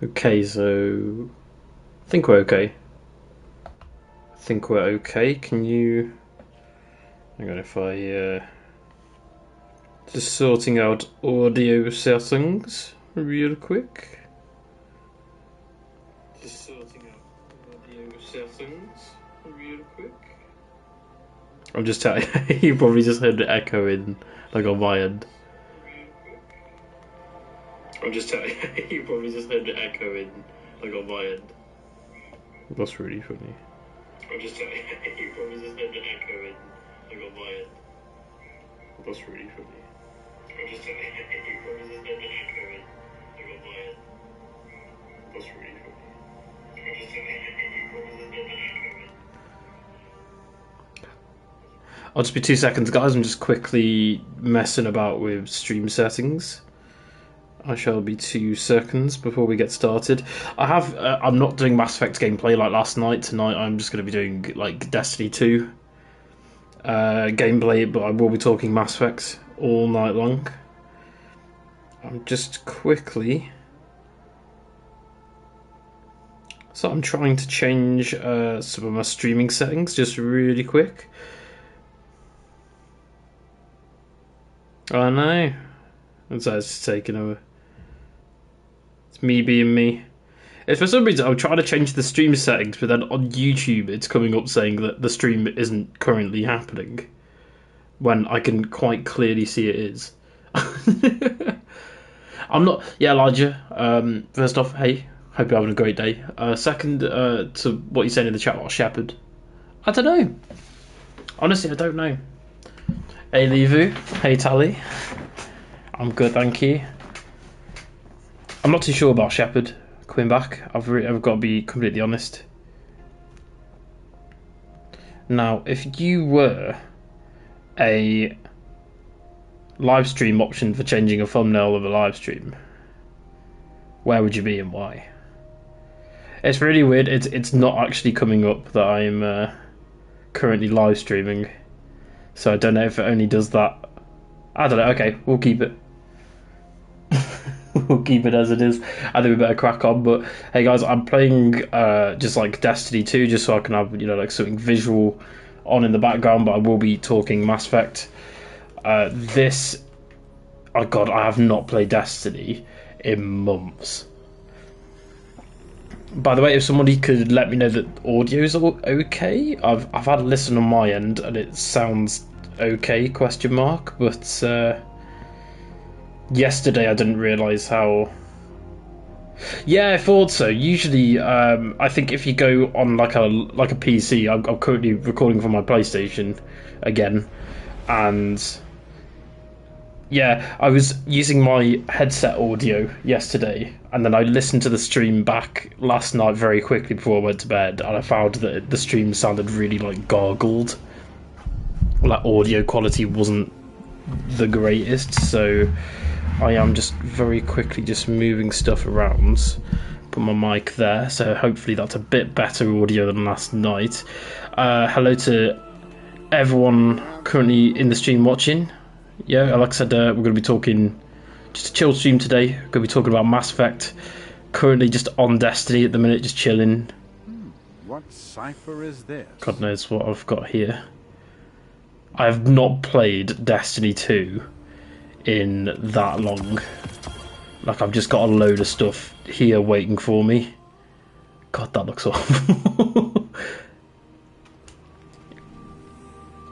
Okay, so I think we're okay. Can you hang on if I just sorting out audio settings real quick. I'm just telling you probably just heard it echoing like on my end. You probably just heard it echoing like on my end. That's really funny. You probably just heard it echoing like on my end. That's really funny. You probably just heard it echoing like on my end. That's really funny. You probably just heard it echoing. I'll just be 2 seconds, guys. I'm just quickly messing about with stream settings. I shall be 2 seconds before we get started. I'm not doing Mass Effect gameplay like last night. Tonight I'm just going to be doing like Destiny 2 gameplay, but I will be talking Mass Effect all night long. I'm just quickly... So I'm trying to change some of my streaming settings just really quick. I know. It's just taking over. It's me being me. If for some reason I'm trying to change the stream settings, but then on YouTube it's coming up saying that the stream isn't currently happening, when I can quite clearly see it is. I'm not. Yeah, Elijah. First off, hey, hope you're having a great day. Second, to what you said in the chat about Shepard, I don't know. Honestly, I don't know. Hey, Levu. Hey, Tally. I'm good, thank you. I'm not too sure about Shepard coming back. I've got to be completely honest. Now, if you were a live stream option for changing a thumbnail of a live stream, where would you be and why? It's really weird. It's not actually coming up that I'm currently live streaming, so I don't know if it only does that. I don't know. Okay, we'll keep it. We'll keep it as it is. I think we better crack on. But hey, guys, I'm playing just like Destiny 2, just so I can have like something visual on in the background. But I will be talking Mass Effect. Oh god, I have not played Destiny in months. By the way, if somebody could let me know that audio is okay, I've had a listen on my end and it sounds okay? Question mark. But yesterday I didn't realise how. Yeah, I thought so. Usually, I think if you go on like a PC, I'm currently recording from my PlayStation again, and yeah, I was using my headset audio yesterday, and then I listened to the stream back last night very quickly before I went to bed, and I found that the stream sounded really like gargled. Like audio quality wasn't the greatest, so I am just very quickly just moving stuff around. Put my mic there, so hopefully that's a bit better audio than last night. Hello to everyone currently in the stream watching. Yeah, like I said, we're going to be talking just a chill stream today. We're going to be talking about Mass Effect. Currently just on Destiny at the minute, just chilling. What cipher is this? God knows what I've got here. I have not played Destiny 2 in that long. Like, I've just got a load of stuff here waiting for me. God, that looks awful.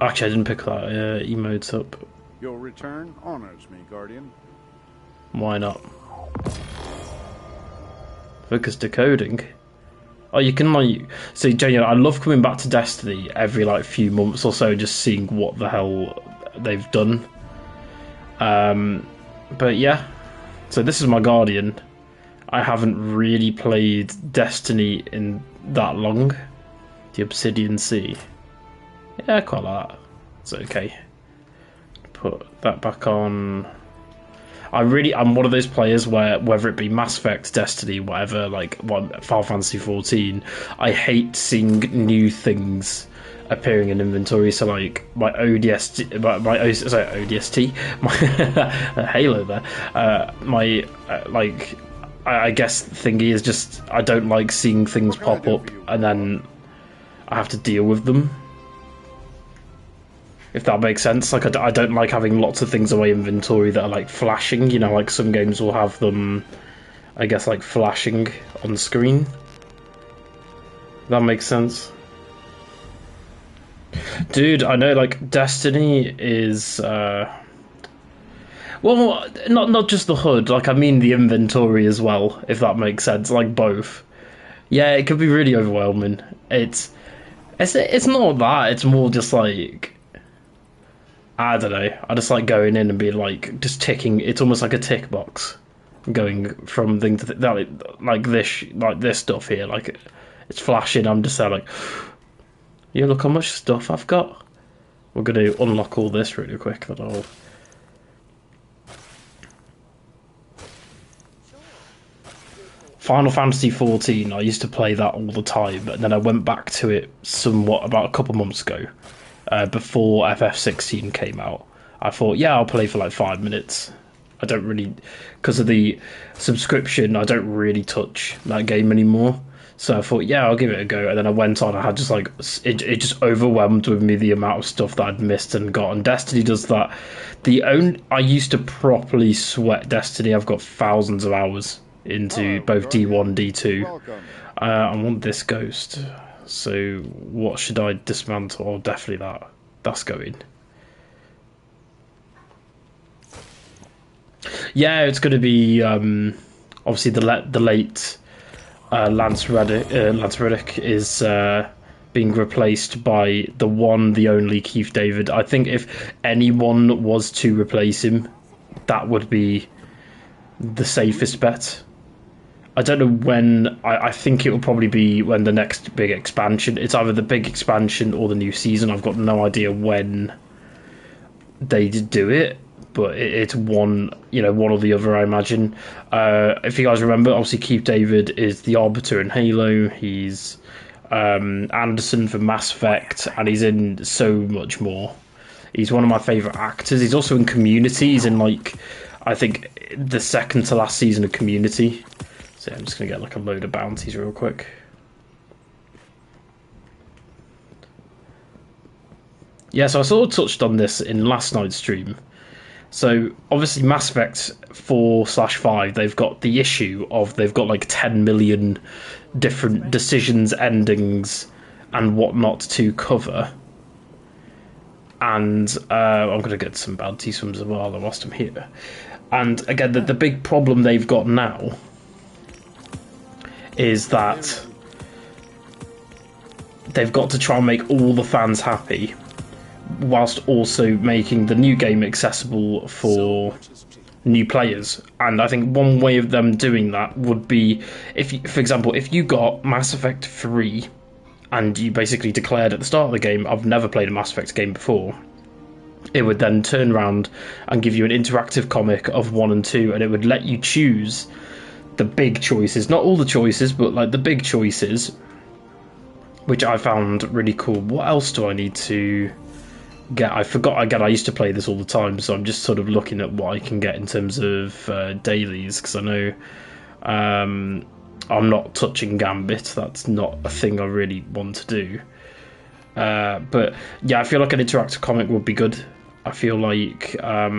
Actually, I didn't pick that emotes up. Your return honors me, Guardian. Why not? Focus decoding. Oh, you can like see, genuinely, I love coming back to Destiny every like few months or so, just seeing what the hell they've done. But yeah, so this is my Guardian. I haven't really played Destiny in that long. The Obsidian Sea. Yeah, I quite like that. It's okay. Put that back on. I'm one of those players where, whether it be Mass Effect, Destiny, whatever, like Final Fantasy 14, I hate seeing new things appearing in inventory. So like my ODST, my Halo there, my like I guess the thingy is just I don't like seeing things pop up and then I have to deal with them. If that makes sense. Like, I don't like having lots of things on my inventory that are, like, flashing. You know, like, some games will have them, I guess, like, flashing on screen. That makes sense. Dude, I know, like, Destiny is, well, not just the HUD, like, I mean the inventory as well, if that makes sense. Like, both. Yeah, it could be really overwhelming. It's not that, it's more just, like... I don't know. I just like going in and being like, just ticking. It's almost like a tick box, going from thing to like this stuff here. Like it's flashing. I'm just like, yeah, look how much stuff I've got. We're gonna unlock all this really quick. That I'll. Final Fantasy 14. I used to play that all the time, and then I went back to it somewhat about a couple months ago. Before FF16 came out, I thought, yeah, I'll play for like 5 minutes. I don't really, because of the subscription, I don't really touch that game anymore. So I thought, yeah, I'll give it a go. And then I went on, I had just like, it just overwhelmed with me the amount of stuff that I'd missed and got. And Destiny does that. I used to properly sweat Destiny. I've got thousands of hours into both D1, D2. I want this ghost. So what should I dismantle? Oh, definitely that. That's going. Yeah, it's going to be obviously the late Lance Reddick is being replaced by the one, the only Keith David. I think if anyone was to replace him, that would be the safest bet. I don't know when. I think it will probably be when the next big expansion. It's either the big expansion or the new season. I've got no idea when they do it, but it's one or the other, I imagine. If you guys remember, obviously Keith David is the Arbiter in Halo. He's Anderson for Mass Effect, and he's in so much more. He's one of my favourite actors. He's also in Community. He's in, like, I think, the second to last season of Community. So I'm just going to get like a load of bounties real quick. Yeah, so I sort of touched on this in last night's stream. So obviously Mass Effect 4/5, they've got the issue of they've got like 10 million different decisions, endings, and whatnot to cover. And I'm going to get some bounties from as well whilst I'm here. And again, the big problem they've got now is that they've got to try and make all the fans happy whilst also making the new game accessible for new players. And I think one way of them doing that would be, for example, if you got Mass Effect 3 and you basically declared at the start of the game, I've never played a Mass Effect game before, it would then turn around and give you an interactive comic of 1 and 2, and it would let you choose the big choices, not all the choices, but like the big choices, which I found really cool. What else do I need to get? I forgot. Again, I used to play this all the time, so I'm just sort of looking at what I can get in terms of dailies, because I know I'm not touching Gambit. That's not a thing I really want to do. But yeah, I feel like an interactive comic would be good. I feel like why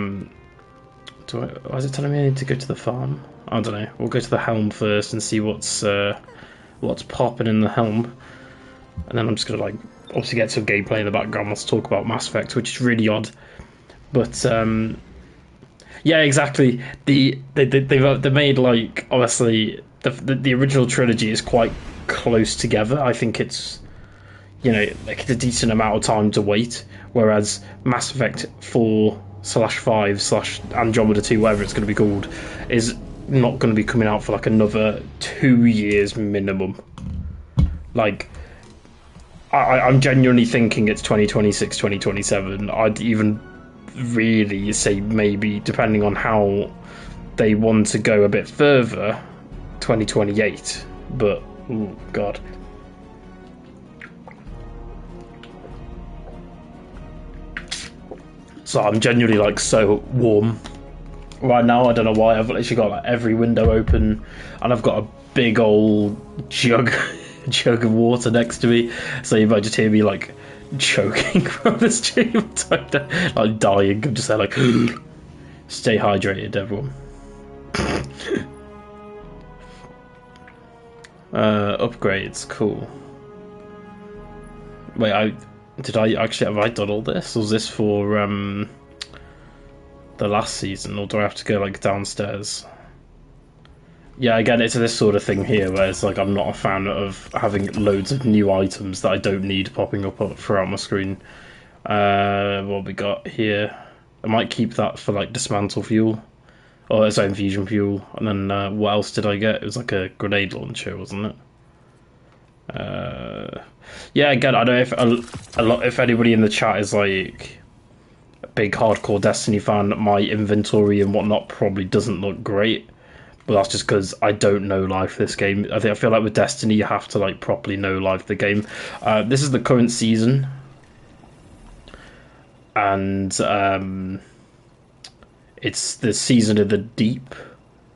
is it telling me I need to go to the farm? I don't know. We'll go to the helm first and see what's popping in the helm, and then I'm just gonna like obviously get some gameplay in the background. Let's talk about Mass Effect, which is really odd, but yeah, exactly. They made like obviously the original trilogy is quite close together. I think it's like it's a decent amount of time to wait, whereas Mass Effect 4/5/Andromeda 2, whatever it's going to be called, is not going to be coming out for like another 2 years minimum. Like, I'm genuinely thinking it's 2026, 2027. I'd even really say maybe, depending on how they want to go a bit further, 2028. But, oh god. So I'm genuinely like so warm right now. I don't know why. I've literally got like every window open, and I've got a big old jug of water next to me. So you might just hear me like choking from the stream, like dying. I'm just there like, stay hydrated, everyone. Upgrades, cool. Wait, have I done all this? Or was this for the last season, or do I have to go like downstairs? Yeah, again, it's this sort of thing here where it's like I'm not a fan of having loads of new items that I don't need popping up throughout my screen. What we got here? I might keep that for like dismantle fuel, or its own fusion fuel. And then what else did I get? It was like a grenade launcher, wasn't it? Yeah, again, I don't know if anybody in the chat is like a big hardcore Destiny fan. My inventory and whatnot probably doesn't look great, but that's just because I don't know life this game. I feel like with Destiny you have to like properly know life the game. This is the current season, and it's the season of the deep,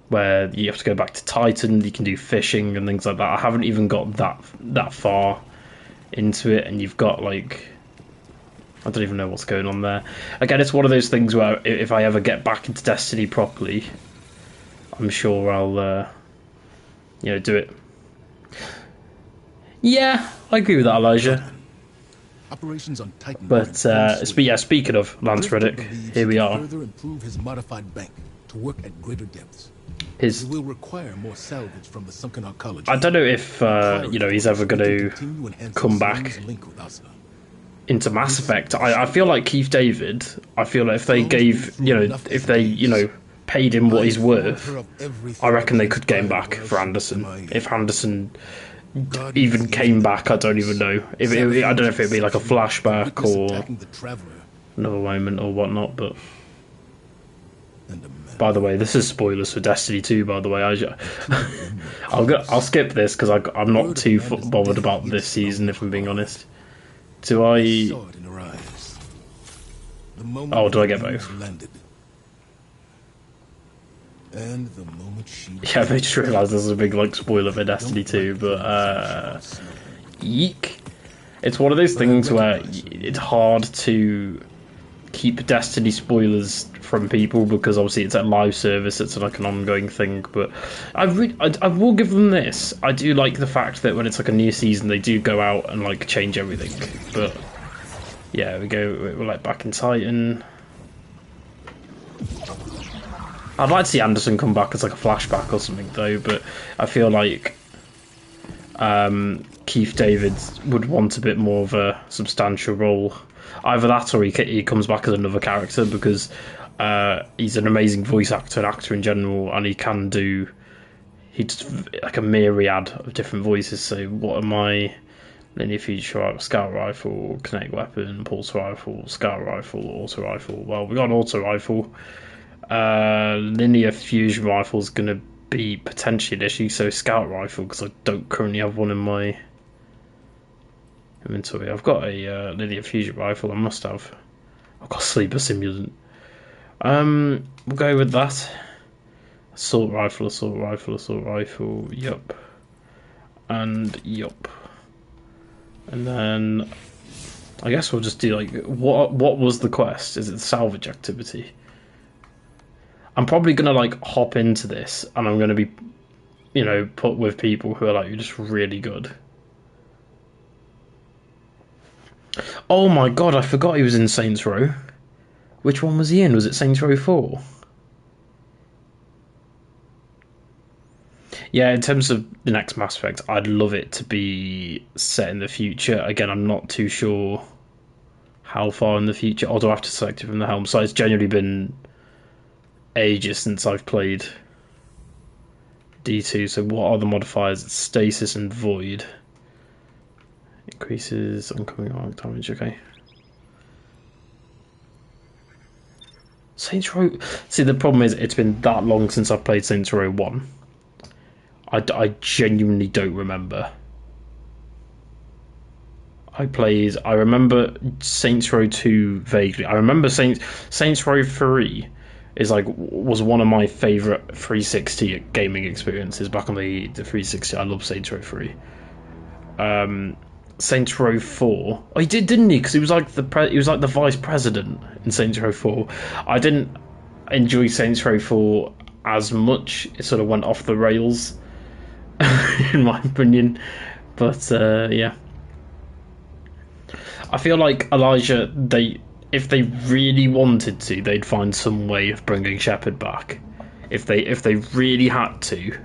where you have to go back to Titan. You can do fishing and things like that. I haven't even got that far into it, and you've got like, I don't even know what's going on there. Again, it's one of those things where if I ever get back into Destiny properly, I'm sure I'll do it. Yeah, I agree with that, Elijah. Operations on Titan. But speaking of Lance Reddick, here we are. Further improve his modified bank to work at greater depths. He will require more salvage from the sunken arcology. I don't know if he's ever going to come back into Mass Effect. I feel like Keith David. I feel like if they gave if they paid him what he's worth, I reckon they could get him back for Anderson. If Anderson even came back, I don't even know. I don't know if it'd be like a flashback or another moment or whatnot. But by the way, this is spoilers for Destiny 2. By the way, I'll skip this because I'm not too bothered about this season, if I'm being honest. Do I? Oh, do I get both? And the moment yeah, I just realised there's a big like spoiler for Destiny 2, but yeek. It's one of those things where it's hard to keep Destiny spoilers from people because obviously it's a live service, it's like an ongoing thing. But I will give them this. I do like the fact that when it's like a new season, they do go out and like change everything. But yeah, we're like back in Titan. I'd like to see Anderson come back as like a flashback or something though, but I feel like Keith David would want a bit more of a substantial role. Either that or he comes back as another character, because he's an amazing voice actor and actor in general, and he does like a myriad of different voices. So what am I? Linear feature, scout rifle, kinetic weapon, pulse rifle, scout rifle, auto rifle. Well, we got an auto rifle. Linear fusion rifle is going to be potentially an issue, so scout rifle, because I don't currently have one in my inventory. I've got a linear fusion rifle. I must have. I've got a sleeper simulant. We'll go with that. Assault rifle, assault rifle, assault rifle. Yup. And yup. And then I guess we'll just do like what was the quest? Is it the salvage activity? I'm probably gonna like hop into this, and I'm gonna be, put with people who are like just really good. Oh my god, I forgot he was in Saints Row. Which one was he in? Was it Saints Row 4? Yeah, in terms of the next Mass Effect, I'd love it to be set in the future. Again, I'm not too sure how far in the future, although I have to select it from the helm. So it's genuinely been ages since I've played D2. So what are the modifiers? It's stasis and void. Increases oncoming arc damage, okay. Saints Row... See, the problem is it's been that long since I've played Saints Row 1. I genuinely don't remember. I remember Saints Row 2 vaguely. I remember Saints Row 3 is like was one of my favorite 360 gaming experiences back on the 360. I love Saints Row 3. Saints Row 4. Oh, he did, didn't he? Because he was like the vice president in Saints Row 4. I didn't enjoy Saints Row 4 as much. It sort of went off the rails, in my opinion. But yeah, I feel like Elijah. If they really wanted to, they'd find some way of bringing Shepard back. If they really had to,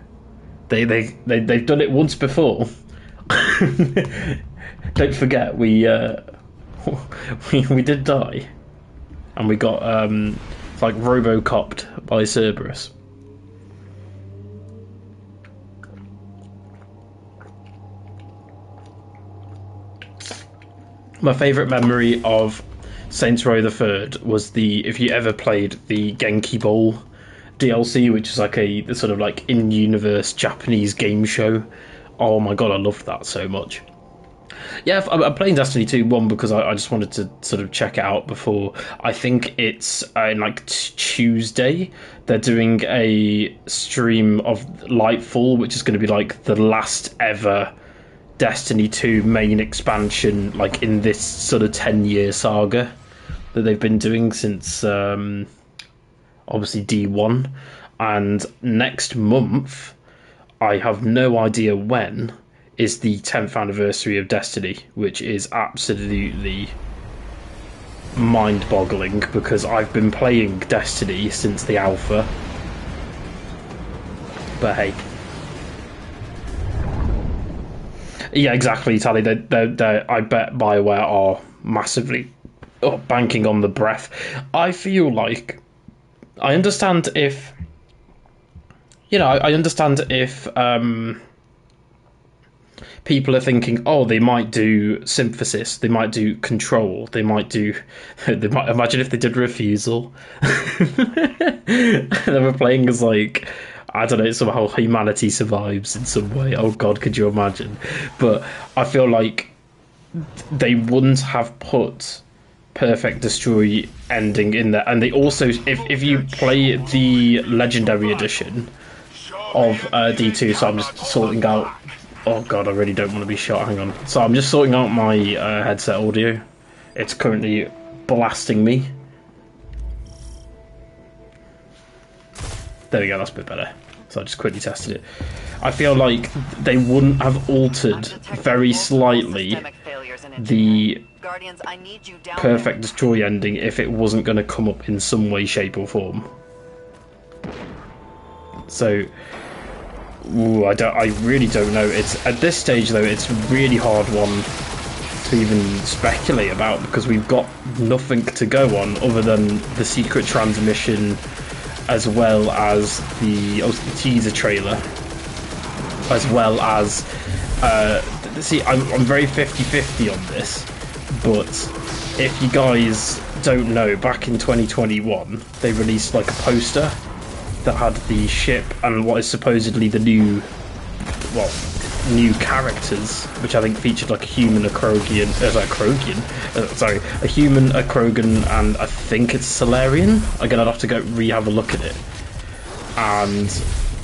they've done it once before. Don't forget, we did die, and we got like Robocopped by Cerberus. My favourite memory of Saints Row the Third was if you ever played the Genki Bowl DLC, which is like a sort of like in-universe Japanese game show. Oh my god, I loved that so much. Yeah, I'm playing Destiny 2, one, because I just wanted to sort of check it out before. I think it's like Tuesday. They're doing a stream of Lightfall, which is going to be like the last ever Destiny 2 main expansion, like in this sort of 10-year saga that they've been doing since obviously D1. And next month, I have no idea when, is the 10th anniversary of Destiny, which is absolutely mind-boggling because I've been playing Destiny since the alpha. But hey. Yeah, exactly, Tally. I bet BioWare are massively banking on the breath. I feel like I understand if people are thinking, oh, they might do Synthesis, they might do Control, they might imagine if they did Refusal. They were playing as like, I don't know, somehow humanity survives in some way. Oh god, could you imagine? But I feel like they wouldn't have put Perfect Destroy ending in there. And they also, if you play the Legendary Edition of D2, so I'm just sorting out, oh god, I really don't want to be shot, hang on. So I'm just sorting out my headset audio. It's currently blasting me. There we go, that's a bit better. So I just quickly tested it. I feel like they wouldn't have altered very slightly the Perfect Destroy ending if it wasn't going to come up in some way, shape or form. So, I really don't know. It's at this stage though, it's a really hard one to even speculate about because we've got nothing to go on other than the secret transmission, as well as the teaser trailer, as well as see, I'm very 50-50 on this, but if you guys don't know, back in 2021 they released like a poster that had the ship and what is supposedly the new characters, which I think featured like a human, a Krogan, a human, a Krogan, and I think it's Solarian. Again, I'd have to go have a look at it. And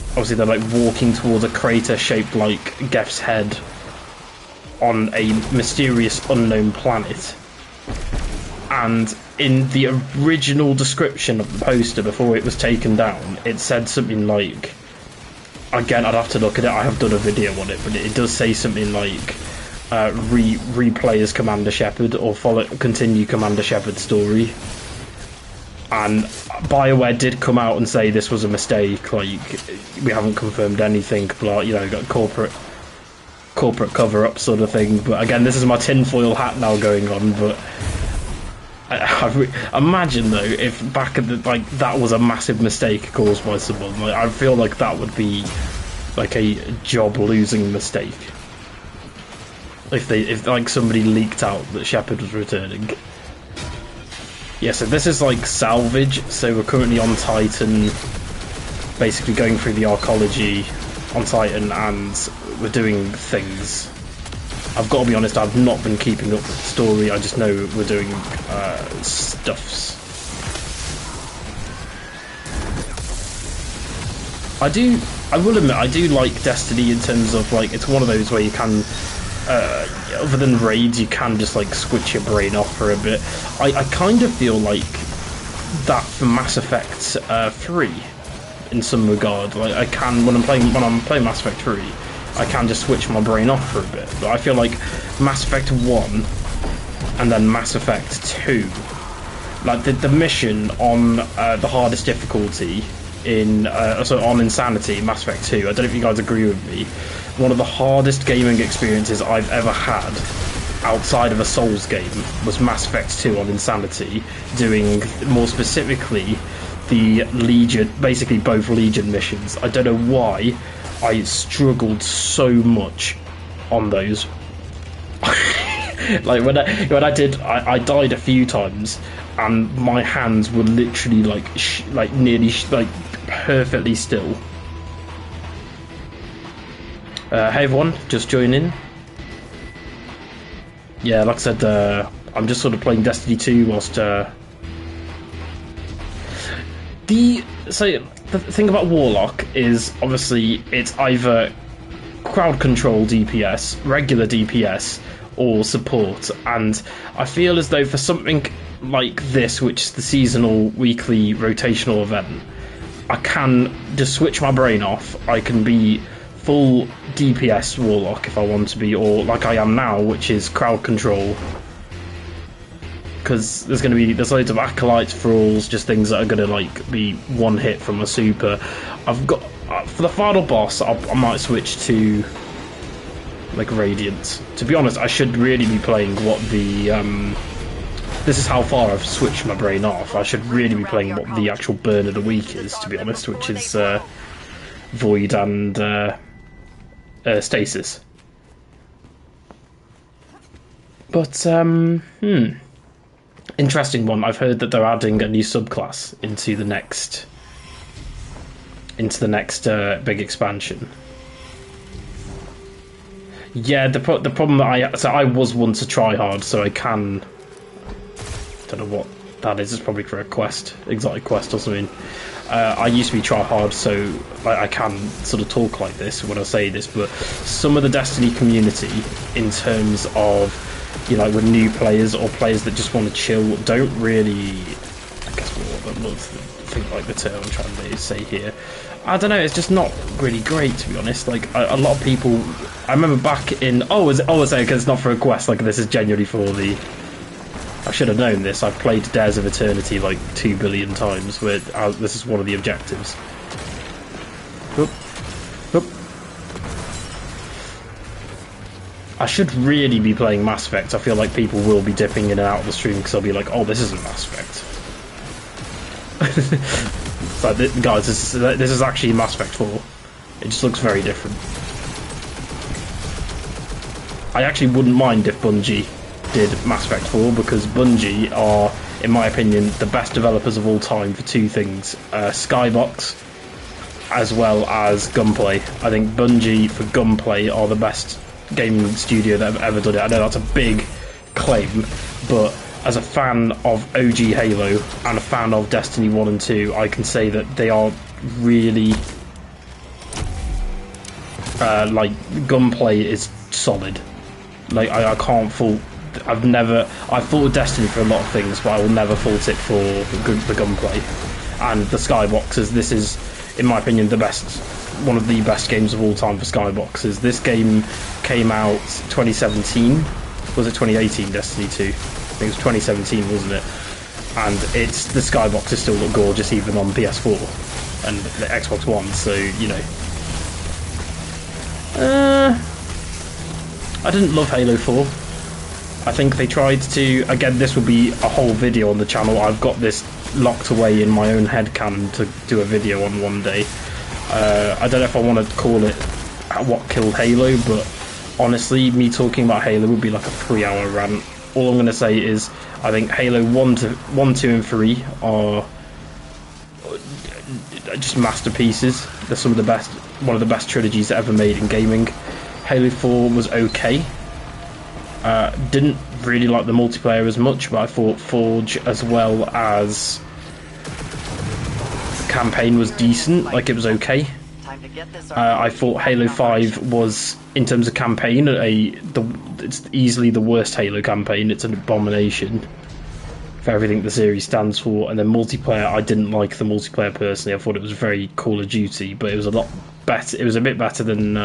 obviously they're like walking towards a crater shaped like Gef's head on a mysterious unknown planet. And in the original description of the poster before it was taken down, it said something like, again, I'd have to look at it, I have done a video on it, but it does say something like replay as Commander Shepard or continue Commander Shepard's story. And BioWare did come out and say this was a mistake, like, we haven't confirmed anything, but, you know, got corporate cover-up sort of thing. But again, this is my tinfoil hat now going on, but imagine though if back at the that was a massive mistake caused by someone. Like, I feel like that would be like a job-losing mistake if like somebody leaked out that Shepard was returning. Yeah, so this is like salvage. So we're currently on Titan, basically going through the archaeology on Titan, and we're doing things. I've got to be honest, I've not been keeping up with the story, I just know we're doing stuffs. I will admit, I do like Destiny in terms of, like, it's one of those where you can, other than raids, you can just, like, switch your brain off for a bit. I kind of feel like that for Mass Effect 3, in some regard. Like, I can, when I'm playing Mass Effect 3, I can just switch my brain off for a bit. But I feel like Mass Effect 1 and then Mass Effect 2, like the mission on the hardest difficulty in on Insanity, Mass Effect 2, I don't know if you guys agree with me, one of the hardest gaming experiences I've ever had outside of a Souls game was Mass Effect 2 on Insanity, doing more specifically the Legion, basically both Legion missions. I don't know why I struggled so much on those. Like when I did, I died a few times, and my hands were literally like nearly perfectly still. Hey everyone, just join in. Yeah, like I said, I'm just sort of playing Destiny 2 whilst the thing about Warlock is obviously it's either crowd control DPS, regular DPS, or support, and I feel as though for something like this, which is the seasonal weekly rotational event, I can just switch my brain off. I can be full DPS Warlock if I want to be, or like I am now, which is crowd control, because there's loads of acolytes, thralls, just things that are going to like be one hit from a super. I've got for the final boss, I might switch to like Radiant. To be honest, I should really be playing what the this is how far I've switched my brain off. I should really be playing what the actual burn of the week is, to be honest, which is Void and Stasis. But interesting one. I've heard that they're adding a new subclass into the next big expansion. Yeah, the problem that I was once a tryhard, so I can. Don't know what that is. It's probably for a quest, exotic quest or something. I used to be tryhard, so I can sort of talk like this when I say this. But some of the Destiny community, in terms of, you know, with new players or players that just want to chill, don't really. I guess what think like the term I'm trying to say here. I don't know, it's just not really great, to be honest. Like, a lot of people... I remember back in... Oh, is it? Oh, because it's not for a quest. Like, this is genuinely for the... I should have known this. I've played Dares of Eternity, like, 2 billion times, where this is one of the objectives. Oop. Oop. I should really be playing Mass Effect. I feel like people will be dipping in and out of the stream, because they'll be like, oh, this isn't Mass Effect. Like, guys, this is actually Mass Effect 4. It just looks very different. I actually wouldn't mind if Bungie did Mass Effect 4, because Bungie are, in my opinion, the best developers of all time for two things. Skybox, as well as Gunplay. I think Bungie, for Gunplay, are the best gaming studio that have ever done it. I know that's a big claim, but as a fan of OG Halo and a fan of Destiny 1 and 2, I can say that they are really... like, Gunplay is solid. Like, I can't fault... I've faulted Destiny for a lot of things, but I will never fault it for the Gunplay. And the Skyboxers, this is, in my opinion, one of the best games of all time for Skyboxers. This game came out 2017. Was it 2018, Destiny 2? I think it was 2017, wasn't it? And the skyboxes still look gorgeous even on PS4 and the Xbox One, so, you know. I didn't love Halo 4. I think they tried to... Again, this will be a whole video on the channel. I've got this locked away in my own headcanon to do a video on one day. I don't know if I want to call it What Killed Halo, but honestly, me talking about Halo would be like a 3-hour rant. All I'm going to say is, I think Halo 1, 2, and 3 are just masterpieces. They're one of the best trilogies ever made in gaming. Halo 4 was okay. Didn't really like the multiplayer as much, but I thought Forge as well as the campaign was decent. Like, it was okay. I thought Halo 5 was, in terms of campaign, it's easily the worst Halo campaign. It's an abomination for everything the series stands for. And then multiplayer, I didn't like the multiplayer personally. I thought it was very Call of Duty, but it was a lot better. It was a bit better than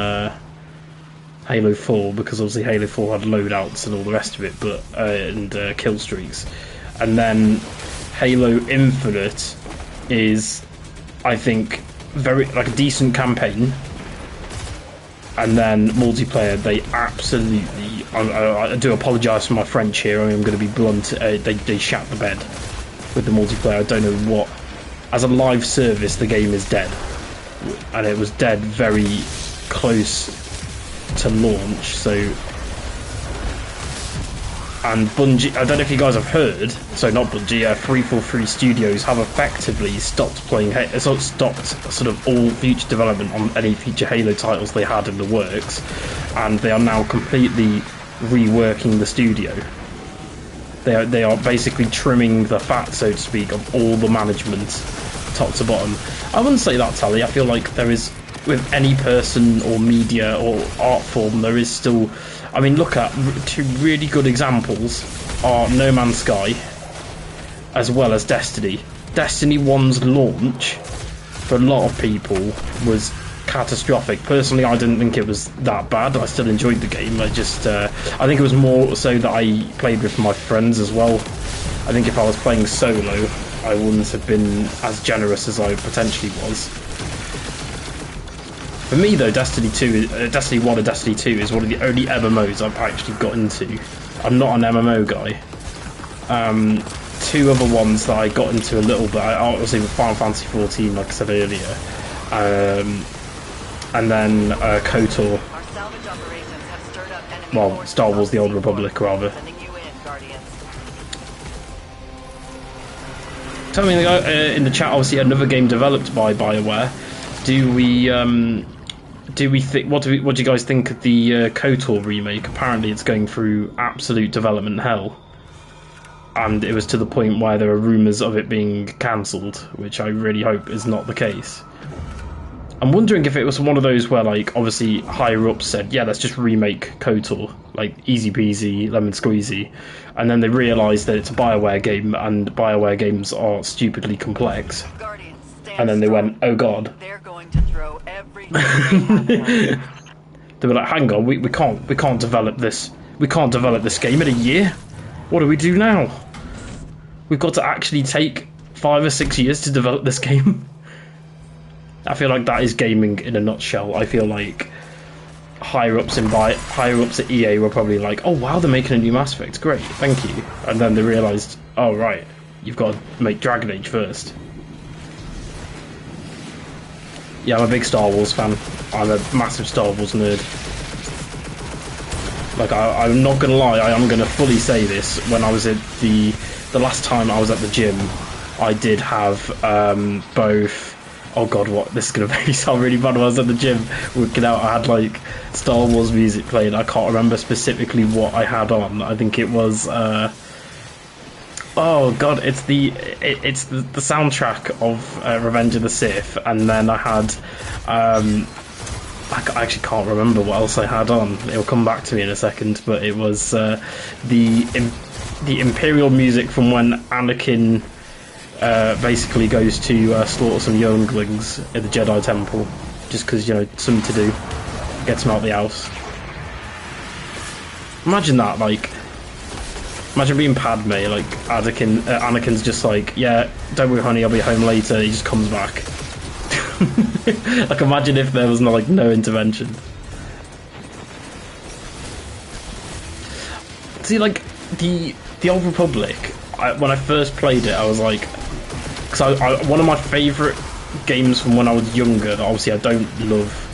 Halo 4, because obviously Halo 4 had loadouts and all the rest of it, but and kill streaks. And then Halo Infinite is, I think, very like a decent campaign, and then multiplayer, they absolutely, I do apologise for my French here, I'm going to be blunt, they shat the bed with the multiplayer. I don't know what, as a live service the game is dead, and it was dead very close to launch. So, and Bungie, I don't know if you guys have heard, so not Bungie, 343 Studios have effectively stopped stopped sort of all future development on any future Halo titles they had in the works, and they are now completely reworking the studio. They are basically trimming the fat, so to speak, of all the management, top to bottom. I wouldn't say that, Tally. I feel like there is, with any person or media or art form, there is still, I mean, look at two really good examples are No Man's Sky as well as Destiny. Destiny 1's launch for a lot of people was catastrophic. Personally, I didn't think it was that bad. I still enjoyed the game. I think it was more so that I played with my friends as well. I think if I was playing solo, I wouldn't have been as generous as I potentially was. For me though, Destiny 1 and Destiny 2 is one of the only MMOs I've actually got into. I'm not an MMO guy. Two other ones that I got into a little bit, I was in Final Fantasy 14, like I said earlier, and then KOTOR. Well, Star Wars: The Old Republic, rather. Tell me in the chat, obviously another game developed by BioWare. Do we think? What do you guys think of the KOTOR remake? Apparently, it's going through absolute development hell, and it was to the point where there are rumours of it being cancelled, which I really hope is not the case. I'm wondering if it was one of those where, like, obviously higher ups said, yeah, let's just remake KOTOR, like easy peasy, lemon squeezy, and then they realised that it's a BioWare game, and BioWare games are stupidly complex. And then they went, oh god. They're going to throw everything they have. They were like, hang on, we can't develop this. We can't develop this game in a year. What do we do now? We've got to actually take 5 or 6 years to develop this game. I feel like that is gaming in a nutshell. I feel like higher ups at EA were probably like, oh wow, they're making a new Mass Effect, great, thank you. And then they realised, oh right, you've got to make Dragon Age first. Yeah, I'm a big Star Wars fan. I'm a massive Star Wars nerd. Like, I'm not gonna lie, I am gonna fully say this. When I was at the last time I was at the gym, I did have both. Oh god, what? This is gonna make me sound really bad. When I was at the gym working out, I had like Star Wars music playing. I can't remember specifically what I had on. I think it was. Oh god, it's the soundtrack of Revenge of the Sith, and then I had. I actually can't remember what else I had on. It'll come back to me in a second, but it was the Imperial music from when Anakin basically goes to slaughter some younglings at the Jedi Temple, just because, you know, something to do. Gets him out of the house. Imagine that, like, imagine being Padme, like Anakin's just like, yeah, don't worry honey, I'll be home later, he just comes back. Like, imagine if there was no intervention. See, like, the Old Republic, when I first played it, I was like, because one of my favourite games from when I was younger, that obviously I don't love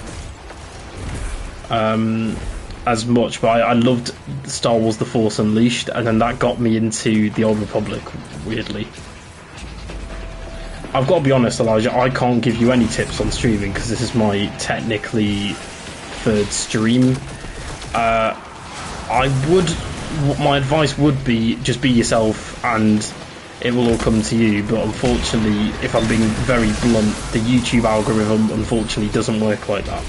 as much, but I loved Star Wars The Force Unleashed, and then that got me into the Old Republic, weirdly. I've got to be honest, Elijah, I can't give you any tips on streaming because this is my technically third stream. My advice would be just be yourself, and it will all come to you. But unfortunately, if I'm being very blunt, the YouTube algorithm unfortunately doesn't work like that.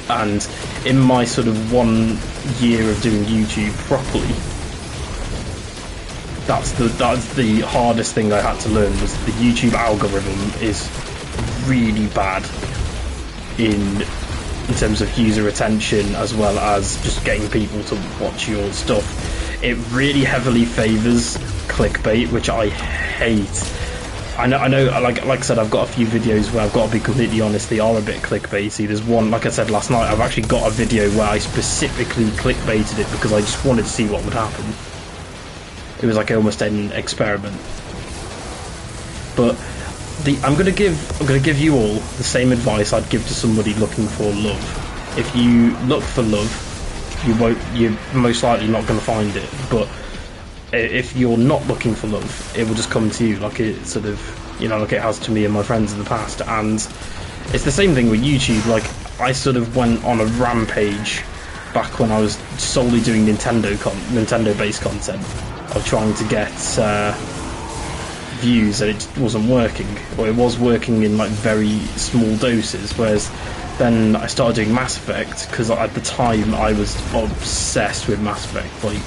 And in my sort of 1 year of doing YouTube properly, that's the hardest thing I had to learn, was the YouTube algorithm is really bad in terms of user retention, as well as just getting people to watch your stuff. It really heavily favours clickbait, which I hate. I know, like I said, I've got a few videos where I've got to be completely honest, they are a bit clickbaity. There's one, like I said last night, I've actually got a video where I specifically clickbaited it because I just wanted to see what would happen. It was like almost an experiment. But I'm gonna give you all the same advice I'd give to somebody looking for love. If you look for love, you're most likely not gonna find it. But if you're not looking for love, it will just come to you, like it sort of, like it has to me and my friends in the past. And it's the same thing with YouTube. Like, I sort of went on a rampage back when I was solely doing Nintendo-based content, of trying to get views, and it just wasn't working, or it was working in like very small doses. Whereas then I started doing Mass Effect, because at the time I was obsessed with Mass Effect, like.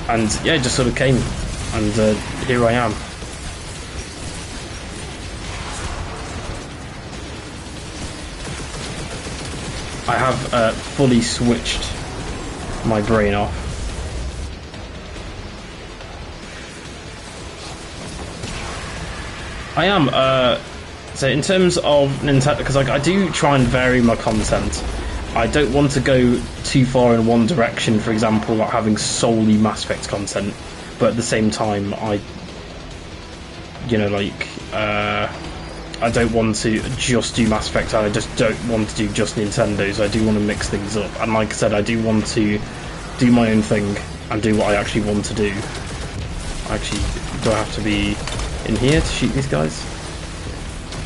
And yeah, it just sort of came, and here I am. I have fully switched my brain off. I am, so in terms of Nintendo, because I do try and vary my content. I don't want to go too far in one direction, for example, like having solely Mass Effect content, but at the same time, I don't want to just do Mass Effect, and I just don't want to do just Nintendo, so I do want to mix things up. And like I said, I do want to do my own thing and do what I actually want to do. Actually, do I have to be in here to shoot these guys?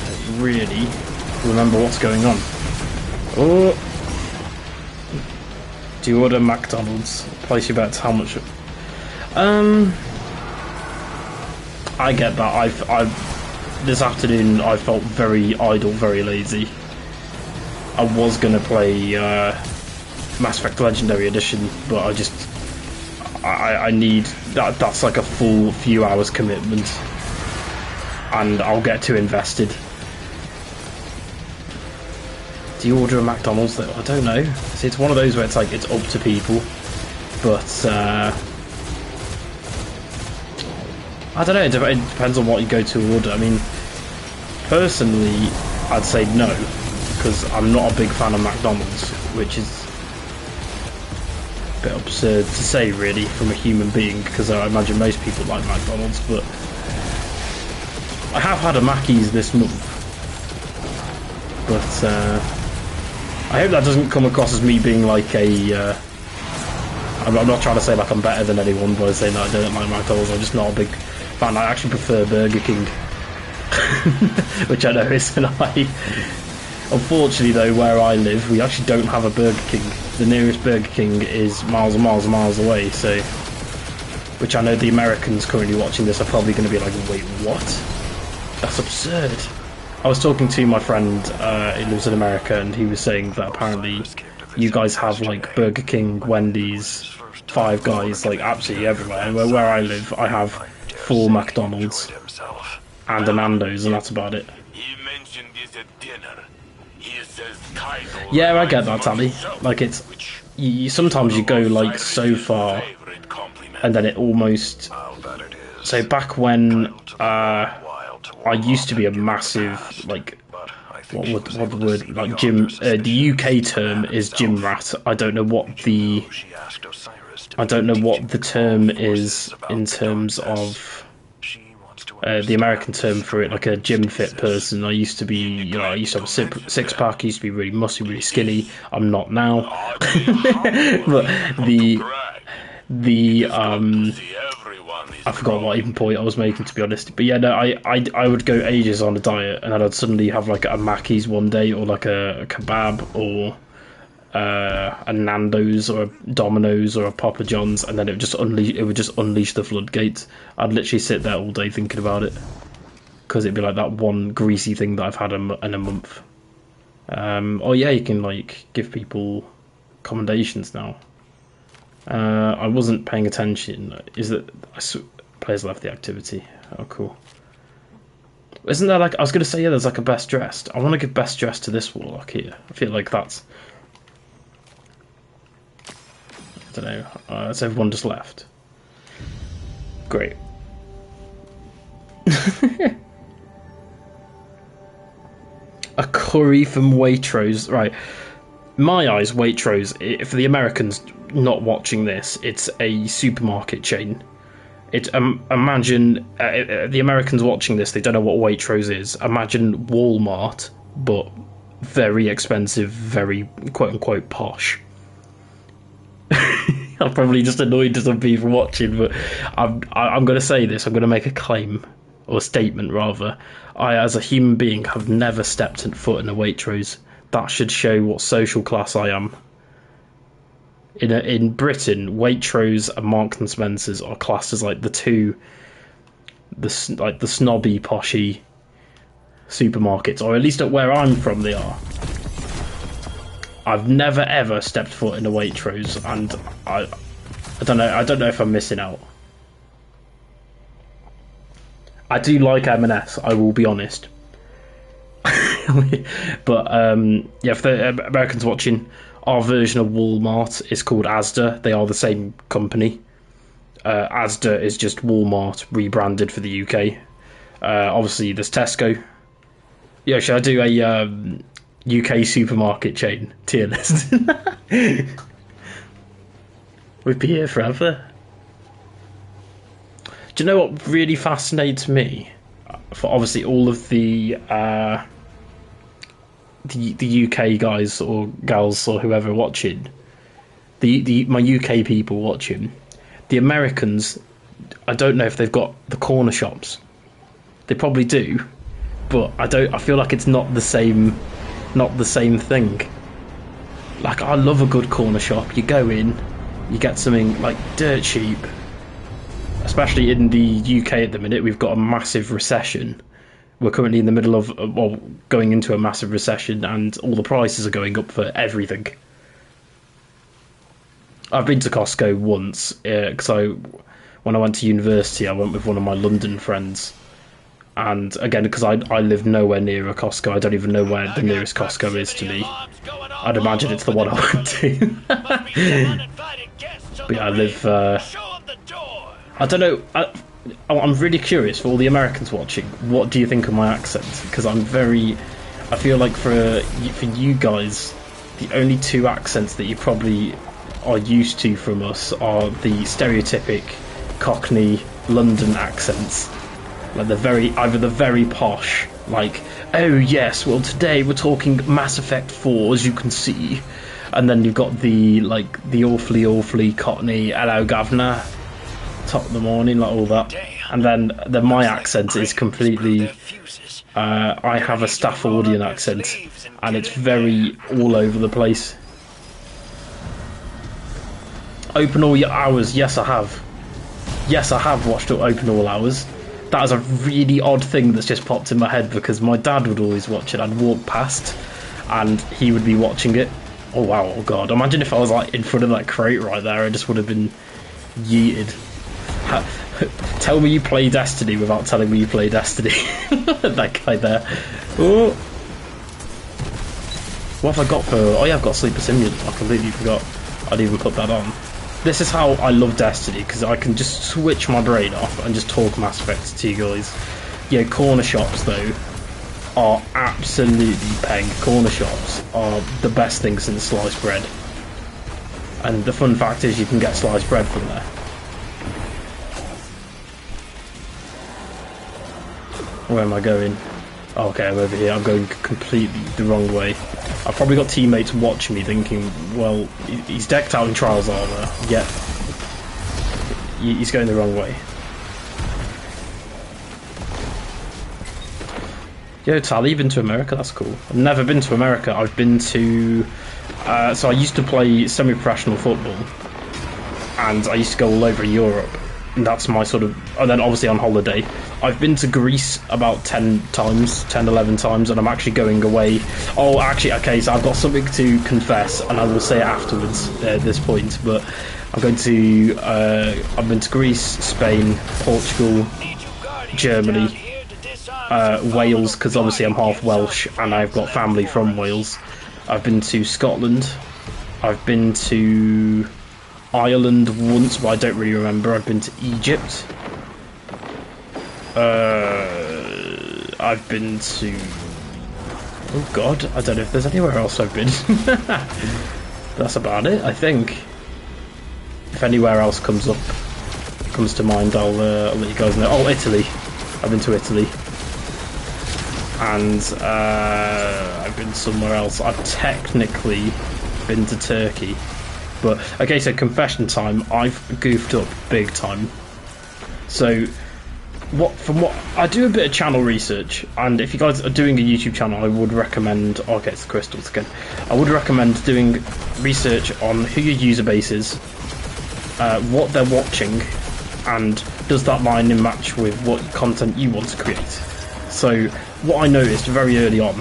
I don't really remember what's going on. Oh! Do you order McDonald's? Place your bets. How much? I get that. I've this afternoon I felt very idle, very lazy. I was gonna play Mass Effect Legendary Edition, but I need that. That's like a full few hours commitment, and I'll get too invested. Do you order a McDonald's though? I don't know. See, it's one of those where it's like, it's up to people. But, I don't know, it depends on what you go to order. I mean, personally, I'd say no, because I'm not a big fan of McDonald's, which is a bit absurd to say, really, from a human being, because I imagine most people like McDonald's, but I have had a Mackey's this month. But, I hope that doesn't come across as me being like a, I'm not trying to say like I'm better than anyone by saying that I don't like McDonald's. I'm just not a big fan. I actually prefer Burger King, which I know isn't I. Unfortunately though, where I live, we actually don't have a Burger King. The nearest Burger King is miles and miles and miles away, so, which I know the Americans currently watching this are probably going to be like, wait, what? That's absurd. I was talking to my friend who lives in America, and he was saying that apparently you guys have like Burger King, Wendy's, Five Guys, like absolutely everywhere. And where I live, I have 4 McDonald's and a Nando's, and that's about it. Yeah, I get that, Tammy. Like, it's sometimes you go like so far, and then it almost. So back when I used to be a massive, like, what the word, like gym, the UK term is gym rat. I don't know what the term is in terms of the American term for it, like a gym fit person. I used to be, I used to have a six pack, I used to be really muscly, really skinny. I'm not now. But I forgot what even point I was making, to be honest. But yeah, no, I would go ages on a diet, and then I'd suddenly have like a Mackey's one day, or like a kebab, or a Nando's or a Domino's or a Papa John's, and then it would just unleash the floodgates. I'd literally sit there all day thinking about it, because it'd be like that one greasy thing that I've had in a month. Oh yeah, you can like give people commendations now. I wasn't paying attention. Is that players left the activity? Oh, cool. Isn't there like, I was going to say, yeah, there's like a best dressed. I want to give best dressed to this warlock here. I feel like that's, I don't know. Has everyone just left? Great. A curry from Waitrose, right? My eyes, Waitrose. For the Americans not watching this, it's a supermarket chain. Imagine the Americans watching this, they don't know what Waitrose is. Imagine Walmart, but very expensive, very quote-unquote posh. I'm probably just annoyed to some people watching, but I'm going to say this. I'm going to make a claim, or a statement rather. I, as a human being, have never stepped foot in a Waitrose. That should show what social class I am. In Britain, Waitrose and Marks and Spencer's are classed as like the snobby, poshy supermarkets, or at least at where I'm from, they are. I've never ever stepped foot in a Waitrose, and I don't know. I don't know if I'm missing out. I do like M&S. I will be honest. But yeah, for the Americans watching, our version of Walmart is called Asda. They are the same company. Asda is just Walmart rebranded for the UK. Obviously, there's Tesco. Yeah, should I do a UK supermarket chain tier list? We'd be here forever. Do you know what really fascinates me? For obviously all of the UK guys or gals or whoever watching, my UK people watching, the Americans, I don't know if they've got the corner shops. They probably do, but I feel like it's not the same thing. Like, I love a good corner shop. You go in, you get something like dirt cheap. Especially in the UK at the minute, we've got a massive recession. We're currently in the middle of, well, going into a massive recession, and all the prices are going up for everything. I've been to Costco once, because when I went to university, I went with one of my London friends. And again, because I live nowhere near a Costco, I don't even know where the nearest Costco is to me. I'd imagine it's the one I went to. But yeah, I live... I don't know. I'm really curious for all the Americans watching. What do you think of my accent? Because I feel like for you guys, the only two accents that you probably are used to from us are the stereotypic Cockney London accents, like either the very posh, like, oh yes, well today we're talking Mass Effect 4, as you can see, and then you've got the awfully Cockney, hello governor, top of the morning, like all that. And then my accent is completely I have a Staffordian accent, and it's very all over the place. Open All Your Hours, yes I have watched Open All Hours. That is a really odd thing that's just popped in my head, because my dad would always watch it. I'd walk past and he would be watching it. Oh wow, oh god, imagine if I was like in front of that crate right there. I just would have been yeeted. Tell me you play Destiny without telling me you play Destiny. That guy there. Oh. What have I got for... Oh yeah, I've got Sleeper Simulant. I completely forgot I'd even put that on. This is how I love Destiny, because I can just switch my brain off and just talk Mass Effect to you guys. Yeah, corner shops though are absolutely peng. Corner shops are the best thing since sliced bread. And the fun fact is you can get sliced bread from there. Where am I going? Oh, okay, I'm over here. I'm going completely the wrong way. I've probably got teammates watching me thinking, well, he's decked out in Trials armor, yet he's going the wrong way. Yo, Tally, you been to America? That's cool. I've never been to America. I've been to... so I used to play semi-professional football, and I used to go all over Europe. And that's my sort of... And then obviously on holiday. I've been to Greece about 10 times, 10, 11 times, and I'm actually going away. Oh, actually, okay, so I've got something to confess, and I will say it afterwards at this point, but I'm going to... I've been to Greece, Spain, Portugal, Germany, Wales, because obviously I'm half Welsh and I've got family from Wales. I've been to Scotland. I've been to Ireland once, but I don't really remember. I've been to Egypt. I've been to... Oh god, I don't know if there's anywhere else I've been. That's about it, I think. If anywhere else comes to mind, I'll let you guys know. Oh, Italy. I've been to Italy. And I've been somewhere else. I've technically been to Turkey. But, okay, so confession time. I've goofed up big time. So, from what I do a bit of channel research, and if you guys are doing a YouTube channel, I would recommend... Okay, it's the crystals again. I would recommend doing research on who your user base is, what they're watching, and does that line in match with what content you want to create. So what I noticed very early on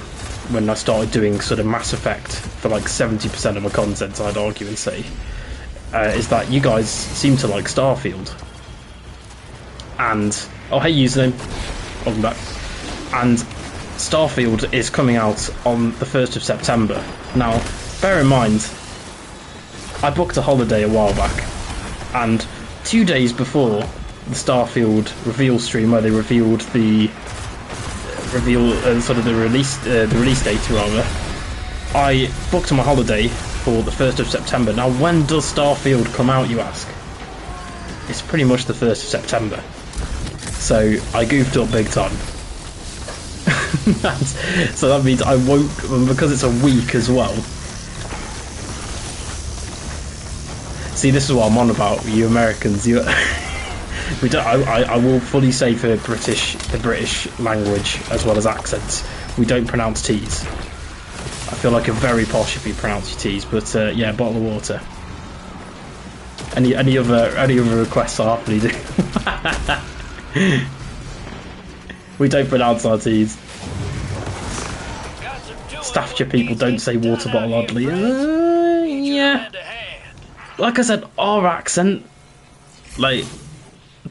when I started doing sort of Mass Effect for like 70% of my content, I'd argue and say, is that you guys seem to like Starfield. And oh hey username, welcome back. And Starfield is coming out on the 1st of September. Now bear in mind, I booked a holiday a while back, and 2 days before the Starfield reveal stream, where they revealed the sort of the release date rather, I booked my holiday for the 1st of September. Now when does Starfield come out, you ask? It's pretty much the 1st of September. So I goofed up big time. So that means I won't, because it's a week as well. See, this is what I'm on about, you Americans. You, we don't. I will fully say for the British language as well as accents, we don't pronounce T's. I feel like a very posh if you pronounce your T's, but yeah, bottle of water. Any other requests I'll happily do. We don't pronounce our T's. Staffordshire people don't say water bottle oddly. Yeah. Like I said, our accent, like,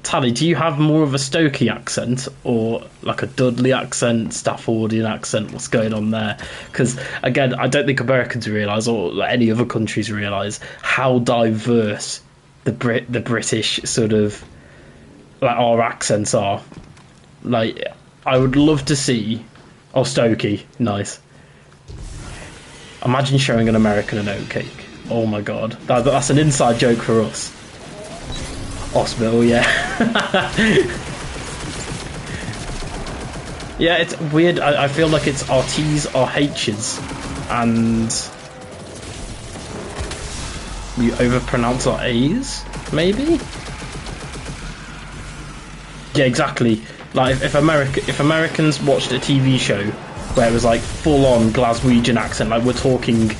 Tally, do you have more of a Stokey accent or like a Dudley accent, Staffordian accent? What's going on there? Because again, I don't think Americans realise, or any other countries realise, how diverse the British sort of, like, our accents are. Like, I would love to see... Oh, Stokey, nice. Imagine showing an American an oatcake. Oh my god, that's an inside joke for us. Hospital, yeah. Yeah, it's weird. I feel like it's our T's, our H's, and we overpronounce our A's, maybe? Yeah, exactly. Like, if Americans watched a TV show where it was like full-on Glaswegian accent, like we're talking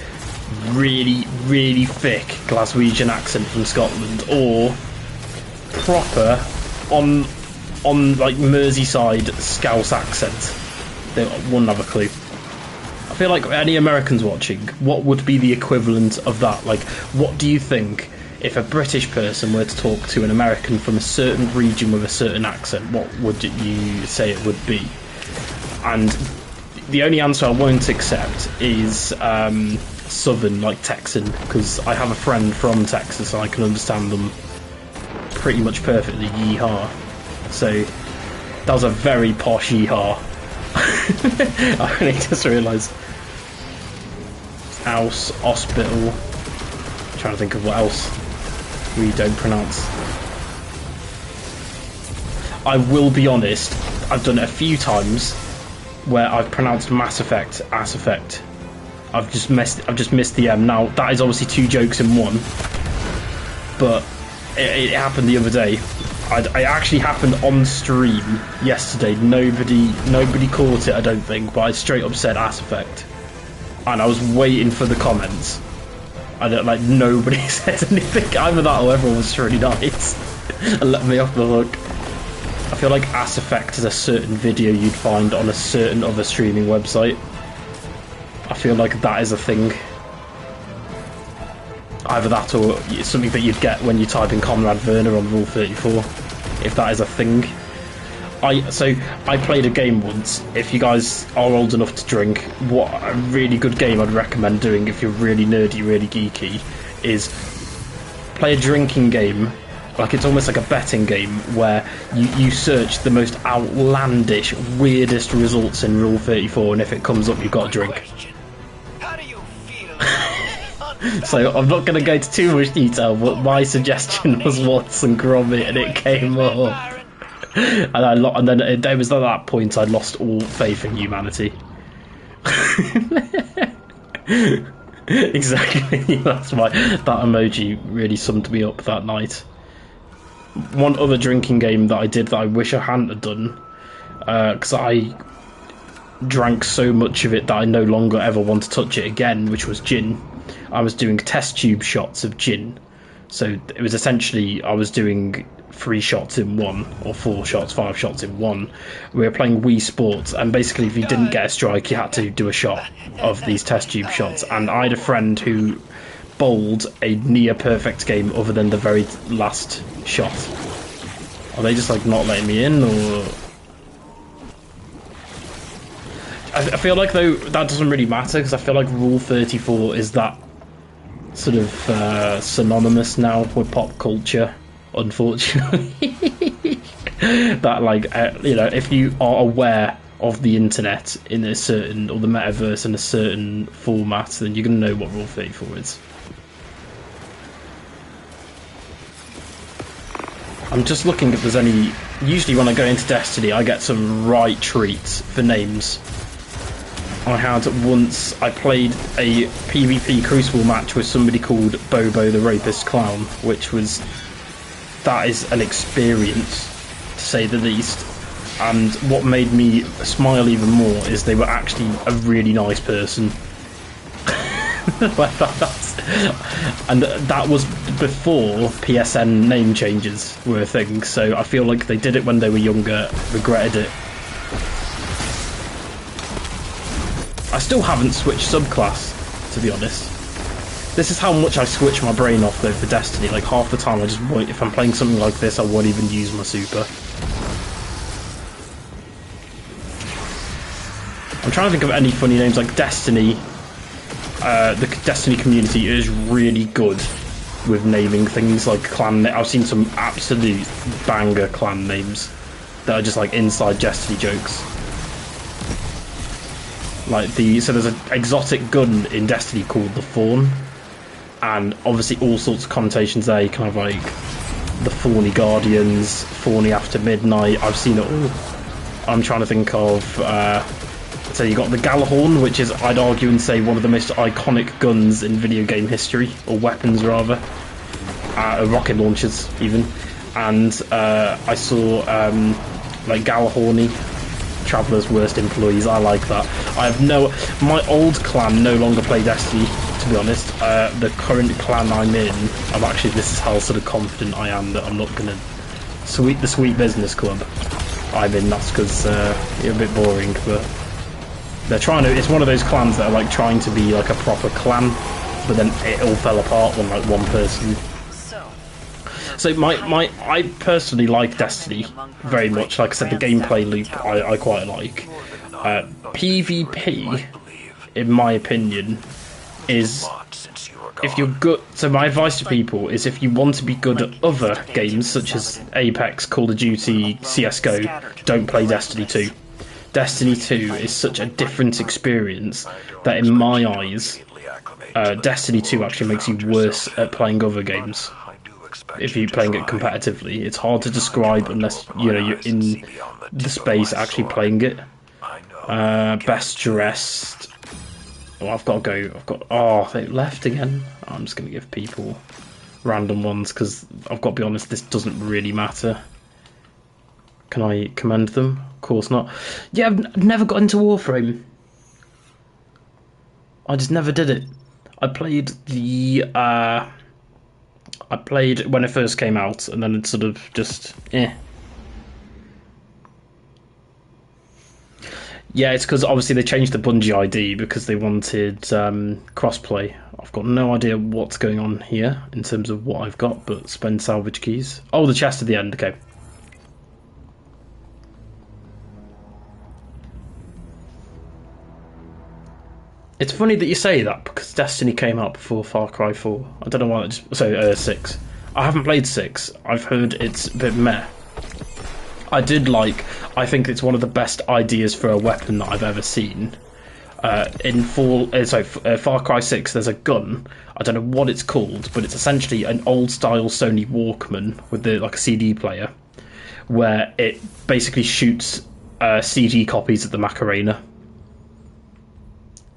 really, really thick Glaswegian accent from Scotland, or proper on like Merseyside Scouse accent, they wouldn't have a clue. I feel like any Americans watching, what would be the equivalent of that? Like, what do you think if a British person were to talk to an American from a certain region with a certain accent, what would you say it would be? And the only answer I won't accept is Southern, like Texan, because I have a friend from Texas and I can understand them pretty much perfectly. Yeehaw. So that was a very posh yeehaw. I really just realised. House, hospital. I'm trying to think of what else we don't pronounce. I will be honest, I've done it a few times where I've pronounced Mass Effect Ass Effect. I've just missed the M. Now that is obviously two jokes in one, but it happened the other day. It actually happened on stream yesterday. Nobody caught it, I don't think, but I straight up said Ass Effect, and I was waiting for the comments. I don't like nobody said anything. Either that or everyone was really nice and let me off the hook. I feel like Ass Effect is a certain video you'd find on a certain other streaming website. I feel like that is a thing. Either that or something that you'd get when you type in Conrad Werner on Rule 34, if that is a thing. I played a game once. If you guys are old enough to drink, what a really good game I'd recommend doing if you're really nerdy, really geeky, is play a drinking game. Like, it's almost like a betting game where you search the most outlandish, weirdest results in Rule 34, and if it comes up, you've got a drink. How do you feel? So I'm not going to go into too much detail, but my suggestion was Watson Gromit, and it came up. And then it was at that point I lost all faith in humanity. Exactly. That emoji really summed me up that night. One other drinking game that I did that I wish I hadn't have done, because I drank so much of it that I no longer ever want to touch it again, which was gin. I was doing test tube shots of gin. So it was essentially, I was doing 3 shots in one, or 4 shots, 5 shots in one. We were playing Wii Sports, and basically if you didn't get a strike, you had to do a shot of these test tube shots. And I had a friend who bowled a near perfect game other than the very last shot. Are they just like not letting me in, or... I feel like though that doesn't really matter, because I feel like Rule 34 is that sort of synonymous now with pop culture, unfortunately. That like you know, if you are aware of the internet in a certain, or the metaverse in a certain format, then you're gonna know what Rule 34 is. I'm just looking if there's any. Usually when I go into Destiny I get some right treats for names. I had once, I played a PvP Crucible match with somebody called Bobo the Rapist Clown, which was, that is an experience, to say the least. And what made me smile even more is they were actually a really nice person. And that was before PSN name changes were a thing, so I feel like they did it when they were younger, regretted it. I still haven't switched subclass, to be honest. This is how much I switch my brain off though for Destiny. Like half the time I just won't, if I'm playing something like this, I won't even use my super. I'm trying to think of any funny names, like Destiny. The Destiny community is really good with naming things like clan. I've seen some absolute banger clan names that are just like inside Destiny jokes. Like so there's an exotic gun in Destiny called the Fawn, and obviously all sorts of connotations there. You kind of like the Fawny Guardians, Fawny After Midnight. I've seen it all. I'm trying to think of. So you got the Galahorn, which is, I'd argue and say, one of the most iconic guns in video game history, or weapons rather, rocket launchers even. And I saw like Galahorny, Traveller's Worst Employees. I like that. I have my old clan no longer play Destiny, to be honest. The current clan I'm in, this is how sort of confident I am that I'm not gonna the Sweet Business Club I'm in. That's because you're a bit boring, but they're trying to. It's one of those clans that are like trying to be like a proper clan, but then it all fell apart when like one person. So I personally like Destiny very much. Like I said, the gameplay loop I quite like. PvP, in my opinion, is if you're good. So my advice to people is if you want to be good at other games such as Apex, Call of Duty, CS:GO, don't play Destiny 2. Destiny 2 is such a different experience that in my eyes, Destiny 2 actually makes you worse at playing other games. If you're playing it competitively, it's hard to describe unless you're in the space actually playing it. Best dressed. Oh, I've got to go. Oh, they left again. I'm just going to give people random ones because I've got to be honest, this doesn't really matter. Can I commend them? Of course not. Yeah, I've never got into Warframe. I just never did it. I played when it first came out, and then it sort of just Yeah, it's because obviously they changed the Bungie ID because they wanted crossplay. I've got no idea what's going on here in terms of what I've got, but spend salvage keys. Oh, the chest at the end, okay. It's funny that you say that, because Destiny came out before Far Cry 4. I don't know why, 6. I haven't played 6. I've heard it's a bit meh. I think it's one of the best ideas for a weapon that I've ever seen. In Far Cry 6, there's a gun. I don't know what it's called, but it's essentially an old-style Sony Walkman with a CD player, where it basically shoots CD copies of the Macarena.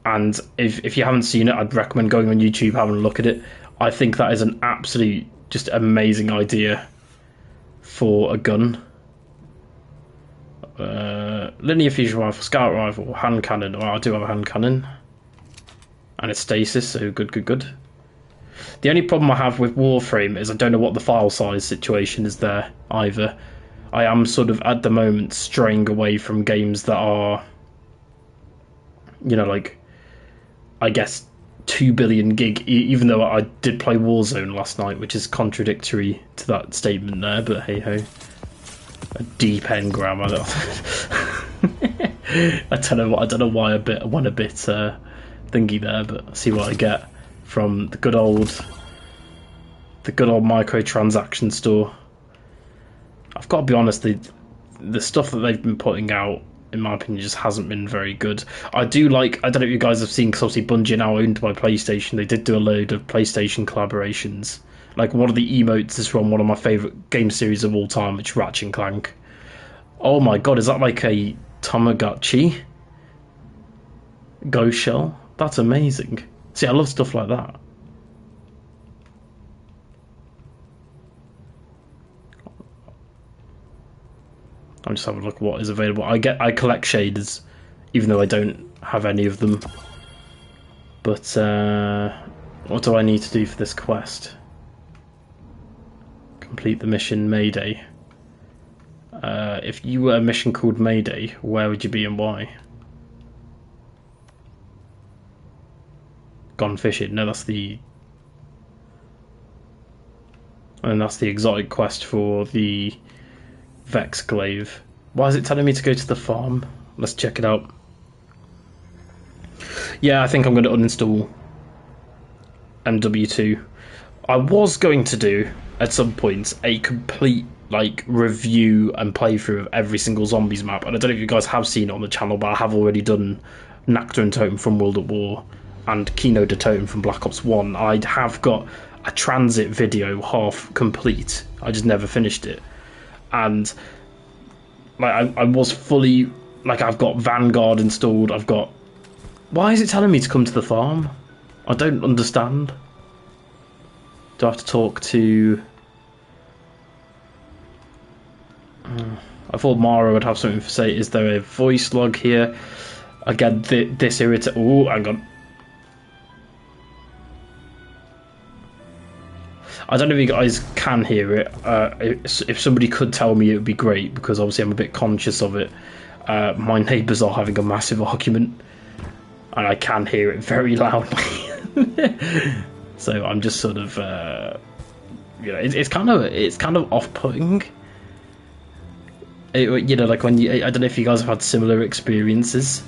And if you haven't seen it, I'd recommend going on YouTube, having a look at it. I think that is an absolute, just amazing idea for a gun. Linear fusion rifle, scout rifle, hand cannon. Well, I do have a hand cannon. And it's stasis, so good. The only problem I have with Warframe is I don't know what the file size situation is there either. I am sort of, at the moment, straying away from games that are, I guess 2 billion gig, even though I did play Warzone last night, which is contradictory to that statement there, but hey ho. A deep engram, I don't know why I went a bit thingy there, but I'll see what I get from the good old microtransaction store. I've got to be honest, the stuff that they've been putting out, in my opinion, just hasn't been very good. I don't know if you guys have seen, because obviously Bungie are now owned by PlayStation. They did do a load of PlayStation collaborations. Like, one of the emotes is from one of my favourite game series of all time, which is Ratchet and Clank. Oh my god, is that like a Tamagotchi? Ghost Shell? That's amazing. See, I love stuff like that. I'm just having a look at what is available. I collect shaders, even though I don't have any of them. But what do I need to do for this quest? Complete the mission Mayday. If you were a mission called Mayday, where would you be and why? Gone fishing. No, that's the exotic quest for the Vexclave. Why is it telling me to go to the farm? Let's check it out. Yeah, I think I'm going to uninstall MW2. I was going to do, at some point, a complete review and playthrough of every single zombies map, and I don't know if you guys have seen it on the channel, but I have already done Nacta and Totem from World at War and Kino de Totem from Black Ops 1. I have got a transit video half complete. I just never finished it. And I was fully, I've got Vanguard installed, I've got... Why is it telling me to come to the farm? I don't understand. Do I have to talk to... I thought Mara would have something to say. Is there a voice log here? Again, this irritates... Oh, hang on. I don't know if you guys can hear it. If somebody could tell me, it would be great, because obviously I'm a bit conscious of it. My neighbours are having a massive argument, and I can hear it very loudly. So I'm just sort of, it's kind of off-putting. When you, I don't know if you guys have had similar experiences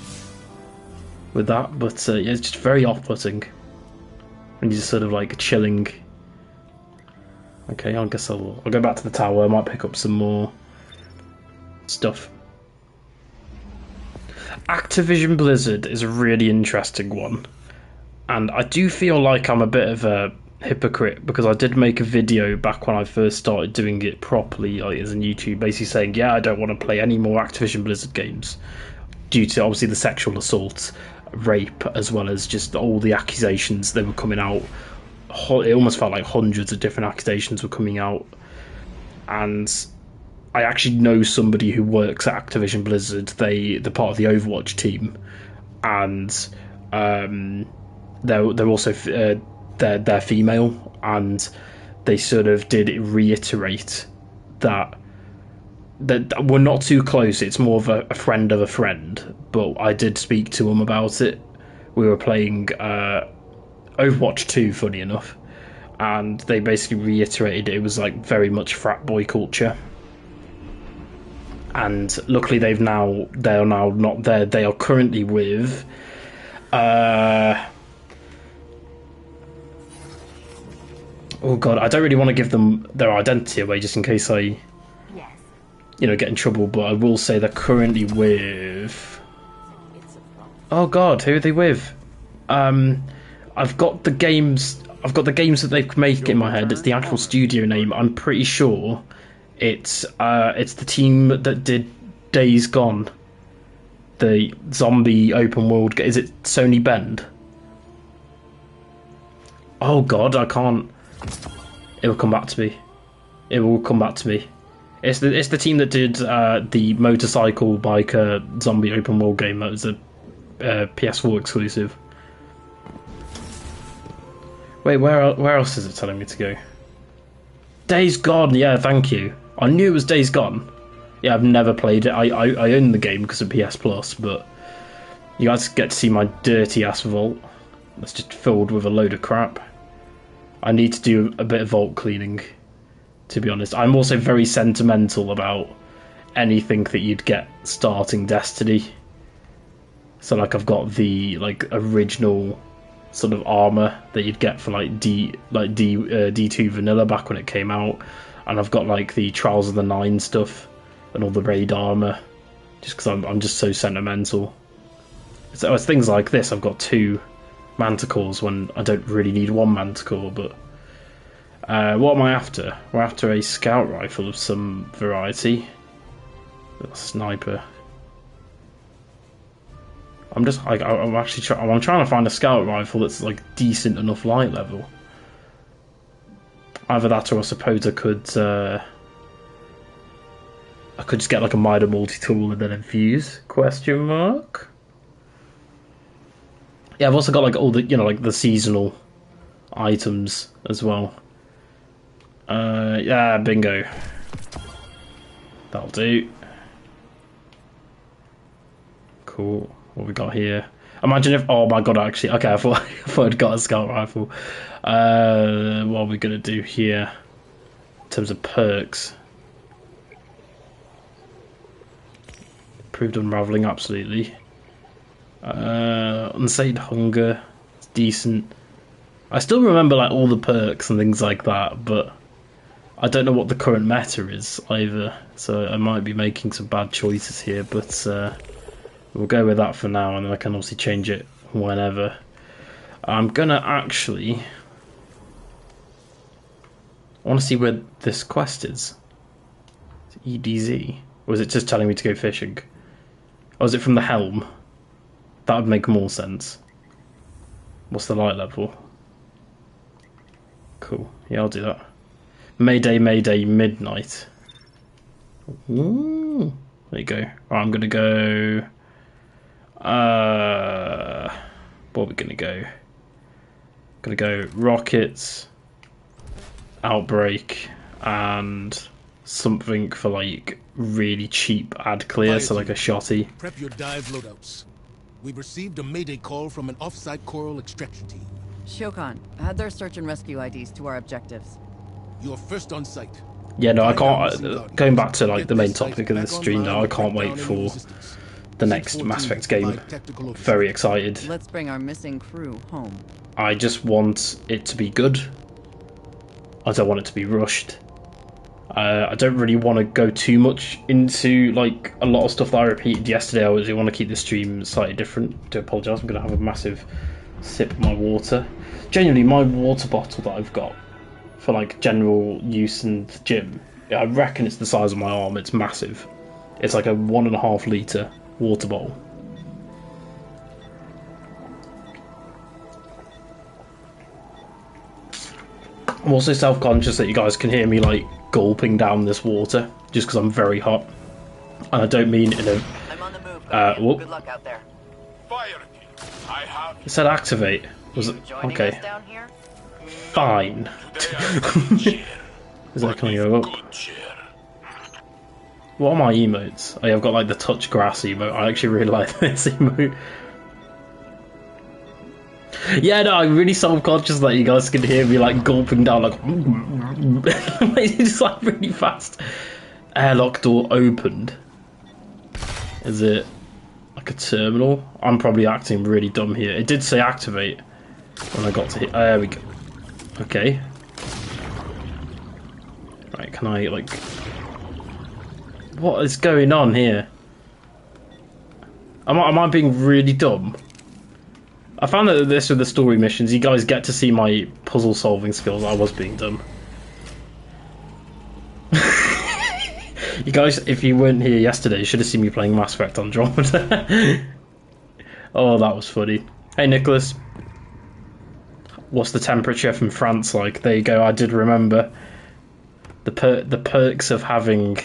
with that, but yeah, it's just very off-putting when you're just sort of chilling. Okay, I guess I'll go back to the tower. I might pick up some more stuff. Activision Blizzard is a really interesting one, and I do feel like I'm a bit of a hypocrite, because I did make a video back when I first started doing it properly, as on YouTube, basically saying, yeah, I don't want to play any more Activision Blizzard games due to obviously the sexual assault, rape, as well as just all the accusations that were coming out. It almost felt like hundreds of different accusations were coming out, and I actually know somebody who works at Activision Blizzard. They're part of the Overwatch team, and they're also they're female, and they sort of did reiterate that we're not too close. It's more of a friend of a friend. But I did speak to them about it. We were playing Overwatch 2, funny enough, and they basically reiterated it was like very much frat boy culture. And luckily they are now not there. They are currently with oh god, I don't really want to give them their identity away just in case I get in trouble, but I will say they're currently with, oh god, who are they with? I've got the games that they make in my head. It's the actual studio name. I'm pretty sure it's the team that did Days Gone, the zombie open world. Is it Sony Bend? Oh god, I can't. It will come back to me. It will come back to me. It's the team that did the motorcycle biker zombie open world game that was a PS4 exclusive. Wait, where else is it telling me to go? Days Gone, yeah, thank you. I knew it was Days Gone. Yeah, I've never played it. I own the game because of PS Plus, but you guys get to see my dirty ass vault. That's just filled with a load of crap. I need to do a bit of vault cleaning, to be honest. I'm also very sentimental about anything that you'd get starting Destiny. So like I've got the original sort of armor that you'd get for D2 vanilla back when it came out, and I've got like the Trials of the Nine stuff and all the raid armor, just because I'm just so sentimental. So it's things like this. I've got 2 manticores when I don't really need 1 manticore. But what am I after? We're after a scout rifle of some variety. A sniper. I'm trying to find a scout rifle that's like decent enough light level. Either that, or I suppose I could just get like a miter multi-tool and then infuse? Question mark. Yeah, I've also got like all the like the seasonal items as well. Yeah, bingo. That'll do. Cool. What we got here? Imagine if, oh my god, actually, okay, I thought I'd got a scout rifle. What are we gonna do here in terms of perks? Improved unraveling, absolutely. Unsatied hunger, it's decent. I still remember like all the perks and things like that, but I don't know what the current meta is either, so I might be making some bad choices here, but we'll go with that for now, and then I can obviously change it whenever. I'm gonna actually, I want to see where this quest is. EDZ, or is it just telling me to go fishing? Or is it from the helm? That would make more sense. What's the light level? Cool. Yeah, I'll do that. Mayday, Mayday, midnight. Ooh. There you go. Right, I'm gonna go. What are we gonna go? Gonna go rockets, outbreak, and something for like really cheap ad clear, so like a shotty. Prep your dive loadouts. We've received a mayday call from an off-site coral extraction team. Shokan, add their search and rescue IDs to our objectives. You are first on site. Yeah, no, I can't. Going back to like the main topic of the stream now, I can't wait for the next Mass Effect game. Very excited. Let's bring our missing crew home. I just want it to be good. I don't want it to be rushed. I don't really want to go too much into like a lot of stuff that I repeated yesterday. I want to keep the stream slightly different. I do apologise. I'm going to have a massive sip of my water. Genuinely, my water bottle that I've got for like general use and gym, I reckon it's the size of my arm. It's massive. It's like a 1.5 litre water bottle. I'm also self-conscious that you guys can hear me like gulping down this water. just because I'm very hot. And I don't mean in a... I'm on the move, Guardian. whoop. Good luck out there. Fire team, I have It said activate. Was it? Joining Okay. us down here? Fine. today I Is that going to go up? good cheer. What are my emotes? Oh, yeah, I've got like the touch grass emote. I actually really like this emote. Yeah, no, I'm really self-conscious that you guys can hear me like gulping down like it's like really fast. Airlock door opened. Is it like a terminal? I'm probably acting really dumb here. It did say activate when I got to hit. There we go. Okay. Right, can I like... What is going on here? Am I being really dumb? I found that this with the story missions, you guys get to see my puzzle solving skills. I was being dumb. You guys, if you weren't here yesterday, you should have seen me playing Mass Effect Andromeda. Oh, that was funny. Hey, Nicholas. What's the temperature from France like? There you go, I did remember. The perks of having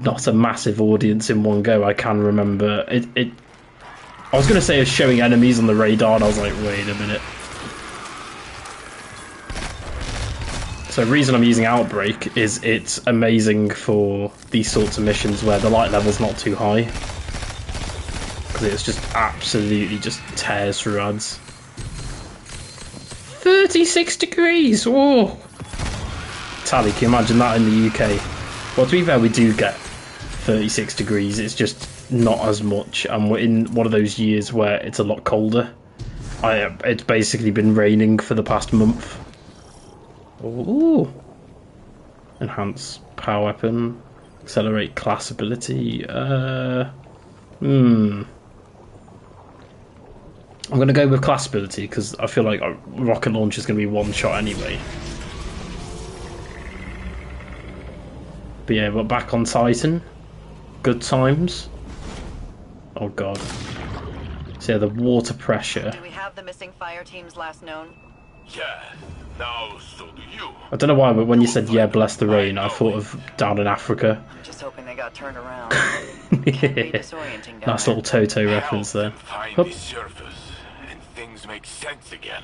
not a massive audience in one go, I can remember. I was going to say it's showing enemies on the radar, and I was like, wait a minute. So the reason I'm using Outbreak is it's amazing for these sorts of missions where the light level's not too high. Because it's just absolutely just tears through ads. 36 degrees! Whoa! Tally, can you imagine that in the UK? Well, to be fair, we do get 36 degrees, it's just not as much, and we're in one of those years where it's a lot colder. It's basically been raining for the past month. Ooh. Enhance power weapon. Accelerate class ability. I'm going to go with class ability because I feel like a rocket launcher is going to be one shot anyway. But yeah, we're back on Titan. Good times. Oh god. So yeah, the water pressure. Do we have the missing fire team's last known? Yeah, now so do you. I don't know why, but when you said yeah, bless the rain, I thought of down in Africa. I'm just hoping they got turned around. Can be disorienting down Nice there. little Toto reference there. Find Hup. the surface, and things make sense again.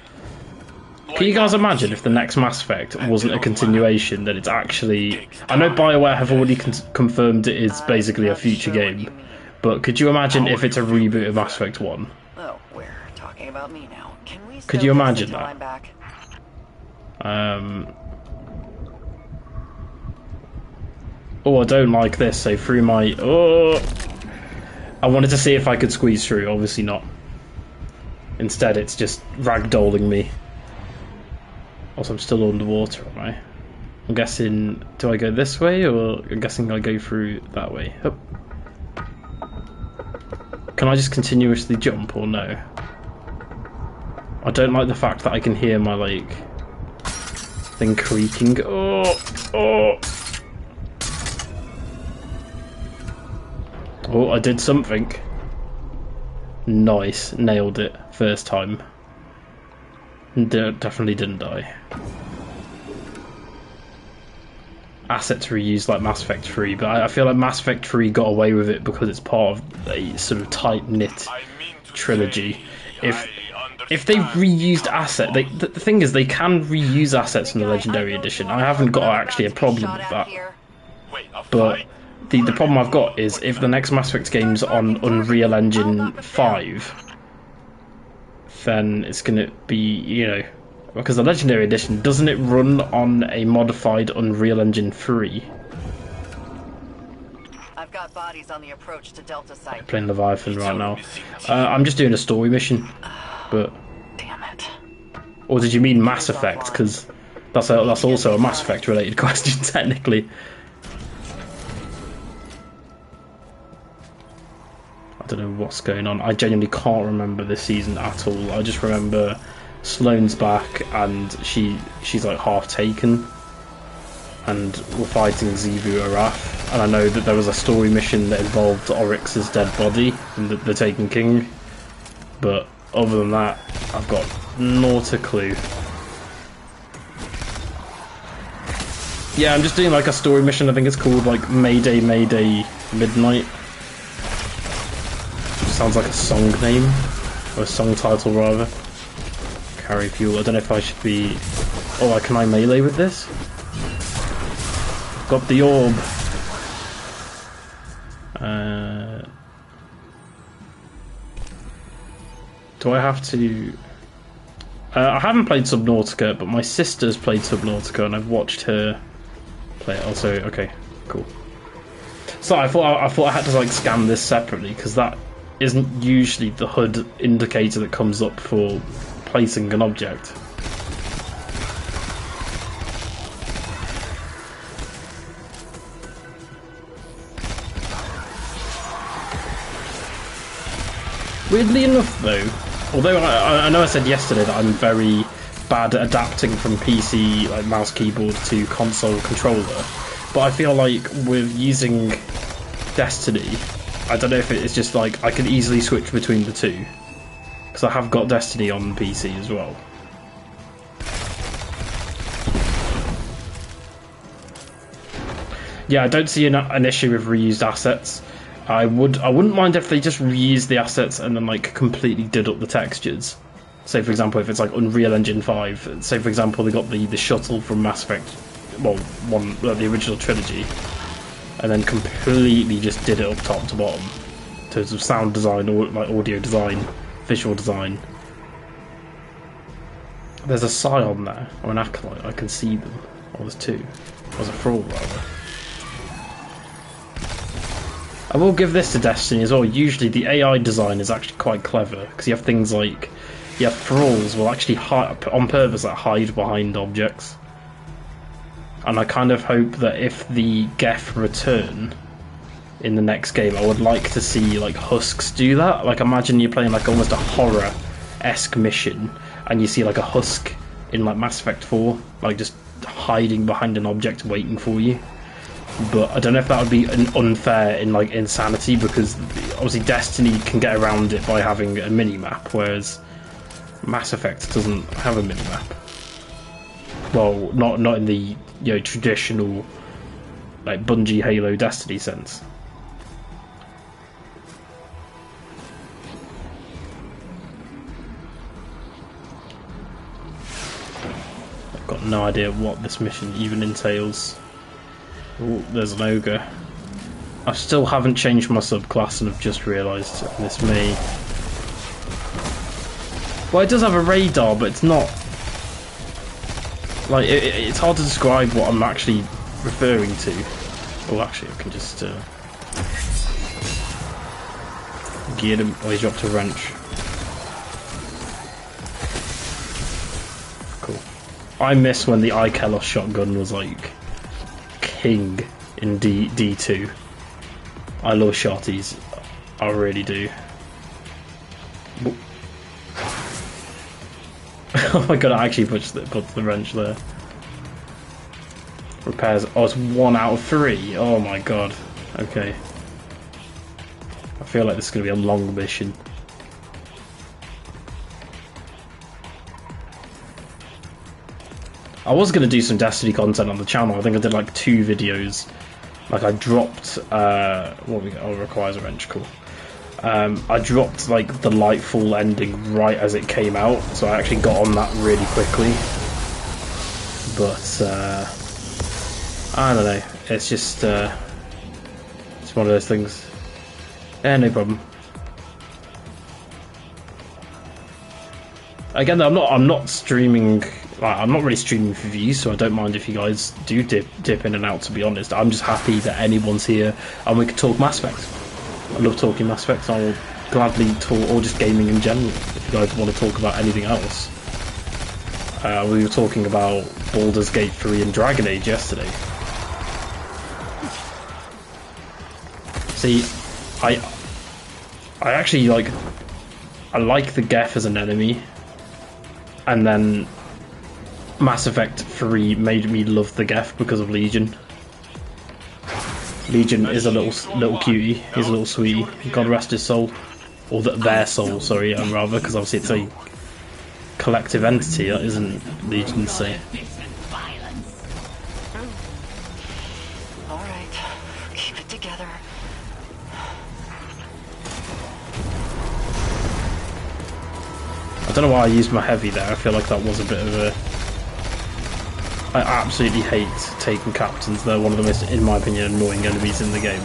Can you guys imagine if the next Mass Effect wasn't a continuation, that it's actually... I know BioWare have already confirmed it is basically a future game, but could you imagine if it's a reboot of Mass Effect 1? Oh, we're talking about me now. Can we Could still you fix it imagine till that? I'm back? Oh, I don't like this, so through my... Oh! I wanted to see if I could squeeze through, obviously not. Instead, it's just ragdolling me. Also, I'm still underwater, am I? I'm guessing... Do I go this way, or I'm guessing I go through that way? Hup. Can I just continuously jump, or no? I don't like the fact that I can hear my, like... thing creaking. Oh! Oh! Oh, I did something. Nice. Nailed it. First time. Definitely didn't die. Assets reused like Mass Effect 3, but I feel like Mass Effect 3 got away with it because it's part of a sort of tight-knit trilogy. If they reused assets, the thing is they can reuse assets from the Legendary Edition. I haven't got actually a problem with that. But the problem I've got is if the next Mass Effect game's on Unreal Engine 5, then it's going to be, you know, because the Legendary Edition, doesn't it run on a modified Unreal Engine 3? I've got bodies on the approach to Delta Site. I'm playing Leviathan right now. I'm just doing a story mission, but... Damn it. Or did you mean Mass Effect? Because that's also a Mass Effect related question, technically. I don't know what's going on. I genuinely can't remember this season at all. I just remember Sloane's back and she's like half taken, and we're fighting Zivu Araf. And I know that there was a story mission that involved Oryx's dead body and the Taken King. But other than that, I've got not a clue. Yeah, I'm just doing like a story mission. I think it's called like Mayday Mayday Midnight. Sounds like a song name, or a song title rather. Carry fuel. I don't know if I should be. Oh, can I melee with this? Got the orb. Do I have to? I haven't played Subnautica, but my sister's played Subnautica, and I've watched her play it. Also, okay, cool. So I thought I had to like scan this separately because that isn't usually the HUD indicator that comes up for placing an object. Weirdly enough, though, although I know I said yesterday that I'm very bad at adapting from PC like mouse keyboard to console controller, but I feel like with using Destiny, I don't know if it's just like I can easily switch between the two, because I have got Destiny on PC as well. Yeah, I don't see an issue with reused assets. I wouldn't mind if they just reused the assets and then like completely did up the textures. Say for example, if it's like Unreal Engine 5. Say for example, they got the shuttle from Mass Effect, well, the original trilogy, and then completely just did it up top to bottom in terms of sound design or like audio design, visual design. There's a Scion there, or an Acolyte. I can see them. Oh, there's two. There's a Thrall rather. I will give this to Destiny as well. Usually the AI design is actually quite clever, because you have things like, thralls will actually hide, on purpose, like, hide behind objects. And I kind of hope that if the Geth return in the next game, I would like to see like husks do that. Like imagine you're playing like almost a horror-esque mission, and you see like a husk in like Mass Effect 4, like just hiding behind an object waiting for you. But I don't know if that would be unfair in like Insanity, because obviously Destiny can get around it by having a mini-map, whereas Mass Effect doesn't have a mini-map. Well, not in the traditional like Bungie Halo Destiny sense. I've got no idea what this mission even entails. Oh, there's an ogre. I still haven't changed my subclass and I've just realised this may... Well, it does have a radar, but it's not... Like, it's hard to describe what I'm actually referring to. Oh, actually, I can just... gear him... Oh, he dropped a wrench. Cool. I miss when the Ikelos shotgun was, like... king in D2. I love shotties. I really do. Oh my god, I actually put the wrench there. Repairs. Oh, it's 1 out of 3. Oh my god. Okay. I feel like this is going to be a long mission. I was going to do some Destiny content on the channel. I think I did like 2 videos. Like I dropped, what we got? Oh, requires a wrench, cool. I dropped like the Lightfall ending right as it came out, so I actually got on that really quickly. But, I don't know. It's just, it's one of those things. Yeah, no problem. Again, I'm not streaming. Like, I'm not really streaming for views, so I don't mind if you guys do dip in and out, to be honest. I'm just happy that anyone's here and we can talk Mass Effect. I love talking Mass Effect, so I will gladly talk, or just gaming in general, if you guys want to talk about anything else. We were talking about Baldur's Gate 3 and Dragon Age yesterday. See, I actually like... I like the Geth as an enemy, and then Mass Effect 3 made me love the Geth because of Legion. Legion is a little cutie. He's a little sweetie. God rest his soul, or their soul. Sorry, rather, because obviously it's a collective entity. That isn't Legion's say. don't know why I used my heavy there. I feel like that was a bit of a... I absolutely hate taking captains. They're one of the most, in my opinion, annoying enemies in the game.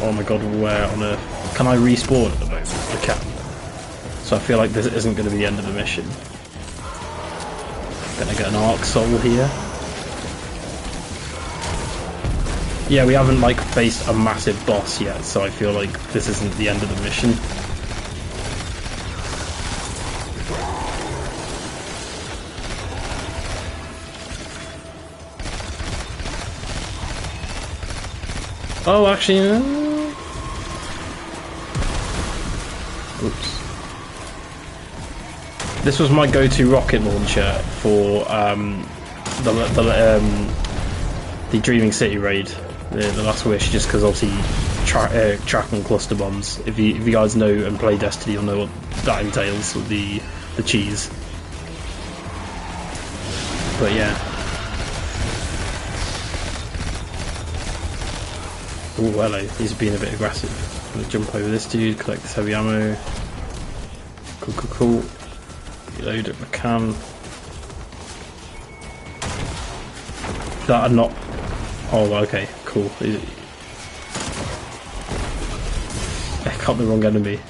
Oh my god, where on earth? Can I respawn at the moment? I can. So I feel like this isn't going to be the end of the mission. Gonna get an Arc Soul here. Yeah, we haven't like faced a massive boss yet, so I feel like this isn't the end of the mission. Oh, actually, oops. This was my go-to rocket launcher for the Dreaming City raid, the Last Wish, just because obviously tracking cluster bombs. If you guys know and play Destiny, you'll know what that entails with the cheese. But yeah. Oh, hello. He's being a bit aggressive. I'm gonna jump over this dude, collect this heavy ammo. Cool. Reload if I can. That are not. Oh, okay, cool. I caught the wrong enemy.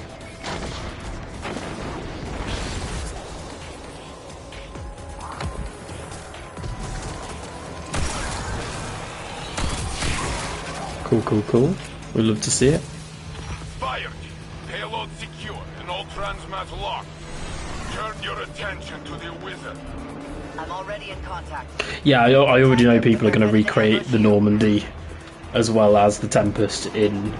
Cool. We'd love to see it. Fired. Payload secure and all transmats locked. Turn your attention to the wizard. I'm already in contact. Yeah, I already know people are going to recreate the Normandy as well as the Tempest in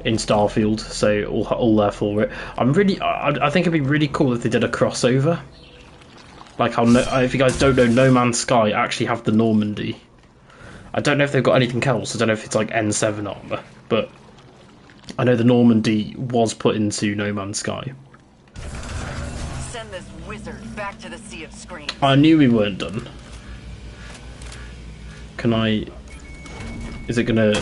Starfield, so all there for it. I think it'd be really cool if they did a crossover. Like if you guys don't know, No Man's Sky actually have the Normandy. I don't know if they've got anything else. I don't know if it's like N7 armor, but I know the Normandy was put into No Man's Sky. Send this wizard back to the Sea of Screams. I knew we weren't done. Can I... Is it gonna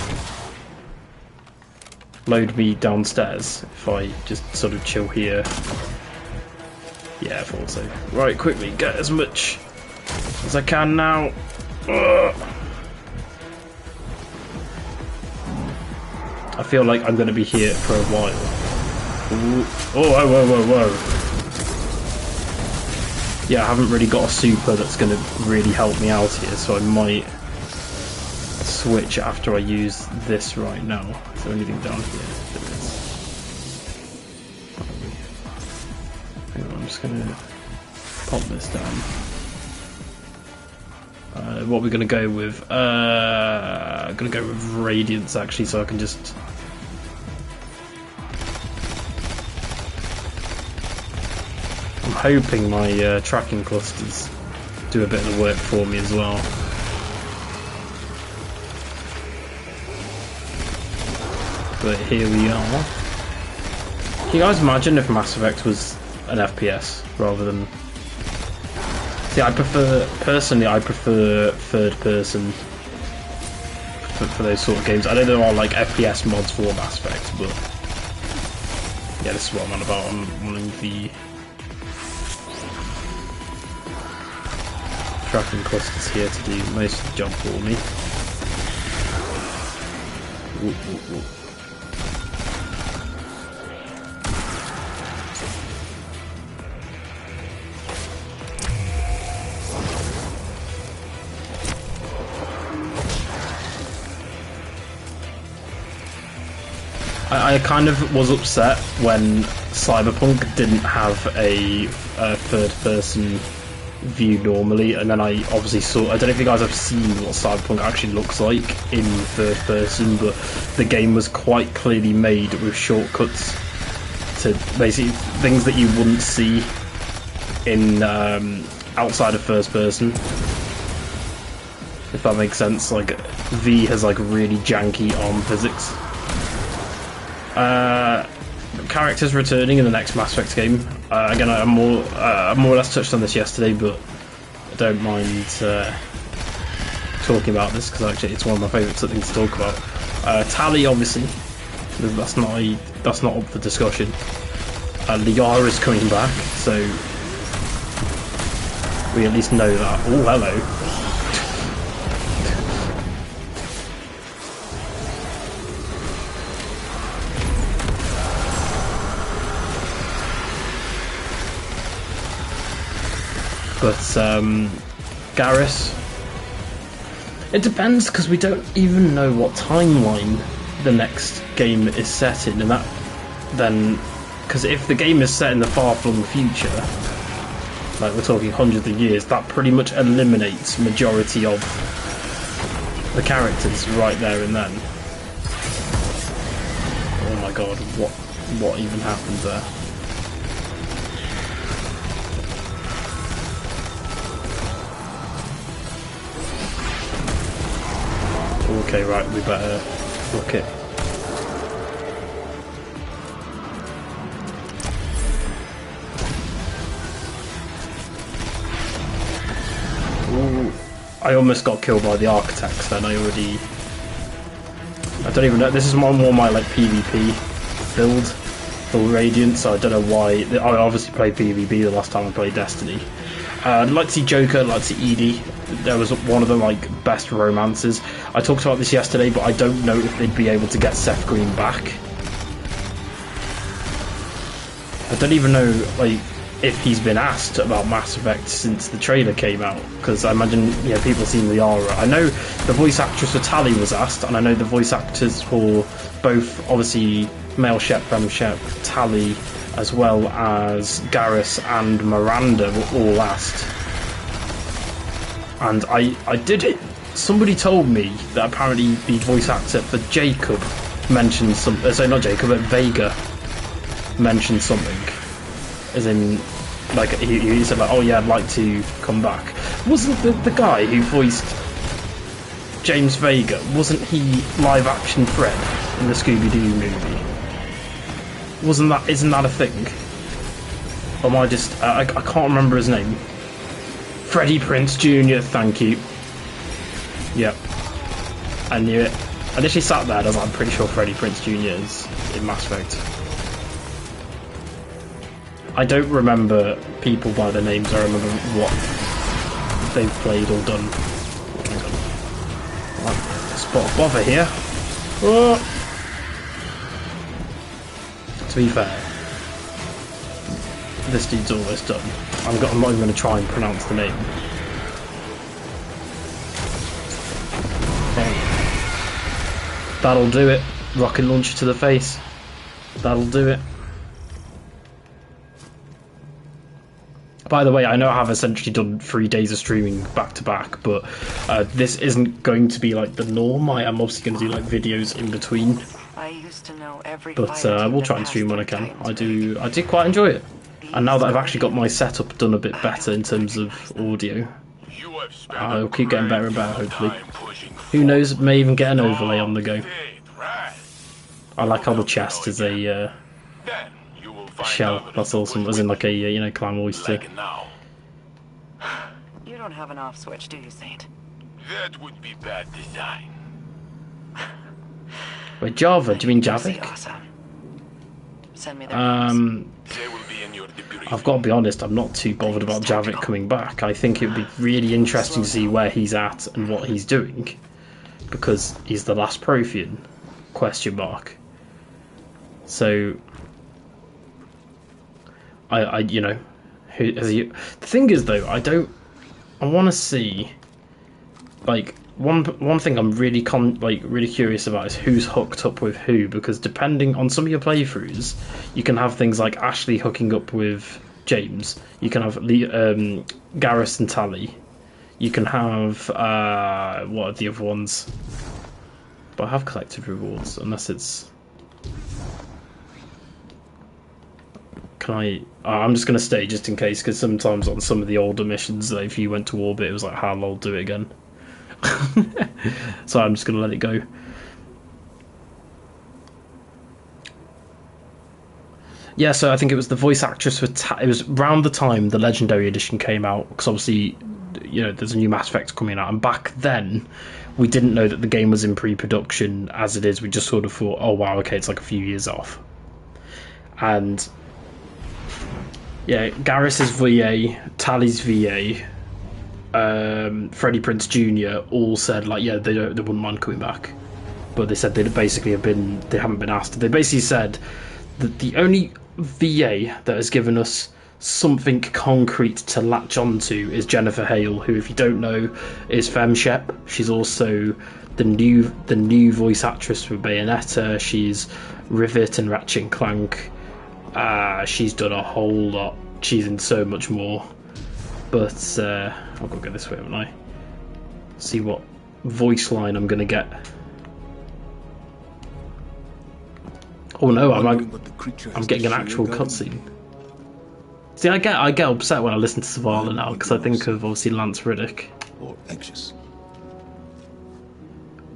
load me downstairs if I just sort of chill here? Yeah, I thought so. Right, quickly, get as much as I can now. Ugh. I feel like I'm going to be here for a while. Ooh. Oh, whoa. Yeah, I haven't really got a super that's going to really help me out here, so I might switch after I use this right now. Is there anything down here? There is. I'm just gonna pop this down. What we're gonna go with? I'm gonna go with Radiance actually, so I can just. I'm hoping my tracking clusters do a bit of the work for me as well. But here we are. Can you guys imagine if Mass Effect was an FPS rather than... See, personally I prefer third person for those sort of games. I know there are like FPS mods for Mass Effect, but yeah, this is what I'm on about. I'm wanting the tracking clusters here to do most of the job for me. Ooh. I kind of was upset when Cyberpunk didn't have a third-person view normally, and then I obviously saw... I don't know if you guys have seen what Cyberpunk actually looks like in third-person, but the game was quite clearly made with shortcuts to basically things that you wouldn't see in outside of first-person. If that makes sense. Like, V has like really janky arm physics. Characters returning in the next Mass Effect game. Again, I more or less touched on this yesterday, but I don't mind talking about this because actually it's one of my favourite things to talk about. Tally, obviously, that's not up for discussion. Liara is coming back, so we at least know that. Oh, hello. But Garrus, it depends because we don't even know what timeline the next game is set in, and that then, because if the game is set in the far-flung future, like we're talking hundreds of years, that pretty much eliminates majority of the characters right there and then. Oh my god, what even happened there? Okay, right, we better look it. Ooh, I almost got killed by the architects then. I don't even know. This is more my like PvP build, full Radiant, so I don't know why. I obviously played PvP the last time I played Destiny. I'd like to see Joker, I'd like to see Edie. There was one of the like best romances. I talked about this yesterday, but I don't know if they'd be able to get Seth Green back. I don't even know like if he's been asked about Mass Effect since the trailer came out, because I imagine people seen Liara. I know the voice actress for Tally was asked, and I know the voice actors for both, obviously Male Shep, Fem Shep, Tally, as well as Garrus and Miranda were all asked. And I did it. Somebody told me that apparently the voice actor for Jacob mentioned sorry, not Jacob, but Vega mentioned something. As in, like, he said, like, oh yeah, I'd like to come back. Wasn't the guy who voiced James Vega, wasn't he live action Fred in the Scooby-Doo movie? Isn't that a thing? Or am I just, I can't remember his name. Freddie Prinze Jr., thank you. Yep. I knew it. I literally sat there and I was like, I'm pretty sure Freddie Prinze Jr. is in Mass Effect. I don't remember people by their names, I remember what they've played or done. Right, spot of bother here. Oh. To be fair, this dude's almost done. I'm not even going to try and pronounce the name. That'll do it. Rocket launcher to the face. That'll do it. By the way, I know I have essentially done 3 days of streaming back to back, but this isn't going to be like the norm. I am obviously going to do like videos in between. I used to know every But we'll try and stream when I can. I did quite enjoy it. And now that I've actually got my setup done a bit better in terms of audio, I'll keep getting better and better, hopefully. Who knows, may even get an overlay on the go. I like how the chest is a shell. That's awesome, as in like a clam oyster. You don't have an off switch, do you, Saint? That would be bad design. Wait, Java? Do you mean Javik? Awesome. Send me their names. They will be in your debriefing. I've got to be honest, I'm not too bothered about Javik coming back. I think it would be really interesting to see where he's at and what he's doing, because he's the last Prothean, ? So, the thing is though, I want to see, like, one thing I'm really really curious about is who's hooked up with who, because depending on some of your playthroughs, you can have things like Ashley hooking up with James, you can have Garrus and Tally, you can have what are the other ones? But I have collective rewards, unless it's. Can I? I'm just gonna stay just in case, because sometimes on some of the older missions, if you went to orbit, it was like, "How I'll do it again." So I'm just gonna let it go. Yeah, so I think it was the voice actress for it was around the time the Legendary Edition came out, because obviously there's a new Mass Effect coming out, and back then we didn't know that the game was in pre-production as it is. We just sort of thought, oh wow, okay, it's like a few years off. And yeah, Garrus's VA, Tally's VA, Freddie Prinze Jr. all said like, yeah, they wouldn't mind coming back, but they said they haven't been asked. They basically said that the only VA that has given us something concrete to latch onto is Jennifer Hale, who, if you don't know, is FemShep. She's also the new voice actress for Bayonetta. She's Rivet and Ratchet and Clank. She's done a whole lot. She's in so much more. But I've got to go this way, haven't I? See what voice line I'm gonna get. Oh no, I'm getting an actual cutscene. See, I get upset when I listen to Zavala now because I think of obviously Lance Reddick. Or anxious.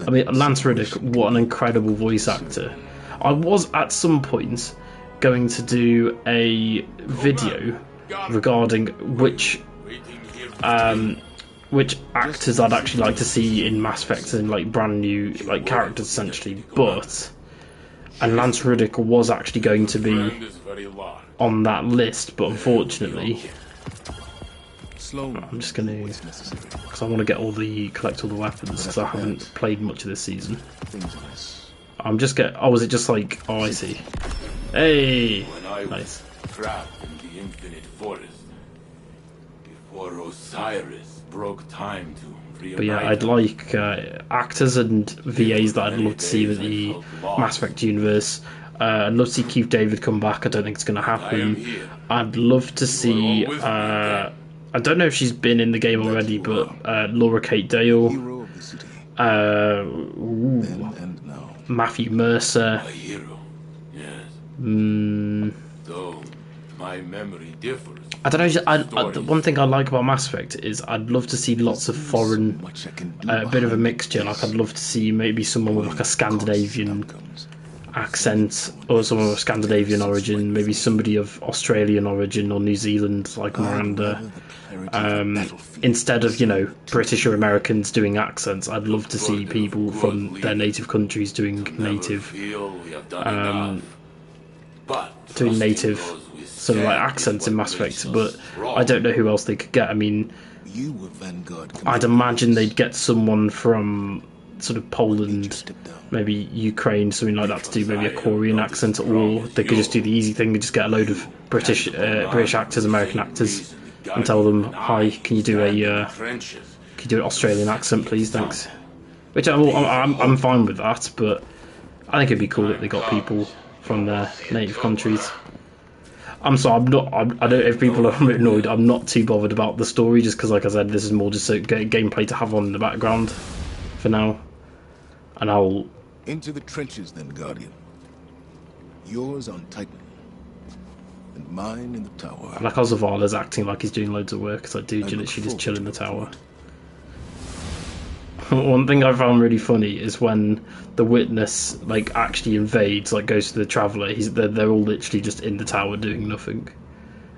I mean, Lance Reddick, what an incredible voice actor. I was at some point going to do a video regarding which actors I'd actually like to see in Mass Effect and like brand new like characters essentially, and Lance Reddick was actually going to be on that list, but unfortunately I'm just gonna, because I want to collect all the weapons because I haven't played much of this season. I'm just was it just like, oh I see. Hey, nice. Trapped in the infinite forest before Osiris broke time to reunite. But yeah, I'd like actors and VAs that I'd love to see with the Mass Effect universe. I'd love to see Keith David come back. I don't think it's going to happen. I'd love to see. I don't know if she's been in the game already, but Laura Kate Dale, Matthew Mercer. A hero, yes. Though my memory differs. I don't know. The one thing I like about Mass Effect is I'd love to see lots of foreign, a bit of a mixture. Like I'd love to see maybe someone with like a Scandinavian accent, or someone of Scandinavian origin, maybe somebody of Australian origin or New Zealand, like Miranda. Instead of British or Americans doing accents, I'd love to see people from their native countries doing native sort of like accents in Mass Effect, but I don't know who else they could get. I mean, I'd imagine they'd get someone from sort of Poland, maybe Ukraine, something like that, to do maybe a Korean accent, or they could just do the easy thing and just get a load of British actors, American actors, and tell them, hi, can you do an Australian accent, please, thanks. Which I'm fine with that, but I think it'd be cool that they got people from their native countries. I'm sorry, I don't. If people are annoyed, I'm not too bothered about the story, just because, like I said, this is more just a gameplay to have on in the background for now. And I'll into the trenches then, Guardian. Yours on Titan, and mine in the tower. I like how Zavala's acting like he's doing loads of work. It's like, dude, you literally just chill in the tower. One thing I found really funny is when the Witness like actually invades, like goes to the Traveller. They're all literally just in the tower doing nothing.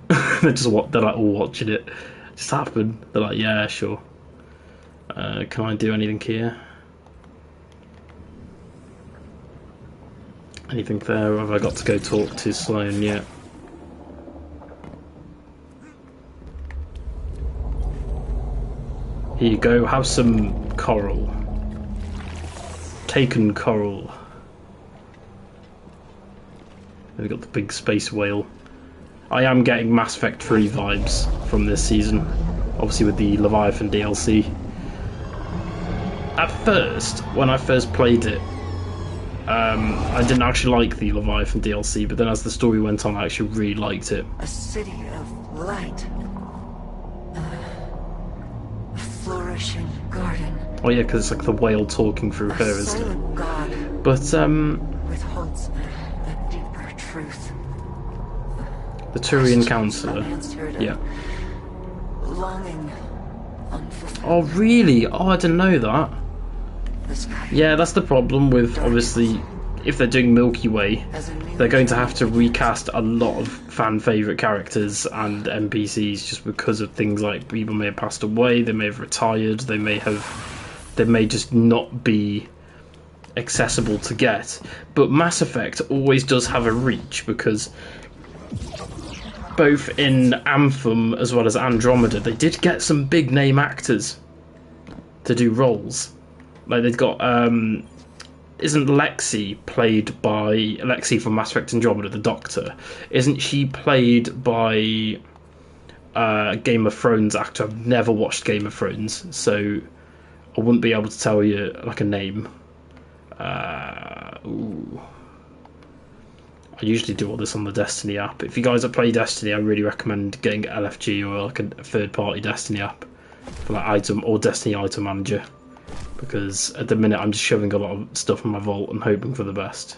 They're like all watching it just happen. They're like, yeah, sure. Can I do anything here? Anything there? Or have I got to go talk to Sloane yet? Here you go, have some coral. Taken coral. We've got the big space whale. I am getting Mass Effect 3 vibes from this season, obviously with the Leviathan DLC. At first, when I first played it, I didn't actually like the Leviathan DLC, but then as the story went on, I actually really liked it. A city of light. A flourishing garden. Oh yeah, because it's like the whale talking through her, isn't it? God. But With Huntsman, the deeper truth. The Turian Councillor. Yeah. Longing. Unfulfilled. Oh really? Oh, I didn't know that. Yeah, that's the problem with obviously if they're doing Milky Way, they're going to have to recast a lot of fan favourite characters and NPCs just because of things like people may have passed away, they may have retired, they may just not be accessible to get. But Mass Effect always does have a reach, because both in Anthem as well as Andromeda, they did get some big name actors to do roles. Like they've got isn't Lexi from Mass Effect Andromeda, the Doctor? Isn't she played by Game of Thrones actor? I've never watched Game of Thrones, so I wouldn't be able to tell you like a name. Ooh. I usually do all this on the Destiny app. If you guys that play Destiny, I really recommend getting LFG or like a third-party Destiny app for like item or Destiny Item Manager, because at the minute I'm just shoving a lot of stuff in my vault and hoping for the best.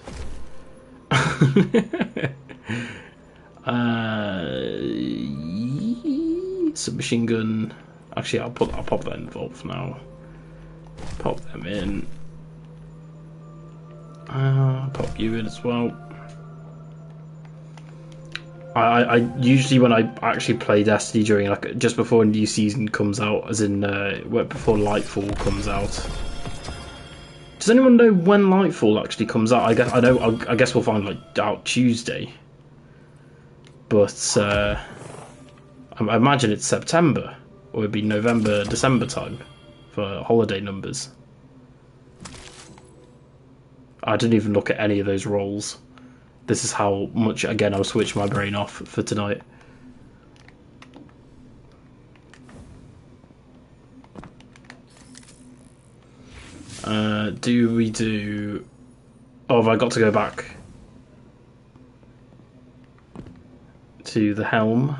Submachine gun. Actually, I'll pop that in the vault for now. Pop them in. Pop you in as well. I usually, when I actually play Destiny during like just before a new season comes out, as in before Lightfall comes out. Does anyone know when Lightfall actually comes out? I guess we'll find out Tuesday. But I imagine it's September, or it'd be November, December time for holiday numbers. I didn't even look at any of those roles. This is how much, again, I'll switch my brain off for tonight. Do we do... Oh, have I got to go back to the helm?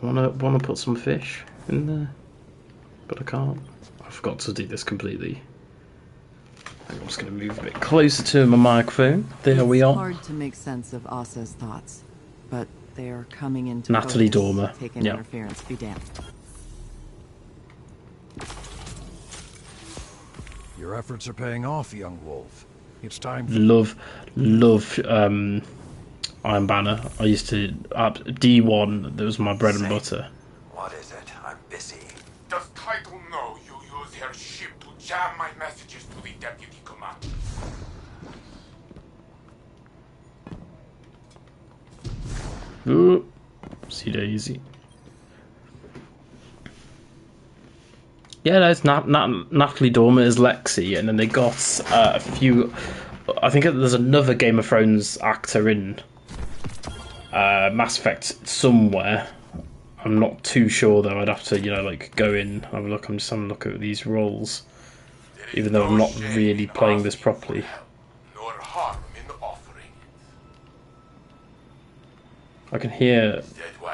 I wanna put some fish in there, but I can't. I forgot to do this completely. I'm just going to move a bit closer to my microphone. There we are. It's hard to make sense of Asa's thoughts, but they are coming into Natalie focus. Dormer. Taking Yeah. interference be damned. Your efforts are paying off, young wolf. It's time for... Love Iron Banner. I used to D1. That was my bread and butter. What is it? I'm busy. Does Title know you use her ship to jam my messages to the deputy commander? Ooh, see Daisy. Yeah, no, it's Natalie Dormer is Lexi, and then they got a few. I think there's another Game of Thrones actor in Mass Effect somewhere. I'm not too sure though. I'd have to, go in, have a look. I'm just having a look at these roles, even though I'm not really playing this properly. Nor harm in offering. I can hear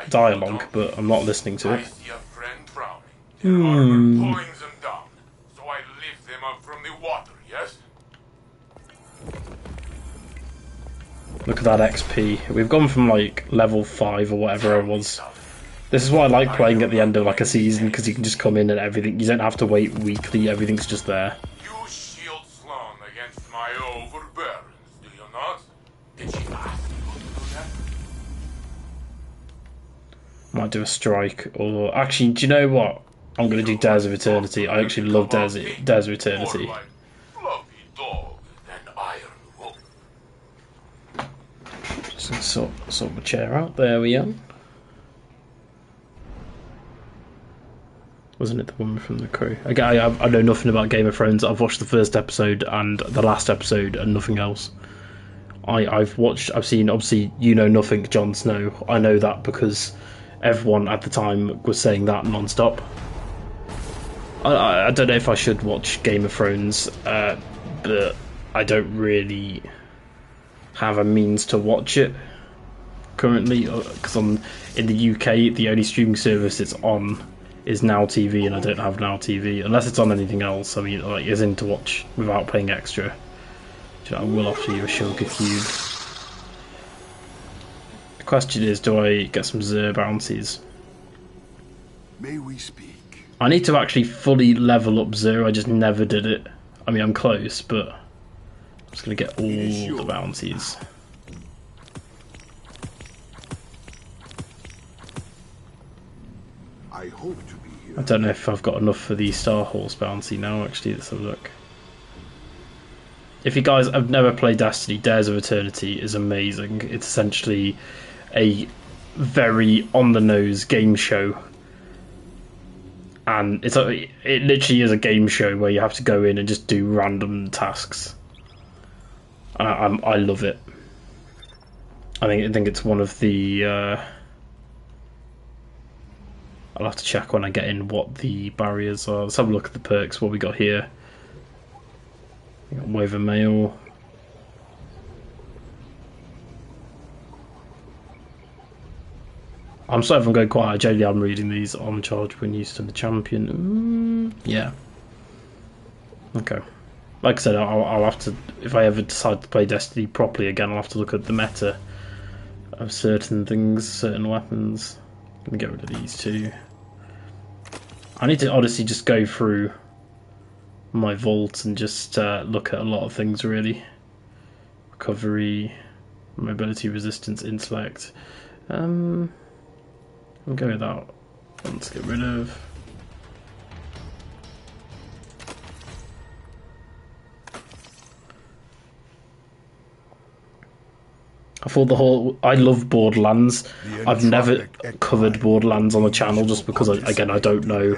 dialogue, but I'm not listening to I it. see a friend drowning. Their armor pulling them down, so I lift them up from the water, yes? Look at that XP. We've gone from like level 5 or whatever it was. This is why I like playing at the end of like a season, because you can just come in and everything. You don't have to wait weekly. Everything's just there. You shield Sloan against my overbearance, do you not? Did she ask you to do that? Might do a strike, or actually, do you know what? I'm gonna do Dares of Eternity. I actually love Dares of Eternity. More like fluffy dog than iron wolf. Just gonna sort my chair out. There we are. Wasn't it the woman from the crew? Again, I know nothing about Game of Thrones. I've watched the first episode and the last episode and nothing else. I've seen, obviously, you know nothing, Jon Snow. I know that because everyone at the time was saying that non-stop. I don't know if I should watch Game of Thrones, but I don't really have a means to watch it currently, because in the UK, the only streaming service it's on is Now TV, and I don't have Now TV unless it's on anything else. I mean, like, as in to watch without paying extra. I will offer you a sugar cube. The question is, do I get some Xur bounties? May we speak? I need to actually fully level up Xur. I just never did it. I mean, I'm close, but just gonna get all the bounties. I hope to be here. I don't know if I've got enough for the Star Horse bounty now, actually. Let's have a look. If you guys have never played Destiny, Dares of Eternity is amazing. It's essentially a very on-the-nose game show. And it literally is a game show where you have to go in and just do random tasks. I love it. I think it's one of the... I'll have to check when I get in what the barriers are. Let's have a look at the perks, what we got here. We got Wave of Mail. I'm sorry if I'm going quiet. Generally, I'm reading these on charge when used to the champion. Yeah. Okay. Like I said, I'll have to, if I ever decide to play Destiny properly again, I'll have to look at the meta of certain things, certain weapons. Let me get rid of these two. I need to honestly just go through my vault and just look at a lot of things, really. Recovery, mobility, resistance, intellect. I'll go with that. Let's get rid of. I thought I love Borderlands. I've never covered Borderlands on the channel just because I don't know.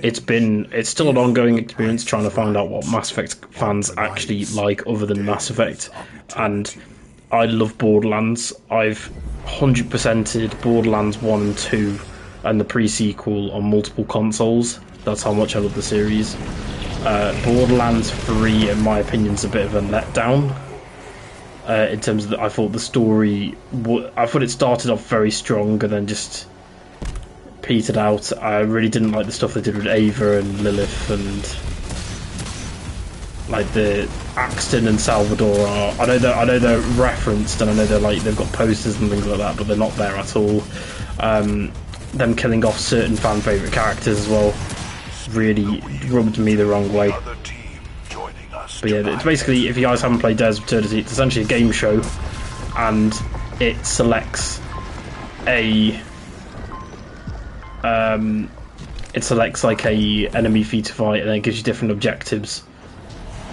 It's still an ongoing experience trying to find out what Mass Effect fans actually like other than Mass Effect, and I love Borderlands. I've 100%ed Borderlands 1 and 2 and the pre-sequel on multiple consoles. That's how much I love the series. Borderlands 3, in my opinion, is a bit of a letdown. In terms of I thought the story, I thought it started off very strong and then just petered out. I really didn't like the stuff they did with Ava and Lilith, and like the Axton and Salvador are. I know they're referenced, and I know they've got posters and things like that, but they're not there at all. Them killing off certain fan favourite characters as well really rubbed me the wrong way. But yeah, it's basically, if you guys haven't played Dares of Eternity, it's essentially a game show, and it selects like a enemy for you to fight, and then it gives you different objectives,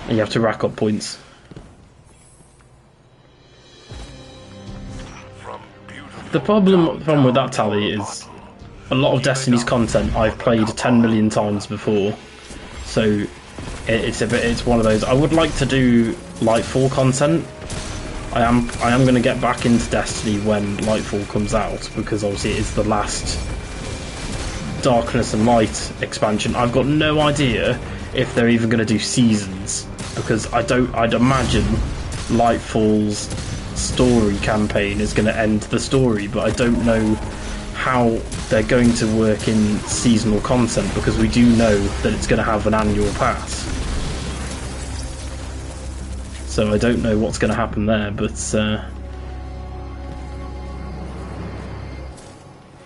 and you have to rack up points. The problem with that, Tally, is a lot of Destiny's content I've played 10 million times before, so it's one of those. I would like to do Lightfall content. I am going to get back into Destiny when Lightfall comes out, because obviously it's the last Darkness and Light expansion. I've got no idea if they're even going to do seasons, because I'd imagine Lightfall's story campaign is going to end the story, but I don't know how they're going to work in seasonal content, because we do know that it's going to have an annual pass. So I don't know what's going to happen there, but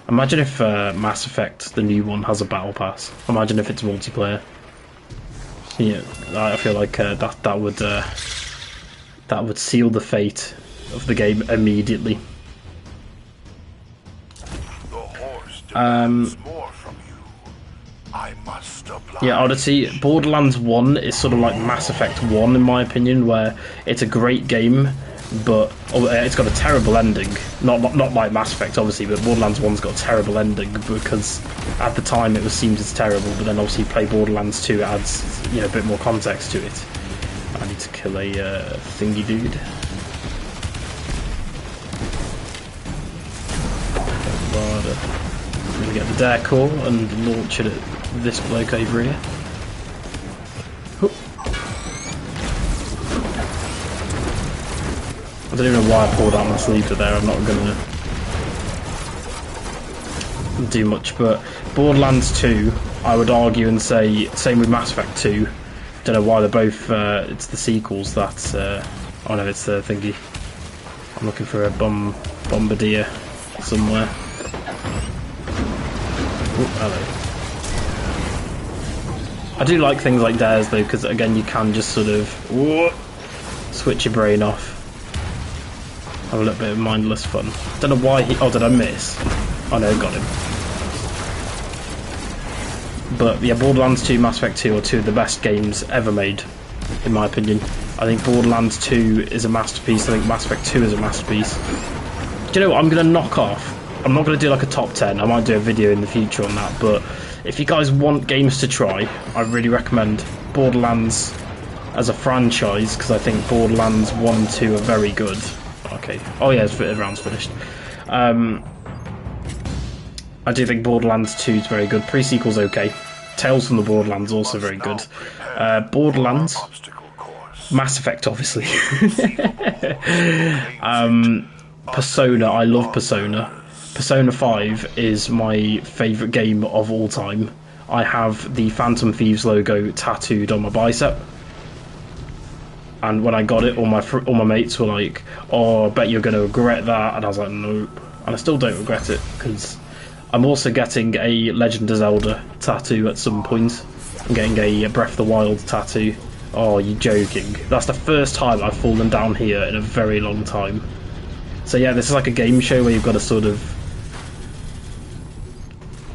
imagine if Mass Effect, the new one, has a battle pass. Imagine if it's multiplayer. Yeah, I feel like that would seal the fate of the game immediately. Yeah, Odyssey, Borderlands 1 is sort of like Mass Effect 1 in my opinion, where it's a great game, but it's got a terrible ending. Not like Mass Effect, obviously, but Borderlands 1's got a terrible ending, because at the time it was seemed as terrible, but then obviously you play Borderlands 2, it adds, you know, a bit more context to it. I need to kill a thingy dude. I'm going to get the dare core and launch it at this bloke over here. I don't even know why I pulled out my sleeper there. I'm not going to do much, but Borderlands 2, I would argue and say, same with Mass Effect 2. Don't know why they're both, it's the sequels that, oh no, it's the thingy. I'm looking for a bombardier somewhere. Oh, hello. I do like things like Dares though, because again you can just sort of Switch your brain off. Have a little bit of mindless fun. Don't know why he... Oh, did I miss? Oh no, got him. But yeah, Borderlands 2, Mass Effect 2 are two of the best games ever made, in my opinion. I think Borderlands 2 is a masterpiece. I think Mass Effect 2 is a masterpiece. Do you know what? I'm going to knock off. I'm not going to do like a top 10. I might do a video in the future on that. But if you guys want games to try, I really recommend Borderlands as a franchise, because I think Borderlands 1 and 2 are very good. Okay. Oh yeah, the round's finished. I do think Borderlands 2 is very good. Pre-sequel's okay. Tales from the Borderlands also very good. Borderlands, Mass Effect, obviously. Persona, I love Persona. Persona 5 is my favourite game of all time. I have the Phantom Thieves logo tattooed on my bicep. And when I got it, all my mates were like, "Oh, I bet you're going to regret that." And I was like, "Nope." And I still don't regret it, because I'm also getting a Legend of Zelda tattoo at some point. I'm getting a Breath of the Wild tattoo. Oh, you're joking. That's the first time I've fallen down here in a very long time. So yeah, this is like a game show where you've got to sort of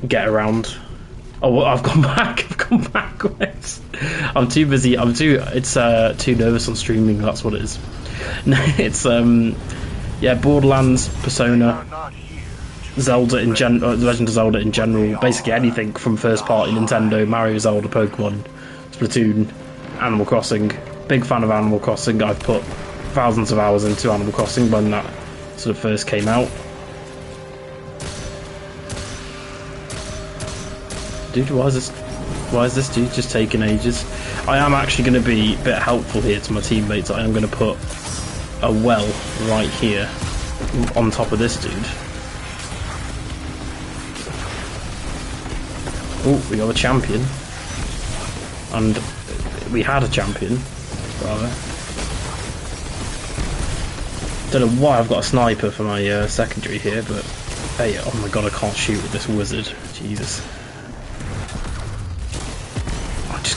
get around. Oh, well, I've gone back. I've gone backwards. I'm too busy. It's too nervous on streaming. That's what it is. No, it's yeah, Borderlands, Persona, Zelda in Legend of Zelda in general. Basically anything from first party Nintendo, Mario, Zelda, Pokemon, Splatoon, Animal Crossing. Big fan of Animal Crossing. I've put thousands of hours into Animal Crossing when that sort of first came out. Dude, why is this dude just taking ages? I am actually going to be a bit helpful here to my teammates. I am going to put a well right here on top of this dude. Oh, we got a champion. And we had a champion, rather. Don't know why I've got a sniper for my secondary here, but hey, oh my god, I can't shoot with this wizard. Jesus.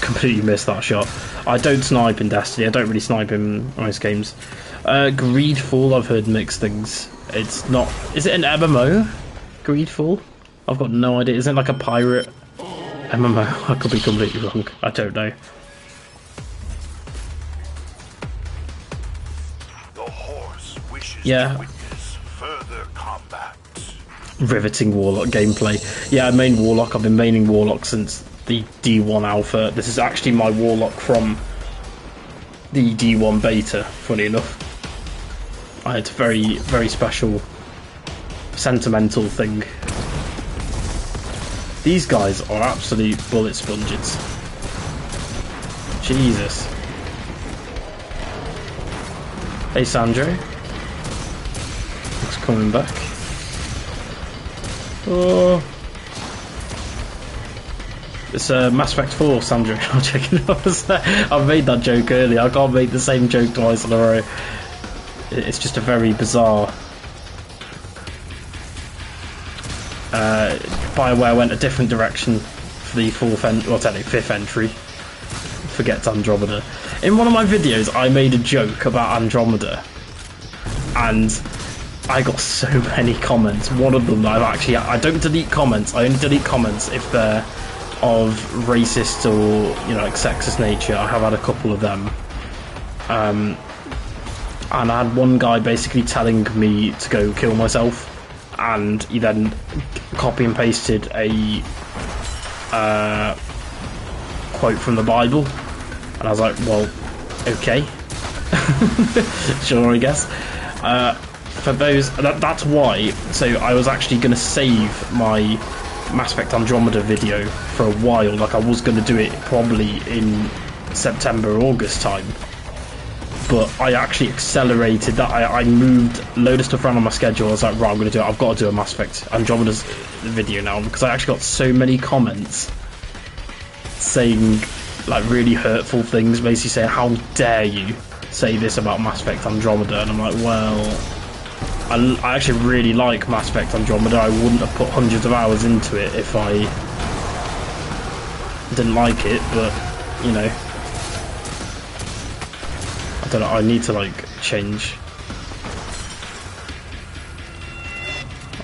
Completely missed that shot. I don't snipe in Destiny. I don't really snipe in most games. Greedfall, I've heard mixed things. It's not... Is it an MMO? Greedfall? I've got no idea. Isn't it like a pirate MMO? I could be completely wrong. I don't know. The horse wishes yeah. to witness further combat. Riveting Warlock gameplay. Yeah, I main Warlock. I've been maining Warlock since the D1 alpha. This is actually my Warlock from the D1 beta, funny enough. It's a very, very special, sentimental thing. These guys are absolute bullet sponges. Jesus. Hey Sandro. Looks coming back. Oh. It's Mass Effect 4, Sandra. I'm checking out. I've made that joke earlier. I can't make the same joke twice in a row. It's just a very bizarre. BioWare went a different direction for the fifth entry. Forget Andromeda. In one of my videos, I made a joke about Andromeda, and I got so many comments. One of them, I don't delete comments. I only delete comments if they're of racist or like sexist nature. I have had a couple of them, and I had one guy basically telling me to go kill myself, and he then copy and pasted a quote from the Bible, and I was like, well, okay. Sure, I guess. For those, that's why. So I was actually going to save my Mass Effect Andromeda video for a while. Like, I was going to do it probably in September, August time, but I actually accelerated that. I moved a load of stuff around on my schedule. I was like, right, I'm going to do it. I've got to do a Mass Effect Andromeda's video now, because I actually got so many comments saying like really hurtful things, basically saying, how dare you say this about Mass Effect Andromeda. And I'm like, well, I actually really like Mass Effect Andromeda. I wouldn't have put hundreds of hours into it if I didn't like it, but you know, I don't know, I need to like change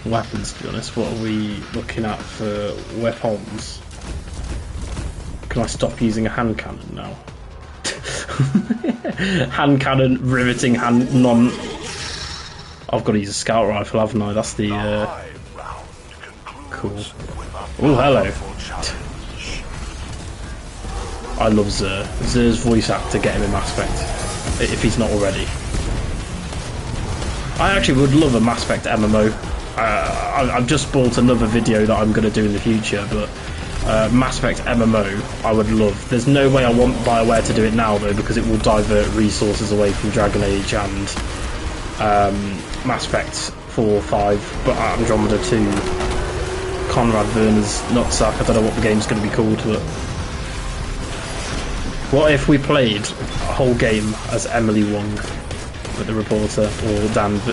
weapons, to be honest. What are we looking at for weapons? Can I stop using a hand cannon now? Hand cannon, riveting hand, non... I've got to use a scout rifle, haven't I? That's the, cool. Oh, hello. I love Zer. Zer's voice actor, get him in Mass Effect, if he's not already. I actually would love a Mass Effect MMO. I've just bought another video that I'm going to do in the future, but Mass Effect MMO I would love. There's no way I want BioWare to do it now though, because it will divert resources away from Dragon Age and Mass Effect 4, 5, but Andromeda 2, Conrad Werner's nutsack. I don't know what the game's going to be called, but what if we played a whole game as Emily Wong, with the reporter, or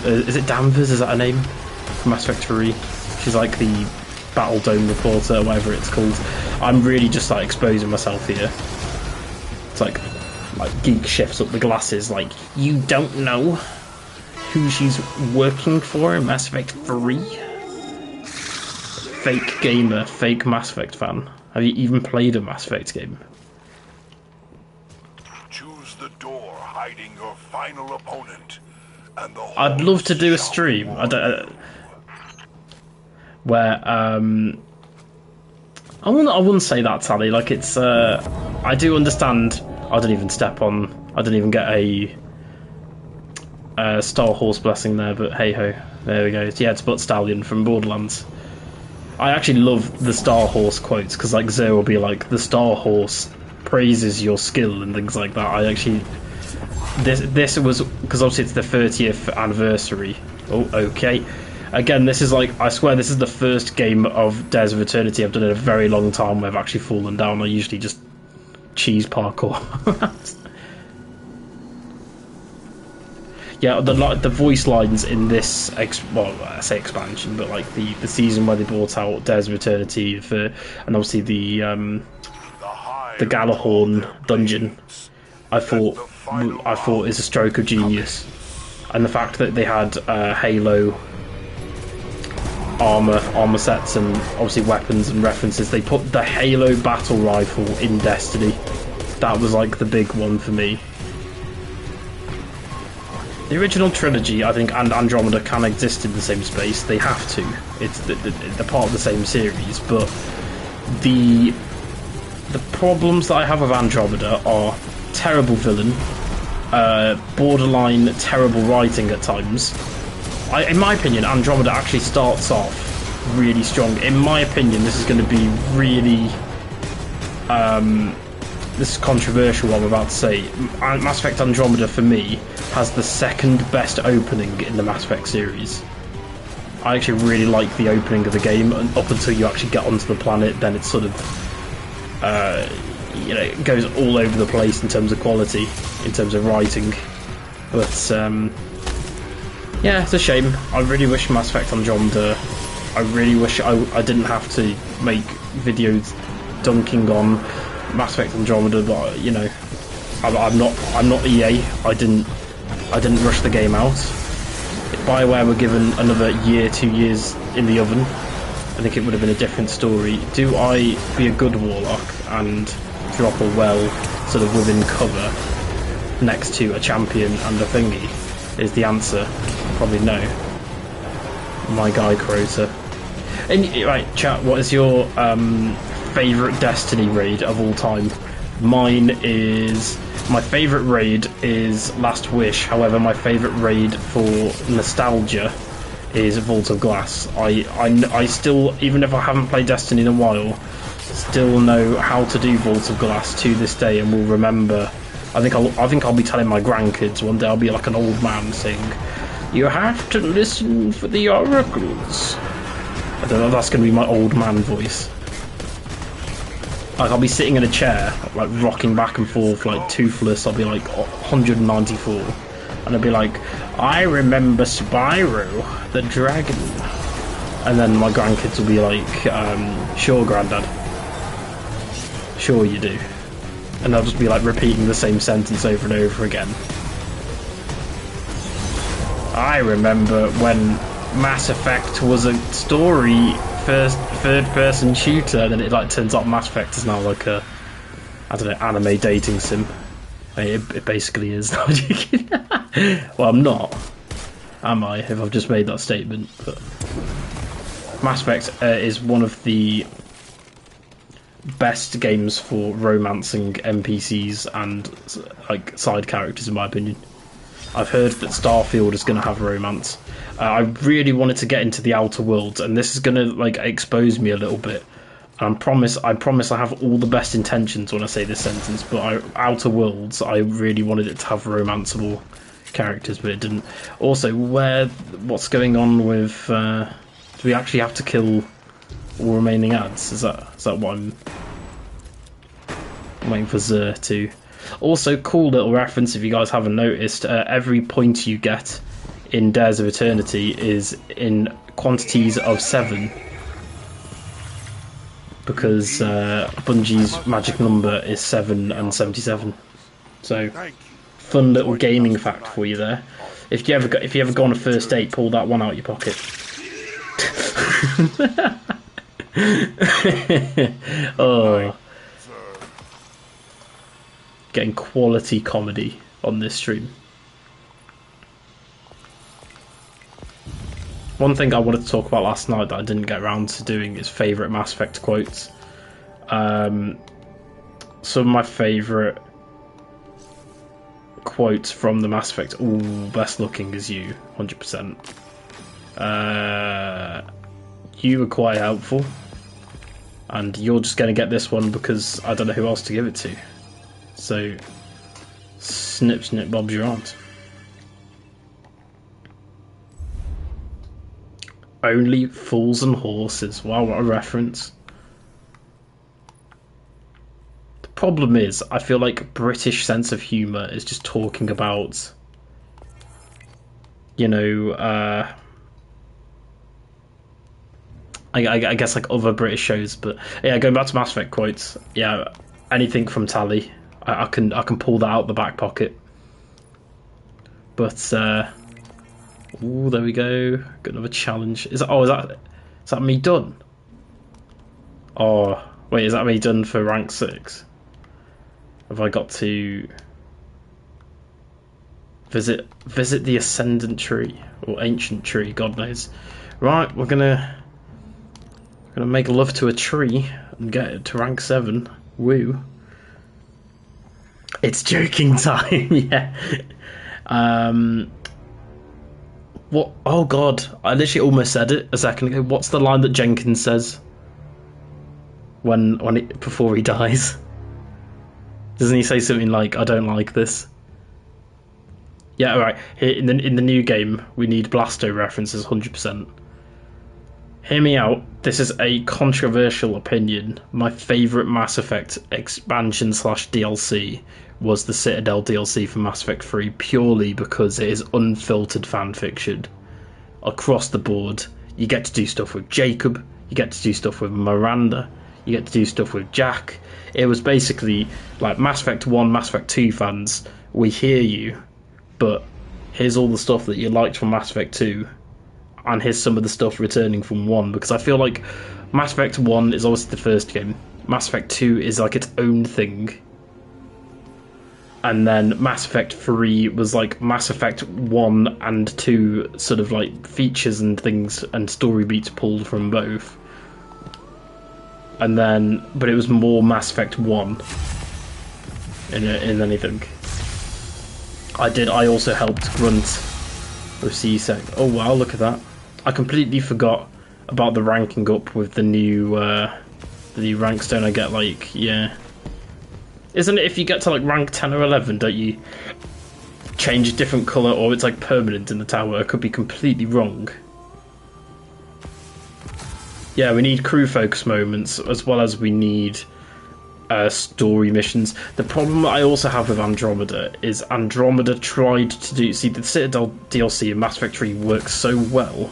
is it Danvers, is that her name? From Mass Effect 3. She's like the Battle Dome reporter, whatever it's called. I'm really just like exposing myself here. It's like Geek shifts up the glasses, like, you don't know who she's working for in Mass Effect 3? Fake gamer, fake Mass Effect fan. Have you even played a Mass Effect game? Choose the door hiding your final opponent, and the I'd love to do a stream. Where I wouldn't say that, Sally. Like, it's I do understand. I didn't even step on. I didn't even get a Star Horse blessing there, but hey ho, there we go. Yeah, it's Butt Stallion from Borderlands. I actually love the Star Horse quotes, because like Zer will be like, the Star Horse praises your skill and things like that. I actually this was because obviously it's the 30th anniversary. Oh, okay. Again, this is like, I swear this is the first game of Days of Eternity I've done in a very long time where I've actually fallen down. I usually just cheese parkour. Yeah, the voice lines in this, well, I say expansion, but like the season where they brought out Days of Eternity and obviously the Galahorn dungeon, I thought is a stroke of genius, and the fact that they had Halo armor sets and obviously weapons and references. They put the Halo battle rifle in Destiny. That was like the big one for me. The original trilogy, I think, and Andromeda can exist in the same space. They have to. It's they're part of the same series, but the problems that I have with Andromeda are terrible villain, borderline terrible writing at times. In my opinion, Andromeda actually starts off really strong. In my opinion, this is going to be really... this is controversial, what I'm about to say. Mass Effect Andromeda, for me, has the second best opening in the Mass Effect series. I actually really like the opening of the game, and up until you actually get onto the planet, then it's sort of... you know, it goes all over the place in terms of quality, in terms of writing. But, yeah, it's a shame. I really wish Mass Effect Andromeda... I really wish I didn't have to make videos dunking on Mass Effect Andromeda, but, you know, I'm not EA. I didn't rush the game out. If BioWare were given another year, 2 years in the oven, I think it would have been a different story. Do I be a good warlock and drop a well sort of within cover next to a champion and a thingy? Is the answer. Probably no. My guy Crota. And right, chat, what is your favourite Destiny raid of all time? My favourite raid is Last Wish. However, my favourite raid for nostalgia is Vault of Glass. I still, even if I haven't played Destiny in a while, still know how to do Vault of Glass to this day, and will remember. I think I'll be telling my grandkids one day. I'll be like an old man saying, "You have to listen for the oracles." I don't know. That's going to be my old man voice. Like, I'll be sitting in a chair, like rocking back and forth, like toothless. I'll be like 194, and I'll be like, "I remember Spyro the dragon," and then my grandkids will be like, "Sure, Grandad. Sure you do," and I'll just be like repeating the same sentence over and over again. I remember when Mass Effect was a story third-person shooter, and then it like turns out Mass Effect is now like a, I don't know, anime dating sim. I mean, it basically is. Well, I'm not, am I? If I've just made that statement. But Mass Effect is one of the best games for romancing NPCs and like side characters, in my opinion. I've heard that Starfield is going to have romance. I really wanted to get into the Outer Worlds, and this is going to like expose me a little bit. And I promise I have all the best intentions when I say this sentence, but Outer Worlds, I really wanted it to have romanceable characters, but it didn't. Also, what's going on with? Do we actually have to kill all remaining ads? Is that what I'm waiting for Zer to? Also, cool little reference if you guys haven't noticed. Every point you get in Dares of Eternity is in quantities of 7. Because Bungie's magic number is 7 and 77. So, fun little gaming fact for you there. If you ever go on a first date, pull that one out your pocket. Oh, getting quality comedy on this stream. One thing I wanted to talk about last night that I didn't get around to doing is favourite Mass Effect quotes. Some of my favourite quotes from the Mass Effect. Ooh, best looking is you, 100%. You were quite helpful. And you're just going to get this one because I don't know who else to give it to. So, snip, snip, Bob's your aunt. Only fools and horses. Wow, what a reference. The problem is, I feel like British sense of humour is just talking about, you know, I guess like other British shows, but yeah, going back to Mass Effect quotes, yeah, anything from Tally, I can pull that out the back pocket. But ooh, there we go. Got another challenge. Is that me done? Oh wait, is that me done for rank 6? Have I got to visit the Ascendant Tree or Ancient Tree? God knows. Right, we're gonna make love to a tree and get it to rank 7. Woo. It's joking time, yeah. What? Oh god, I literally almost said it a second ago. What's the line that Jenkins says before he dies? Doesn't he say something like, "I don't like this"? Yeah, alright. In the new game, we need Blasto references 100%. Hear me out. This is a controversial opinion. My favourite Mass Effect expansion / DLC was the Citadel DLC for Mass Effect 3, purely because it is unfiltered fanfiction. Across the board, you get to do stuff with Jacob, you get to do stuff with Miranda, you get to do stuff with Jack. It was basically like Mass Effect 1, Mass Effect 2 fans, we hear you, but here's all the stuff that you liked from Mass Effect 2. And here's some of the stuff returning from 1, because I feel like Mass Effect 1 is obviously the first game. Mass Effect 2 is like its own thing. And then Mass Effect 3 was like Mass Effect 1 and 2 sort of like features and things and story beats pulled from both. And then, but it was more Mass Effect 1 in anything. I also helped Grunt with C-Sec. Oh wow, look at that. I completely forgot about the ranking up with the new ranks. Don't I get like, yeah. Isn't it if you get to like rank 10 or 11, don't you change a different colour or it's like permanent in the tower? I could be completely wrong. Yeah, we need crew focus moments as well as we need story missions. The problem I also have with Andromeda is Andromeda tried to do... See, the Citadel DLC in Mass Effect 3 works so well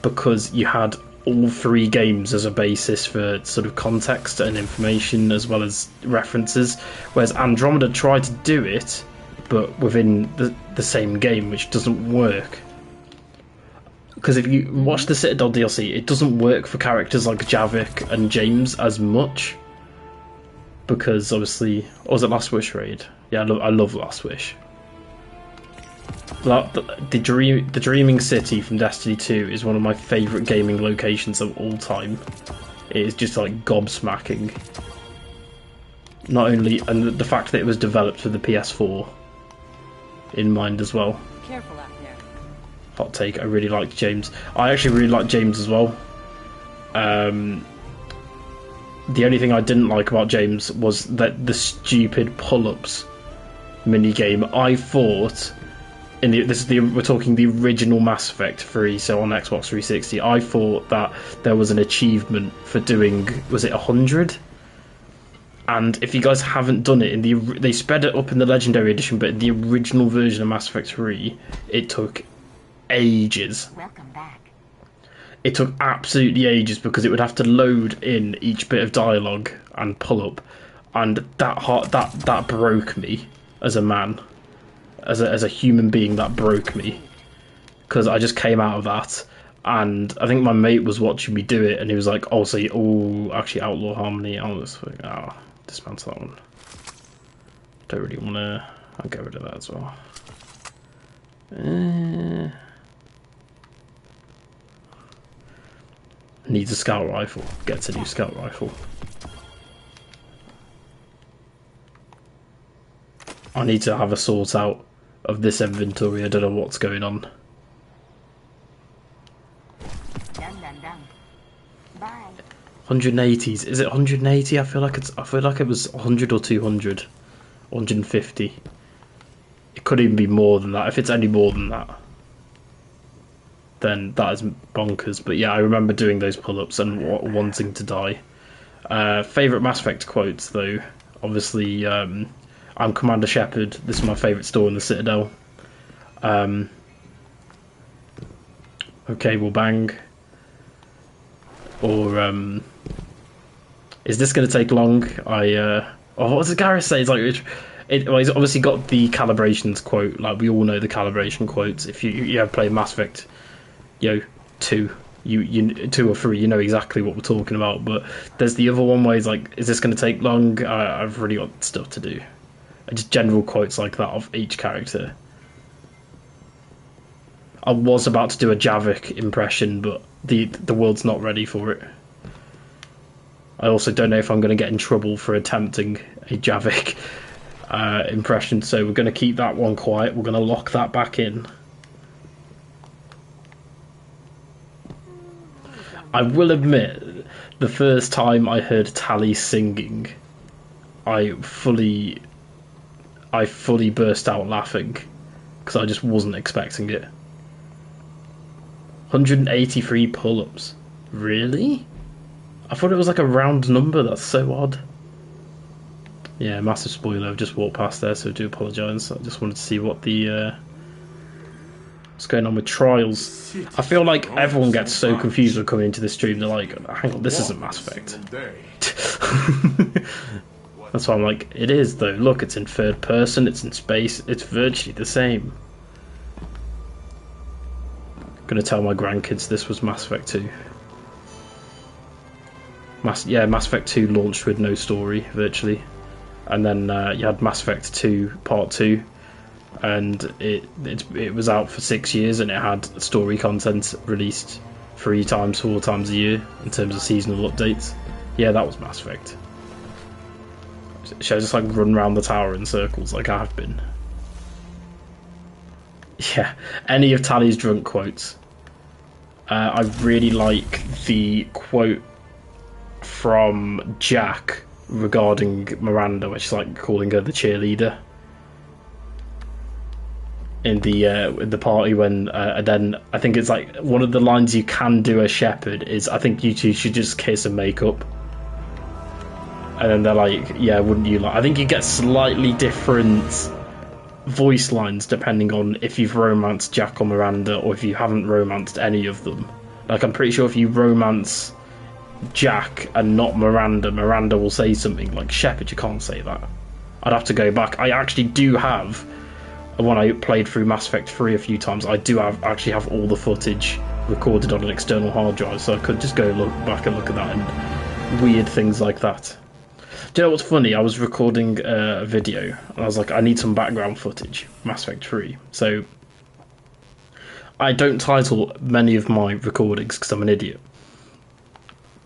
because you had all 3 games as a basis for sort of context and information as well as references, whereas Andromeda tried to do it but within the same game, which doesn't work. because if you watch the Citadel DLC, it doesn't work for characters like Javik and James as much. Because obviously, or was it Last Wish raid? Yeah, I love Last Wish. The Dreaming City from Destiny 2 is one of my favourite gaming locations of all time. It is just like gobsmacking. Not only, and the fact that it was developed for the PS4 in mind as well. Careful out there. Hot take, I really liked James. I actually really liked James as well. The only thing I didn't like about James was that the stupid pull-ups minigame. I thought, we're talking the original Mass Effect 3, so on Xbox 360. I thought that there was an achievement for doing, was it 100? And if you guys haven't done it, they sped it up in the Legendary Edition, but in the original version of Mass Effect 3, it took ages. Welcome back. It took absolutely ages because it would have to load in each bit of dialogue and pull up, and that broke me as a man, as a human being. That broke me because I just came out of that, and I think my mate was watching me do it, and he was like, "Oh, so actually Outlaw Harmony. Dismantle that one. Don't really want to. I'll get rid of that as well." Needs a scout rifle. Gets a new scout rifle. I need to have a sort out of this inventory. I don't know what's going on. Done. Bye. 180s. Is it 180? I feel like it was 100 or 200. 150. It could even be more than that. If it's any more than that, then that is bonkers. But yeah, I remember doing those pull-ups and wanting to die. Favourite Mass Effect quotes, though. Obviously, I'm Commander Shepard. This is my favourite store in the Citadel. Okay, we'll bang. Or, is this going to take long? What does Gareth say? It's like... Well, he's obviously got the calibrations quote. Like, we all know the calibration quotes. If you have played Mass Effect... 2 2 or 3, you know exactly what we're talking about. But there's the other one where he's like, is this going to take long? I've really got stuff to do. And just general quotes like that of each character. I was about to do a Javik impression, but the world's not ready for it. I also don't know if I'm going to get in trouble for attempting a Javik impression, so we're going to keep that one quiet. We're going to lock that back in. I will admit, the first time I heard Tali singing, I fully burst out laughing because I just wasn't expecting it. 183 pull-ups. Really? I thought it was like a round number. That's so odd. Yeah, massive spoiler. I've just walked past there, so I do apologise. I just wanted to see what the what's going on with Trials. I feel like everyone gets so confused when coming into the stream. They're like, hang on, this isn't Mass Effect. That's why I'm like, it is though. Look, it's in third person, it's in space, it's virtually the same. I'm gonna tell my grandkids this was Mass Effect 2. Mass Effect 2 launched with no story, virtually. And then you had Mass Effect 2 Part 2. And it was out for 6 years, and it had story content released 3 times, 4 times a year in terms of seasonal updates. Yeah, that was Mass Effect. Should I just like run around the tower in circles like I have been? Yeah, any of Tali's drunk quotes. I really like the quote from Jack regarding Miranda, which is like calling her the cheerleader. In the party when and then I think it's like one of the lines you can do as Shepard is, I think you two should just kiss and make up. And then they're like, yeah, wouldn't you like... I think you get slightly different voice lines depending on if you've romanced Jack or Miranda or if you haven't romanced any of them. Like, I'm pretty sure if you romance Jack and not Miranda, Miranda will say something like, Shepard, you can't say that. I'd have to go back. I actually do have... When I played through Mass Effect 3 a few times, I do actually have all the footage recorded on an external hard drive, so I could just go look back and look at that and weird things like that. Do you know what's funny? I was recording a video and I was like, I need some background footage, Mass Effect 3. So I don't title many of my recordings because I'm an idiot.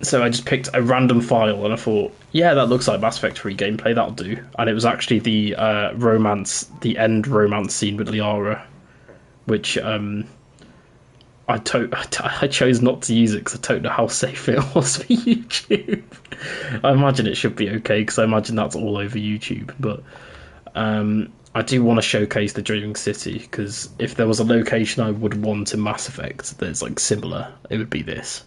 So I just picked a random file and I thought, yeah, that looks like Mass Effect 3 gameplay, that'll do. And it was actually the end romance scene with Liara, which I chose not to use it because I don't know how safe it was for YouTube. I imagine it should be okay because I imagine that's all over YouTube. But I do want to showcase the Dreaming City because if there was a location I would want in Mass Effect that's like similar, it would be this.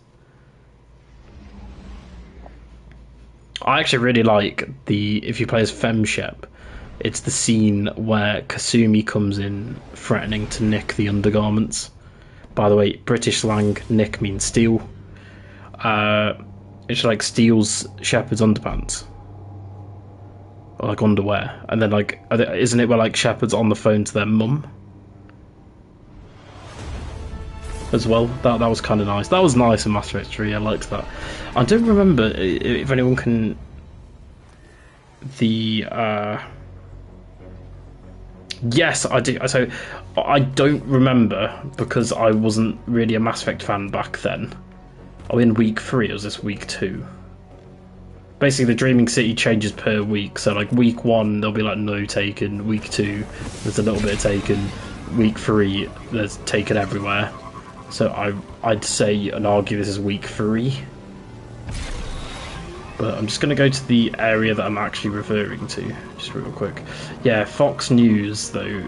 I actually really like if you play as Femshep, it's the scene where Kasumi comes in threatening to nick the undergarments. By the way, British slang, nick means steal. It's like steals Shepard's underpants. Or like underwear. And then like, isn't it where like Shepard's on the phone to their mum? As well, that was kind of nice. That was nice in Mass Effect 3. I liked that. I don't remember if anyone can. Yes, I do. So I don't remember because I wasn't really a Mass Effect fan back then. Oh, in week 3, or was this week 2? Basically, the Dreaming City changes per week. So like week 1, there'll be like no Taken. Week 2, there's a little bit of Taken. Week 3, there's Taken everywhere. So I'd say and argue this is week 3. But I'm just going to go to the area that I'm actually referring to, just real quick. Yeah, Fox News, though,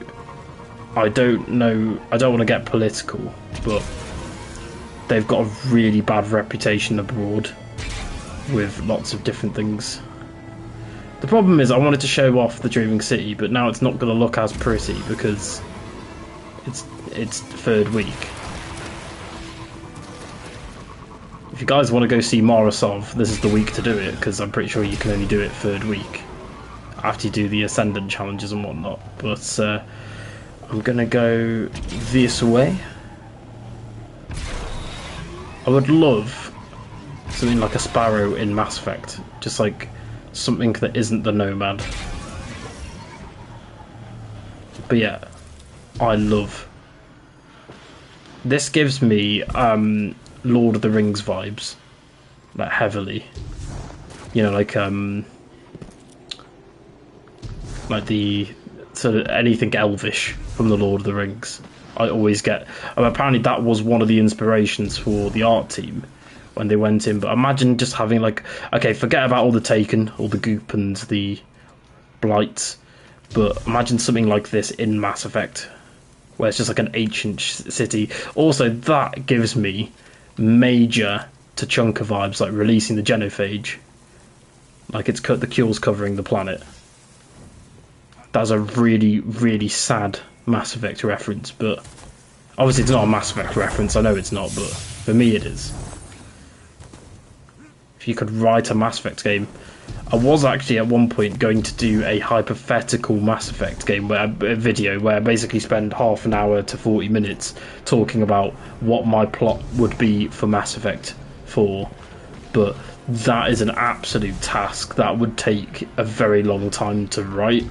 I don't know, I don't want to get political, but they've got a really bad reputation abroad with lots of different things. The problem is I wanted to show off the Dreaming City, but now it's not going to look as pretty because it's third week. If you guys want to go see Morosov, this is the week to do it, because I'm pretty sure you can only do it third week after you do the Ascendant challenges and whatnot. But I'm going to go this way. I would love something like a Sparrow in Mass Effect, just like something that isn't the Nomad. But yeah, I love. This gives me Lord of the Rings vibes, like heavily. You know, like the sort of anything elvish from the Lord of the Rings. I always get. Apparently, that was one of the inspirations for the art team when they went in. But imagine just having like, okay, forget about all the Taken, all the goop and the blights, but imagine something like this in Mass Effect, where it's just like an ancient city. Also, that gives me major Tachanka vibes, like releasing the genophage, like it's the Cure's covering the planet. That's a really, really sad Mass Effect reference, but obviously it's not a Mass Effect reference, I know it's not, but for me it is. If you could write a Mass Effect game, I was actually at one point going to do a hypothetical Mass Effect game, a video where I basically spend half an hour to 40 minutes talking about what my plot would be for Mass Effect 4, but that is an absolute task. That would take a very long time to write,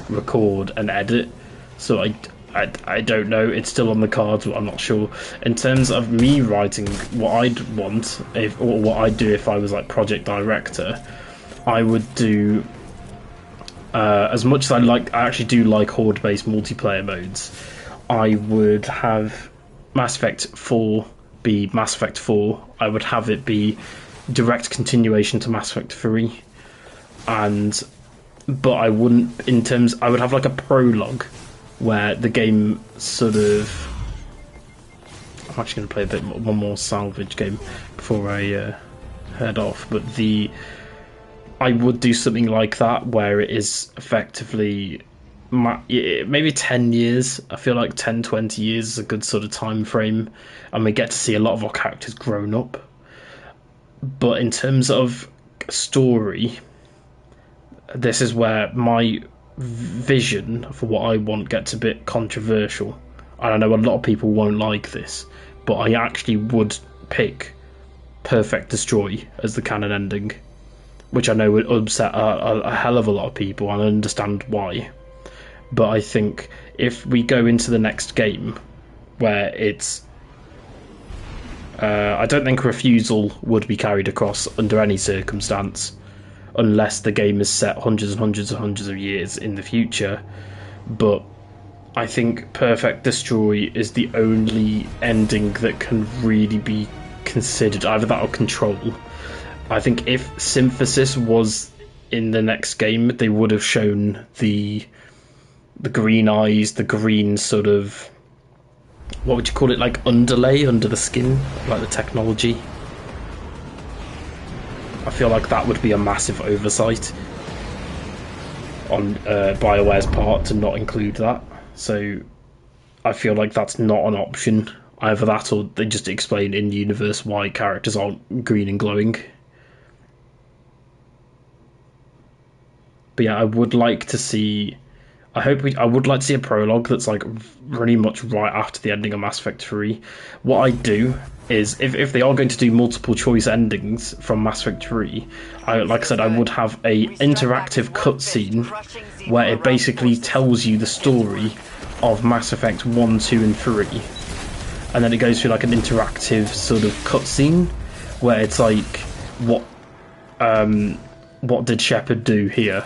record and edit, so I don't know. It's still on the cards, but I'm not sure. In terms of me writing what I'd want, or what I'd do if I was like project director, I would do as much as I actually do like horde-based multiplayer modes. I would have Mass Effect 4 be Mass Effect 4. I would have it be direct continuation to Mass Effect 3, but I wouldn't. I would have like a prologue where the game sort of. I'm actually going to play one more salvage game before I head off, but I would do something like that where it is effectively maybe 10 years. I feel like 10-20 years is a good sort of time frame, and we get to see a lot of our characters grown up. But in terms of story, this is where my vision for what I want gets a bit controversial. And I know a lot of people won't like this, but I actually would pick Perfect Destroy as the canon ending, which I know would upset a hell of a lot of people, and I understand why. But I think if we go into the next game where it's... I don't think refusal would be carried across under any circumstance, unless the game is set hundreds and hundreds and hundreds of years in the future. But I think Perfect Destroy is the only ending that can really be considered, either that or Control. I think if Synthesis was in the next game, they would have shown the green eyes, the green sort of, what would you call it, like underlay under the skin, like the technology. I feel like that would be a massive oversight on BioWare's part to not include that. So I feel like that's not an option. Either that or they just explain in universe why characters aren't green and glowing. But yeah, I would like to see... I would like to see a prologue that's like really much right after the ending of Mass Effect 3. What I do is, if they are going to do multiple choice endings from Mass Effect 3, like I said, I would have a interactive cutscene where it basically tells you the story of Mass Effect 1, 2 and 3. And then it goes through like an interactive sort of cutscene where it's like, what did Shepard do here?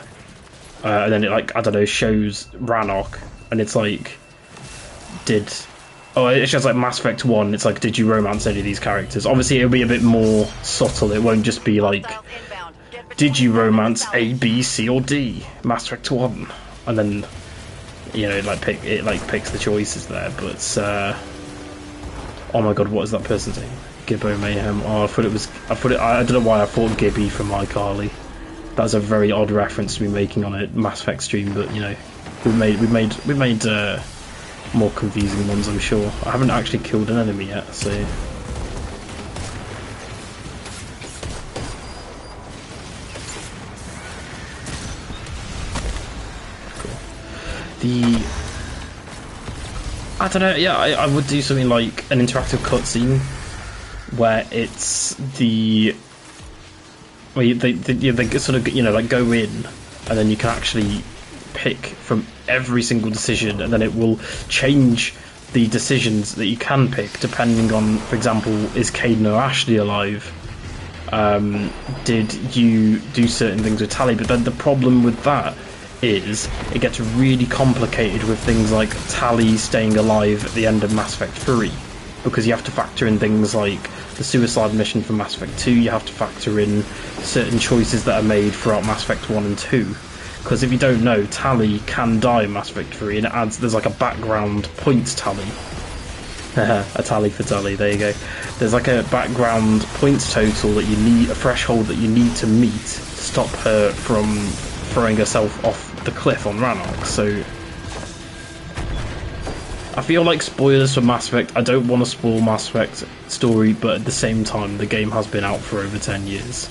And then it, like, I don't know, shows Rannoch, and it's like, it shows like Mass Effect 1, it's like, did you romance any of these characters? Obviously it'll be a bit more subtle, it won't just be like, did you romance A, B, C or D? Mass Effect 1. And then, you know, it picks the choices there, but, oh my god, what is that person's name? Gibbo Mayhem. Oh, I don't know why I thought Gibby from iCarly. That's a very odd reference to be making on a Mass Effect stream, but you know, we've made more confusing ones, I'm sure. I haven't actually killed an enemy yet, so. Cool. I don't know. Yeah, I would do something like an interactive cutscene where it's where they sort of, you know, like go in, and then you can actually pick from every single decision, and then it will change the decisions that you can pick depending on, for example, is Caden or Ashley alive? Did you do certain things with Tali? But then the problem with that is it gets really complicated with things like Tali staying alive at the end of Mass Effect 3, because you have to factor in things like the suicide mission from Mass Effect 2, you have to factor in certain choices that are made throughout Mass Effect 1 and 2. Because if you don't know, Tali can die in Mass Effect 3, and there's like a background points tally. A tally for Tali, there you go. There's like a background points total that you need, a threshold that you need to meet to stop her from throwing herself off the cliff on Rannoch, so I feel like spoilers for Mass Effect. I don't want to spoil Mass Effect story, but at the same time, the game has been out for over 10 years.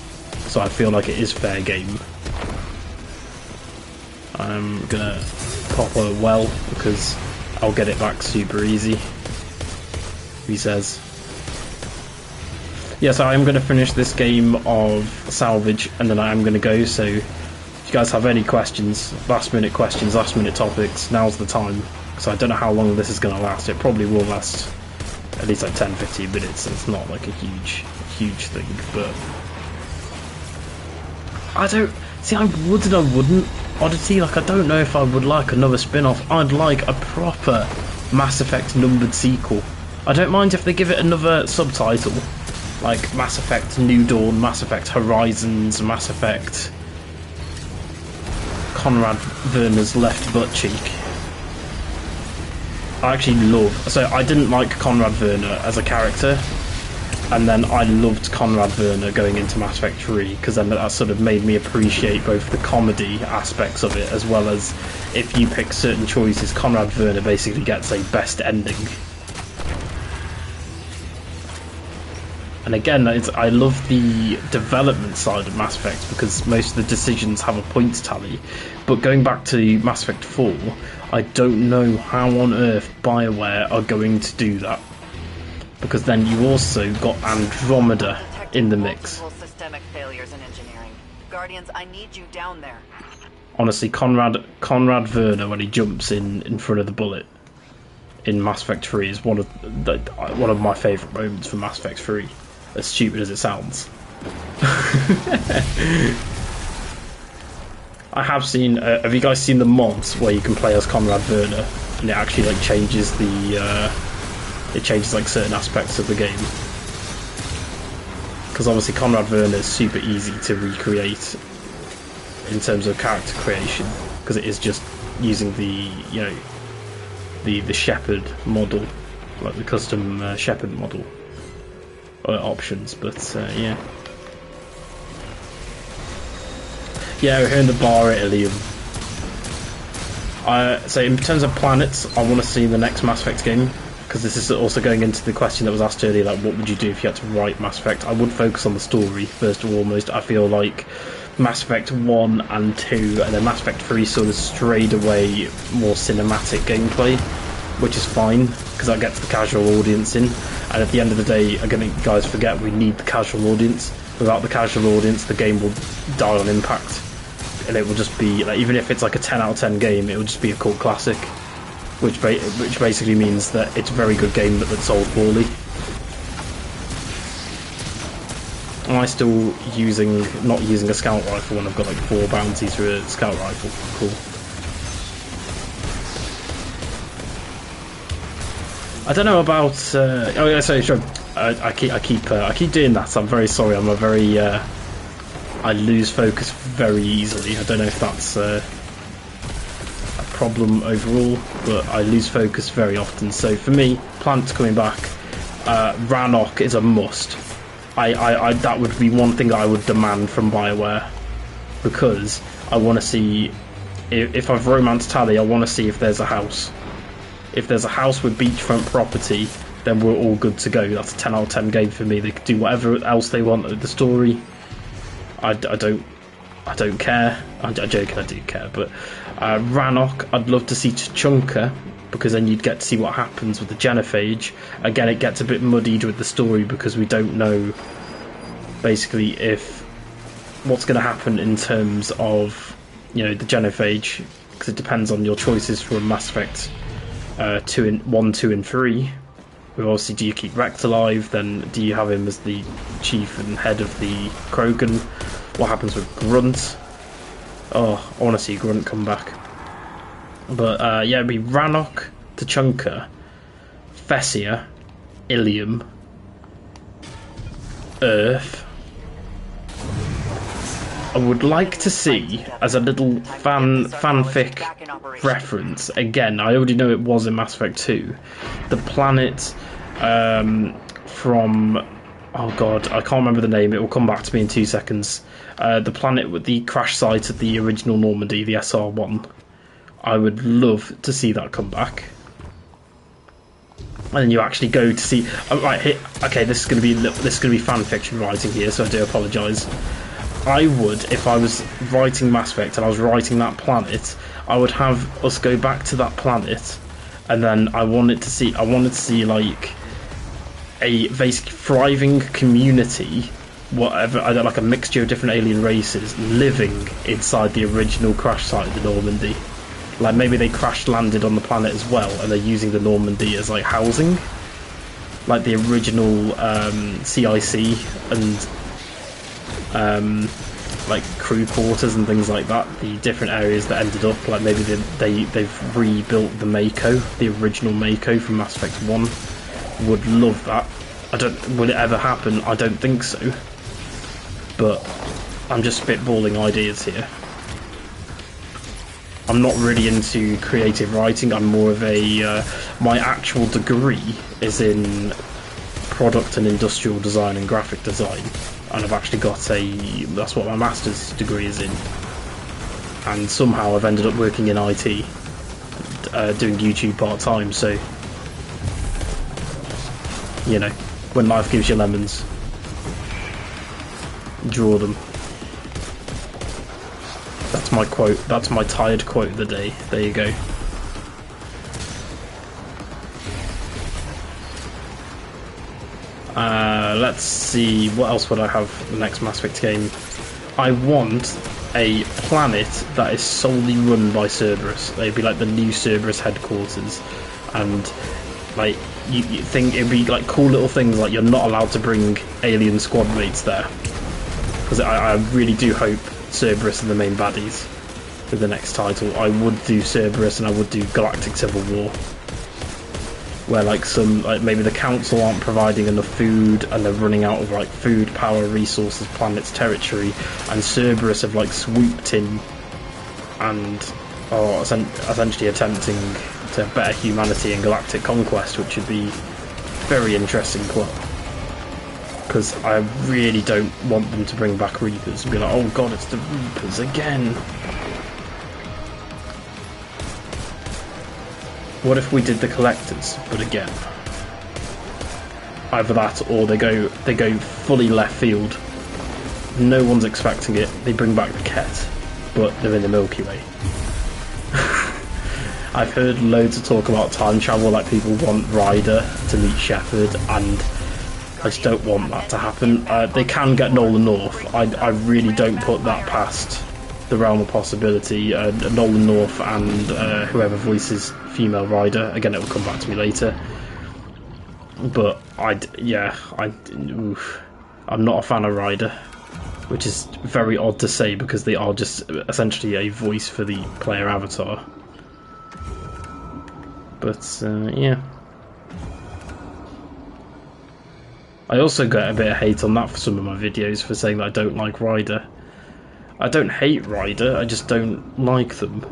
So I feel like it is fair game. I'm gonna pop a well, because I'll get it back super easy. He says. Yeah, so I'm gonna finish this game of Salvage, and then I'm gonna go, so if you guys have any questions, last minute topics, now's the time. So I don't know how long this is going to last. It probably will last at least like 10-15 minutes. It's not like a huge thing, but I don't see. I would and I wouldn't. Oddity, like, I don't know if I would like another spin-off. I'd like a proper Mass Effect numbered sequel. I don't mind if they give it another subtitle, like Mass Effect New Dawn, Mass Effect Horizons, Mass Effect Conrad Werner's Left Butt Cheek. I actually so I didn't like Conrad Werner as a character, and then I loved Conrad Werner going into Mass Effect 3, because then that sort of made me appreciate both the comedy aspects of it, as well as if you pick certain choices, Conrad Werner basically gets a best ending. And again, I love the development side of Mass Effect, because most of the decisions have a points tally. But going back to Mass Effect 4, I don't know how on earth BioWare are going to do that. because then you also got Andromeda in the mix. Multiple systemic failures in engineering. Guardians, I need you down there. Honestly, Conrad Werner, when he jumps in front of the bullet in Mass Effect 3, is one of my favourite moments for Mass Effect 3. As stupid as it sounds. I have seen. Have you guys seen the mods where you can play as Conrad Werner and it actually like changes the? It changes like certain aspects of the game. Because obviously Conrad Werner is super easy to recreate in terms of character creation, because it is just using the the Shepherd model, like the custom Shepherd model options. But yeah. Yeah, we're here in the bar at Ilium. So in terms of planets, I want to see the next Mass Effect game, because this is also going into the question that was asked earlier, like what would you do if you had to write Mass Effect? I would focus on the story first and foremost. I feel like Mass Effect 1 and 2 and then Mass Effect 3 sort of strayed away more cinematic gameplay, which is fine because that gets the casual audience in. And at the end of the day, again, guys, forget we need the casual audience. Without the casual audience, the game will die on impact, and it will just be like, even if it's like a 10 out of 10 game, it will just be a cult classic, which basically means that it's a very good game but that's sold poorly. Am I still not using a scout rifle when I've got like 4 bounties for a scout rifle? Cool. I don't know about. Oh yeah, sorry. I keep doing that. I'm very sorry. I'm a very. I lose focus very easily. I don't know if that's a problem overall, but I lose focus very often. So for me, Plant's coming back. Rannoch is a must. That would be one thing I would demand from BioWare, because I want to see if I've romanced Tali. I want to see if there's a house. If there's a house with beachfront property, then we're all good to go. That's a 10 out of 10 game for me. They could do whatever else they want with the story. I don't care. I'm joking, I do care. But Rannoch, I'd love to see Tuchanka, because then you'd get to see what happens with the genophage. Again, it gets a bit muddied with the story because we don't know basically if what's going to happen in terms of the genophage, because it depends on your choices for Mass Effect 1, 2 and 3. Obviously, do you keep Rex alive? Then do you have him as the chief and head of the Krogan? What happens with Grunt? Oh, I want to see Grunt come back. But yeah, it'd be Rannoch, Tuchanka, Fessia, Ilium, Earth. I would like to see, as a little fanfic reference, again, I already know it was in Mass Effect 2, the planet from, oh god, I can't remember the name, it will come back to me in 2 seconds. The planet with the crash site of the original Normandy, the SR-1. I would love to see that come back. And then you actually go to see. Right, okay, this is going to be fan fiction writing here, so I do apologise. I would, if I was writing Mass Effect and I was writing that planet, I would have us go back to that planet, and then I wanted to see like a basic thriving community, whatever, like a mixture of different alien races living inside the original crash site of the Normandy. Like maybe they crash landed on the planet as well, and they're using the Normandy as like housing, like the original CIC and like crew quarters and things like that. The different areas that ended up, like maybe they've rebuilt the Mako, the original Mako from Mass Effect 1. Would love that. Will it ever happen? I don't think so. But I'm just spitballing ideas here. I'm not really into creative writing. I'm more of a my actual degree is in product and industrial design and graphic design, and I've actually got that's what my master's degree is in, and somehow I've ended up working in IT, doing YouTube part-time. So when life gives you lemons, draw them. That's my quote. That's my tired quote of the day. There you go. Let's see, what else would I have for the next Mass Effect game? I want a planet that is solely run by Cerberus. They'd be like the new Cerberus headquarters, and like you think it'd be like cool little things like you're not allowed to bring alien squad mates there, because I really do hope Cerberus are the main baddies for the next title. I would do Cerberus and I would do Galactic Civil War, where like maybe the council aren't providing enough food and they're running out of like food, power, resources, planet's territory, and Cerberus have like swooped in and are essentially attempting to better humanity in galactic conquest, which would be very interesting plot. Because I really don't want them to bring back Reapers and be like, oh god, it's the Reapers again. What if we did the Collectors, but again? Either that or they go fully left field. No one's expecting it. They bring back the Ket, but they're in the Milky Way. I've heard loads of talk about time travel, like people want Ryder to meet Shepard, and I just don't want that to happen. They can get Nolan North. I really don't put that past the realm of possibility. Nolan North and whoever voices female Ryder. Again, it will come back to me later. But I'm not a fan of Ryder, which is very odd to say because they are just essentially a voice for the player avatar. But yeah. I also get a bit of hate on that for some of my videos for saying that I don't like Ryder. I don't hate Ryder, I just don't like them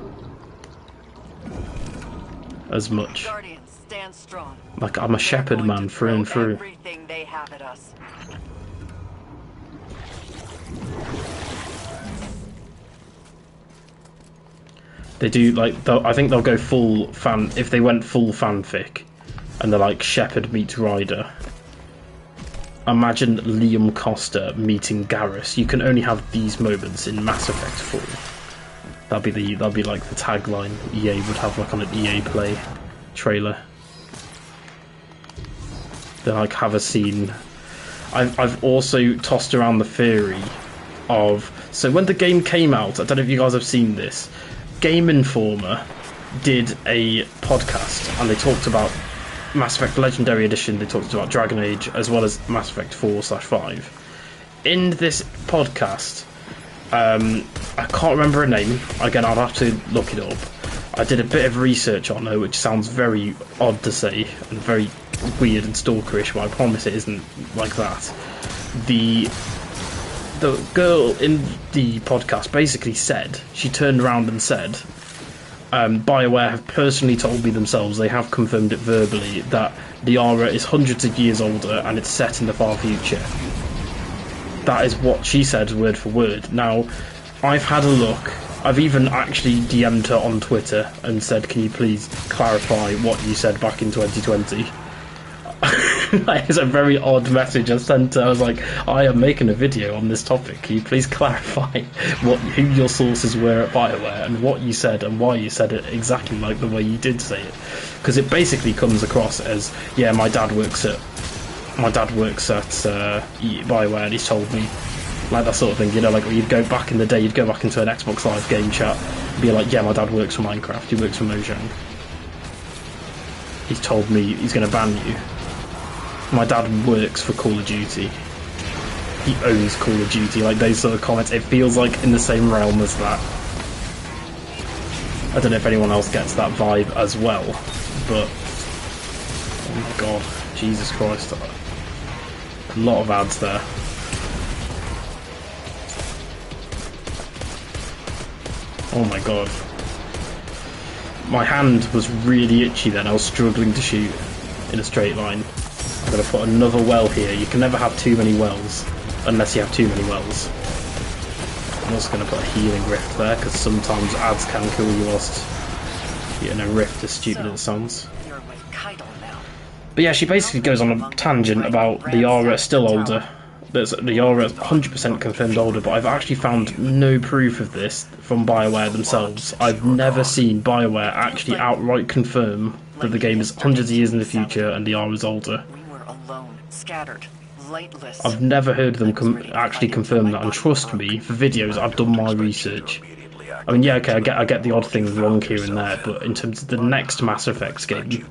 as much. Guardians, stand strong. Like, I'm a Shepard man through and through. Everything they have at us. They do, like, I think they'll go full fan, if they went full fanfic, and they're like, Shepard meets Ryder. Imagine Liam Costa meeting Garrus. You can only have these moments in Mass Effect 4. That'd be like the tagline EA would have like on an EA Play trailer. They like have a scene. I've also tossed around the theory of, so when the game came out, I don't know if you guys have seen this, Game Informer did a podcast and they talked about Mass Effect Legendary Edition, they talked about Dragon Age, as well as Mass Effect 4/5. In this podcast, I can't remember her name, again I'll have to look it up. I did a bit of research on her, which sounds very odd to say, and very weird and stalkerish, but I promise it isn't like that. The girl in the podcast basically said, she turned around and said, BioWare have personally told me themselves, they have confirmed it verbally, that the Liara is hundreds of years older and it's set in the far future. That is what she said, word for word. Now, I've had a look. I've even actually DM'd her on Twitter and said, can you please clarify what you said back in 2020? It's a very odd message I sent her. I was like, I am making a video on this topic. Can you please clarify who your sources were at BioWare and what you said and why you said it exactly like the way you did say it? Because it basically comes across as, yeah, my dad works at BioWare and he's told me, like that sort of thing, you know, like you'd go back in the day, you'd go back into an Xbox Live game chat and be like, yeah, my dad works for Minecraft, he works for Mojang. He's told me he's going to ban you. My dad works for Call of Duty. He owns Call of Duty, like those sort of comments. It feels like in the same realm as that. I don't know if anyone else gets that vibe as well, but oh my god, Jesus Christ. A lot of ads there. Oh my god. My hand was really itchy then, I was struggling to shoot in a straight line. I'm going to put another well here. You can never have too many wells, unless you have too many wells. I'm also going to put a healing rift there, because sometimes ads can kill you whilst you're in a rift, as stupid as it sounds. But yeah, she basically goes on a tangent about the Liara still older. The Liara is 100% confirmed older, but I've actually found no proof of this from BioWare themselves. I've never seen BioWare actually outright confirm that the game is hundreds of years in the future and the Liara is older. alone, scattered, lightless. I've never heard them actually confirm that, and trust me, for videos, I've done my research. I mean, yeah, okay, I get the odd thing wrong here and there, but in terms of the next Mass Effect game,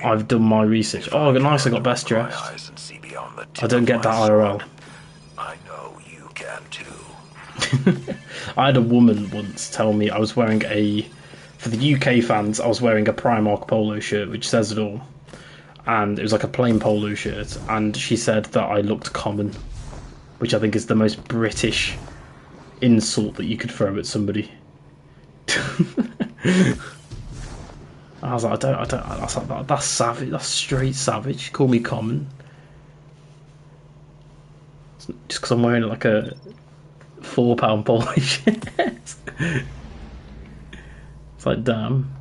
I've done my research. Oh, nice, I got best dressed. I don't get that IRL. I know you can too. I had a woman once tell me I was wearing for the UK fans, I was wearing a Primark polo shirt, which says it all. And it was like a plain polo shirt, and she said that I looked common, which I think is the most British insult that you could throw at somebody. I was like, I was like, that's savage, that's straight savage. Call me common. Just because I'm wearing like a £4 polo shirt. It's like, damn.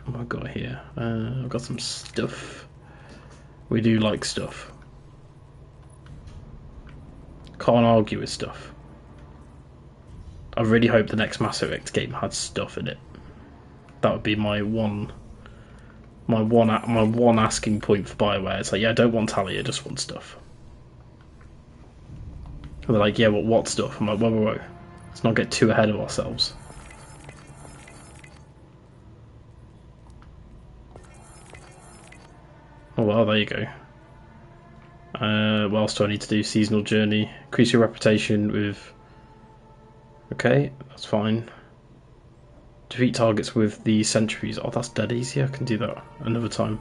What have I got here? I've got some stuff. We do like stuff. Can't argue with stuff. I really hope the next Mass Effect game had stuff in it. That would be my one asking point for BioWare. It's like, yeah, I don't want Talia, I just want stuff. And they're like, yeah, what stuff? I'm like, whoa. Let's not get too ahead of ourselves. Oh well, there you go. What else do I need to do? Seasonal journey. Increase your reputation with... Okay, that's fine. Defeat targets with the sentries. Oh, that's dead easy. I can do that another time.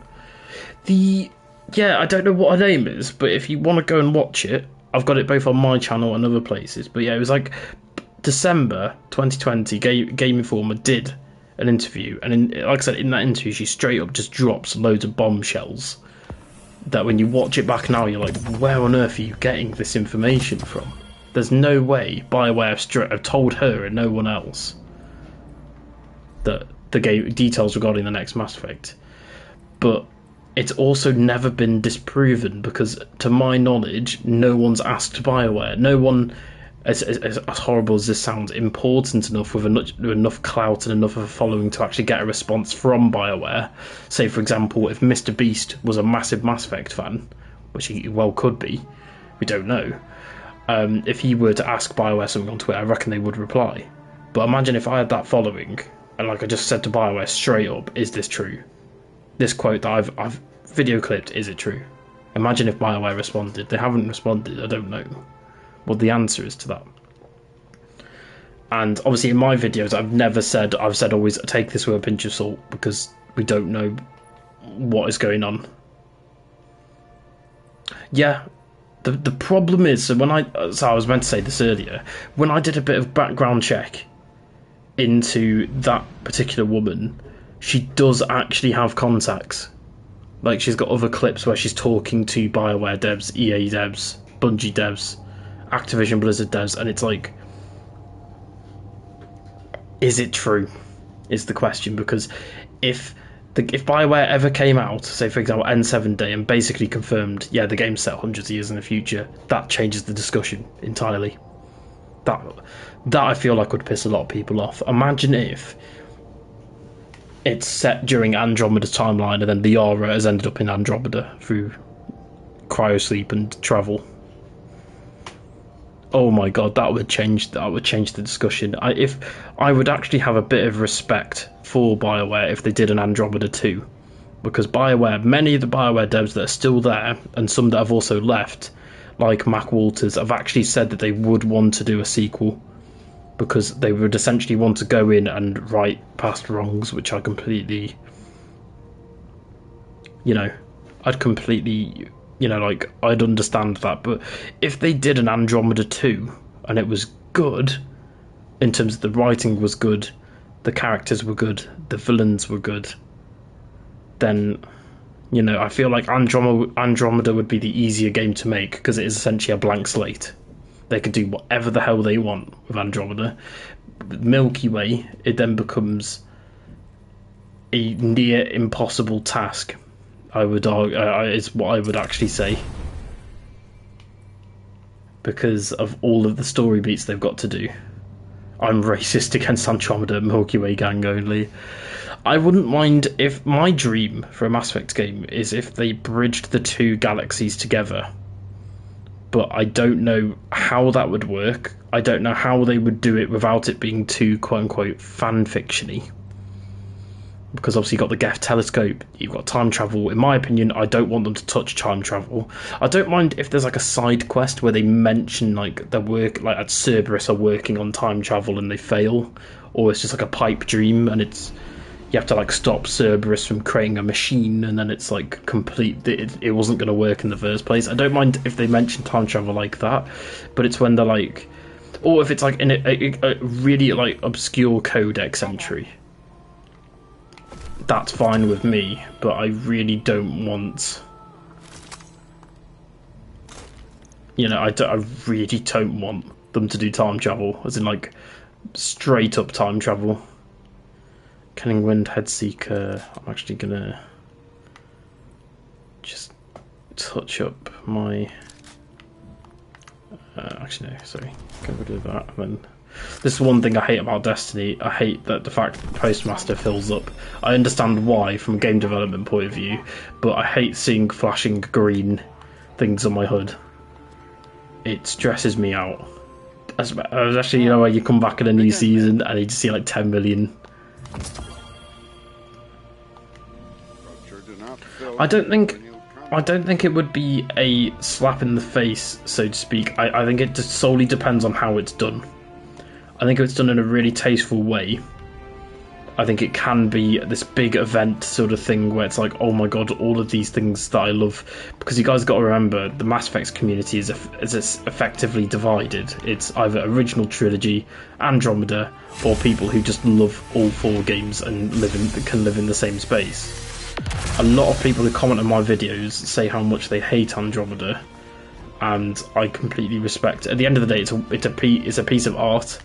Yeah, I don't know what her name is, but if you want to go and watch it, I've got it both on my channel and other places. But yeah, it was like December 2020. Game Informer did an interview, and like I said, in that interview, she straight up just drops loads of bombshells that when you watch it back now, you're like, where on earth are you getting this information from? There's no way BioWare have told her and no one else that the game details regarding the next Mass Effect. But it's also never been disproven, because to my knowledge, no one's asked BioWare. No one, as horrible as this sounds, important enough with enough clout and enough of a following to actually get a response from BioWare. Say, for example, if Mr. Beast was a massive Mass Effect fan, which he well could be, we don't know. If he were to ask BioWare something on Twitter, I reckon they would reply. But imagine if I had that following, and like I just said to BioWare straight up, is this true? This quote that I've video clipped, is it true? Imagine if BioWare responded. They haven't responded, I don't know what the answer is to that. And obviously in my videos, I've said always take this with a pinch of salt, because we don't know what is going on. Yeah. The problem is, so I was meant to say this earlier, when I did a bit of background check into that particular woman, she does actually have contacts. Like, she's got other clips where she's talking to BioWare devs, EA devs, Bungie devs, Activision Blizzard devs, and it's like, is it true? Is the question, because if BioWare ever came out, say for example N7 Day, and basically confirmed, yeah, the game's set hundreds of years in the future, that changes the discussion entirely. That I feel like would piss a lot of people off. Imagine if it's set during Andromeda's timeline, and then the Yara has ended up in Andromeda through cryosleep and travel. Oh my god, that would change the discussion. I would actually have a bit of respect for BioWare if they did an Andromeda 2, because BioWare, many of the BioWare devs that are still there, and some that have also left, like Mac Walters, have actually said that they would want to do a sequel, because they would essentially want to go in and right past wrongs, which I completely, I'd completely, I'd understand that. But if they did an Andromeda 2 and it was good, in terms of the writing was good, the characters were good, the villains were good, then, I feel like Andromeda would be the easier game to make, because it is essentially a blank slate. They could do whatever the hell they want with Andromeda. Milky Way, it then becomes a near impossible task, I would argue, is what I would actually say, because of all of the story beats they've got to do. I'm racist against Andromeda, Milky Way gang only. I wouldn't mind if my dream for a Mass Effect game is if they bridged the two galaxies together. But I don't know how that would work. I don't know how they would do it without it being too quote-unquote fan-fiction-y. Because obviously you've got the Geth telescope, you've got time travel. In my opinion, I don't want them to touch time travel. I don't mind if there's like a side quest where they mention like their work, like at Cerberus are working on time travel and they fail. Or it's just like a pipe dream and it's... You have to like stop Cerberus from creating a machine, and then it's like complete. It wasn't going to work in the first place. I don't mind if they mention time travel like that, but it's when they're like, or if it's like in a really like obscure codex entry. That's fine with me, but I really don't want. You know, I really don't want them to do time travel, as in like straight up time travel. Kenning Wind Headseeker. I'm actually gonna just touch up my. Actually, no, sorry. Get rid of that. And then this is one thing I hate about Destiny. I hate that the fact that Postmaster fills up. I understand why from a game development point of view, but I hate seeing flashing green things on my HUD. It stresses me out. Especially, you know, where you come back in a new season and you just see like 10 million. I don't think it would be a slap in the face, so to speak. I think it just solely depends on how it's done. I think if it's done in a really tasteful way, I think it can be this big event sort of thing where it's like, oh my god, all of these things that I love. Because you guys got to remember, the Mass Effect community is effectively divided. It's either original trilogy, Andromeda, or people who just love all four games and can live in the same space. A lot of people who comment on my videos say how much they hate Andromeda, and I completely respect it. At the end of the day, it's a piece of art.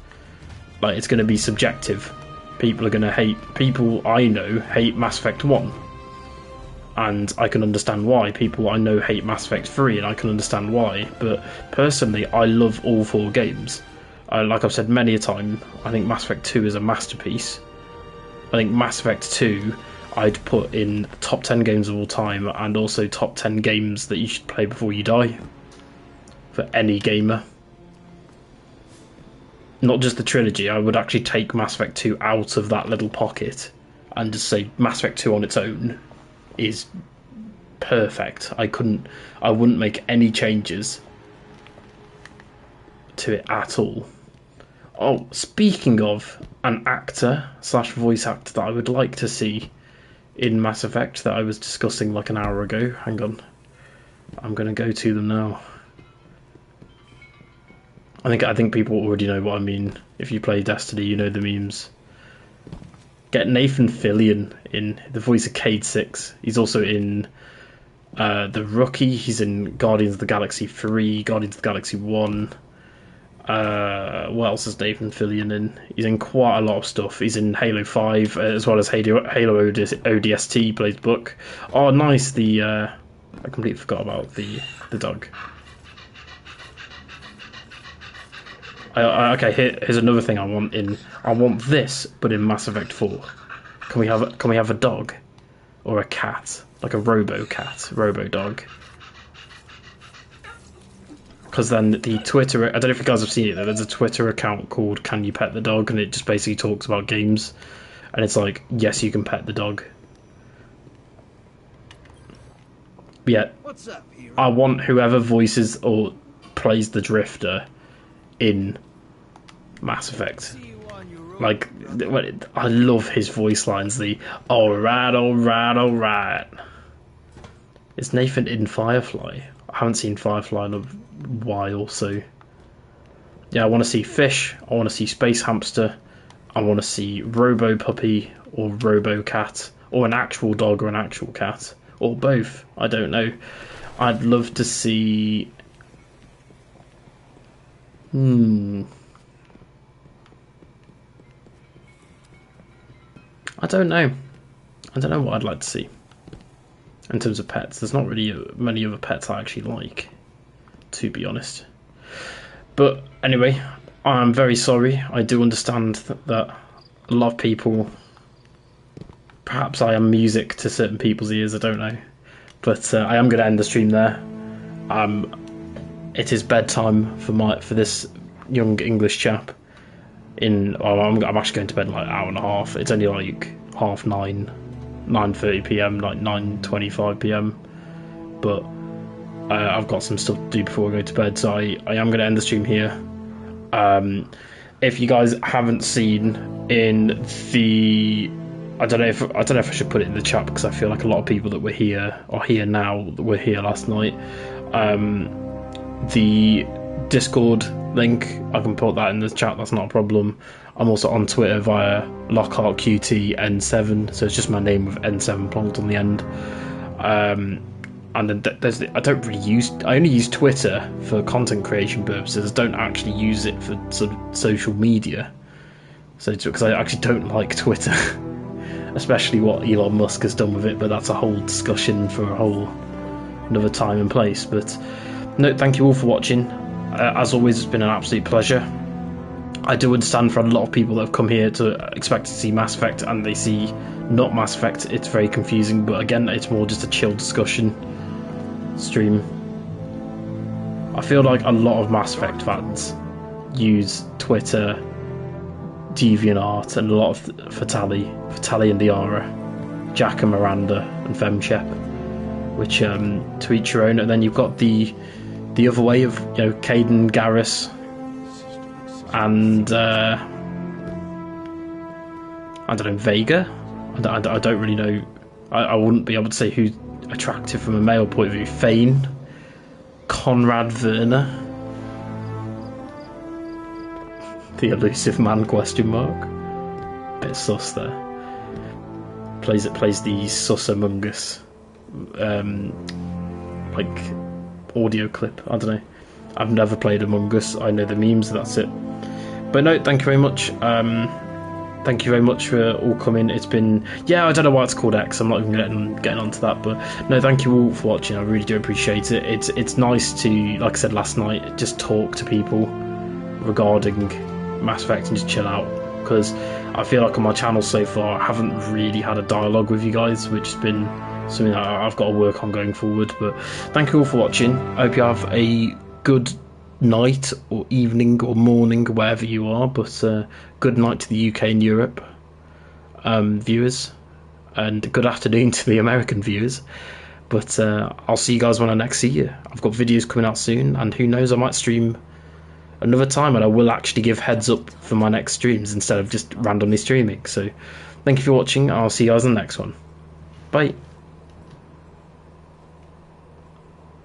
Like, it's going to be subjective. People are going to hate. People I know hate Mass Effect 1, and I can understand why. People I know hate Mass Effect 3, and I can understand why. But personally, I love all four games. Like I've said many a time, I think Mass Effect 2 is a masterpiece. I think Mass Effect 2 I'd put in top 10 games of all time, and also top 10 games that you should play before you die. For any gamer. Not just the trilogy, I would actually take Mass Effect 2 out of that little pocket and just say Mass Effect 2 on its own is perfect. I wouldn't make any changes to it at all. Oh, speaking of an actor / voice actor that I would like to see in Mass Effect that I was discussing like an hour ago. Hang on. I'm going to go to them now. I think people already know what I mean. If you play Destiny, you know the memes. Get Nathan Fillion in the voice of Cade 6. He's also in The Rookie. He's in Guardians of the Galaxy 3, Guardians of the Galaxy 1. What else is Nathan Fillion in? He's in quite a lot of stuff. He's in Halo 5, as well as Halo ODST, plays Book. Oh, nice, I completely forgot about the dog. Okay, here's another thing I want in. I want this, but in Mass Effect 4. Can we have a dog? Or a cat? Like a robo-cat, robo-dog. Because then the Twitter, I don't know if you guys have seen it, there's a Twitter account called Can You Pet the Dog, and it just basically talks about games, and it's like, yes, you can pet the dog. Yeah, what's up, hero? I want whoever voices or plays the Drifter in Mass Effect. Like, I love his voice lines, alright, alright, alright. Is Nathan in Firefly? I haven't seen Firefly in a while, so yeah, I want to see Fish, I want to see Space Hamster, I want to see Robo Puppy or Robo Cat, or an actual dog or an actual cat, or both. I don't know. I'd love to see. I don't know what I'd like to see in terms of pets. There's not really many other pets I actually like, to be honest. But anyway, I'm very sorry. I do understand that a lot of people perhaps I am music to certain people's ears, I don't know. But I am going to end the stream there. It is bedtime for this young English chap. I'm actually going to bed in like an hour and a half. It's only like 9:30, 9:30 p.m, like 9:25 p.m. But I've got some stuff to do before I go to bed, so I am going to end the stream here. If you guys haven't seen in the, I don't know if I should put it in the chat, because I feel like a lot of people that were here are here now that were here last night. The Discord link, I can put that in the chat, that's not a problem. I'm also on Twitter via LockhartQTN7, so it's just my name with N7 plonked on the end. And then I only use Twitter for content creation purposes. I don't actually use it for sort of social media. So because I actually don't like Twitter, especially what Elon Musk has done with it. But that's a whole discussion for another time and place. But no, thank you all for watching. As always, it's been an absolute pleasure. I do understand for a lot of people that have come here to expect to see Mass Effect and they see not Mass Effect, it's very confusing. But again, it's more just a chill discussion stream. I feel like a lot of Mass Effect fans use Twitter, DeviantArt, and a lot of Fatali and Diara, Jack and Miranda, and Femshep, which to each your own. And then you've got the other way of, you know, Caden, Garrus, and I don't know, Vega. I don't really know. I wouldn't be able to say who's attractive from a male point of view. Fane, Conrad Werner, the elusive man ? Bit sus there. Plays the sus Among Us like audio clip. I don't know. I've never played Among Us. I know the memes. That's it. But no, thank you very much. Thank you very much for all coming. It's been, I don't know why it's called X. I'm not even getting onto that. But no, thank you all for watching. I really do appreciate it. It's nice to, like I said last night, just talk to people regarding Mass Effect and just chill out. Because I feel like on my channel so far, I haven't really had a dialogue with you guys, which has been something that I've got to work on going forward. But thank you all for watching. I hope you have a good night or evening or morning wherever you are, but good night to the UK and Europe viewers, and good afternoon to the American viewers. But I'll see you guys when I next see you. I've got videos coming out soon, and who knows, I might stream another time, and I will actually give heads up for my next streams instead of just randomly streaming. So thank you for watching. I'll see you guys in the next one. Bye.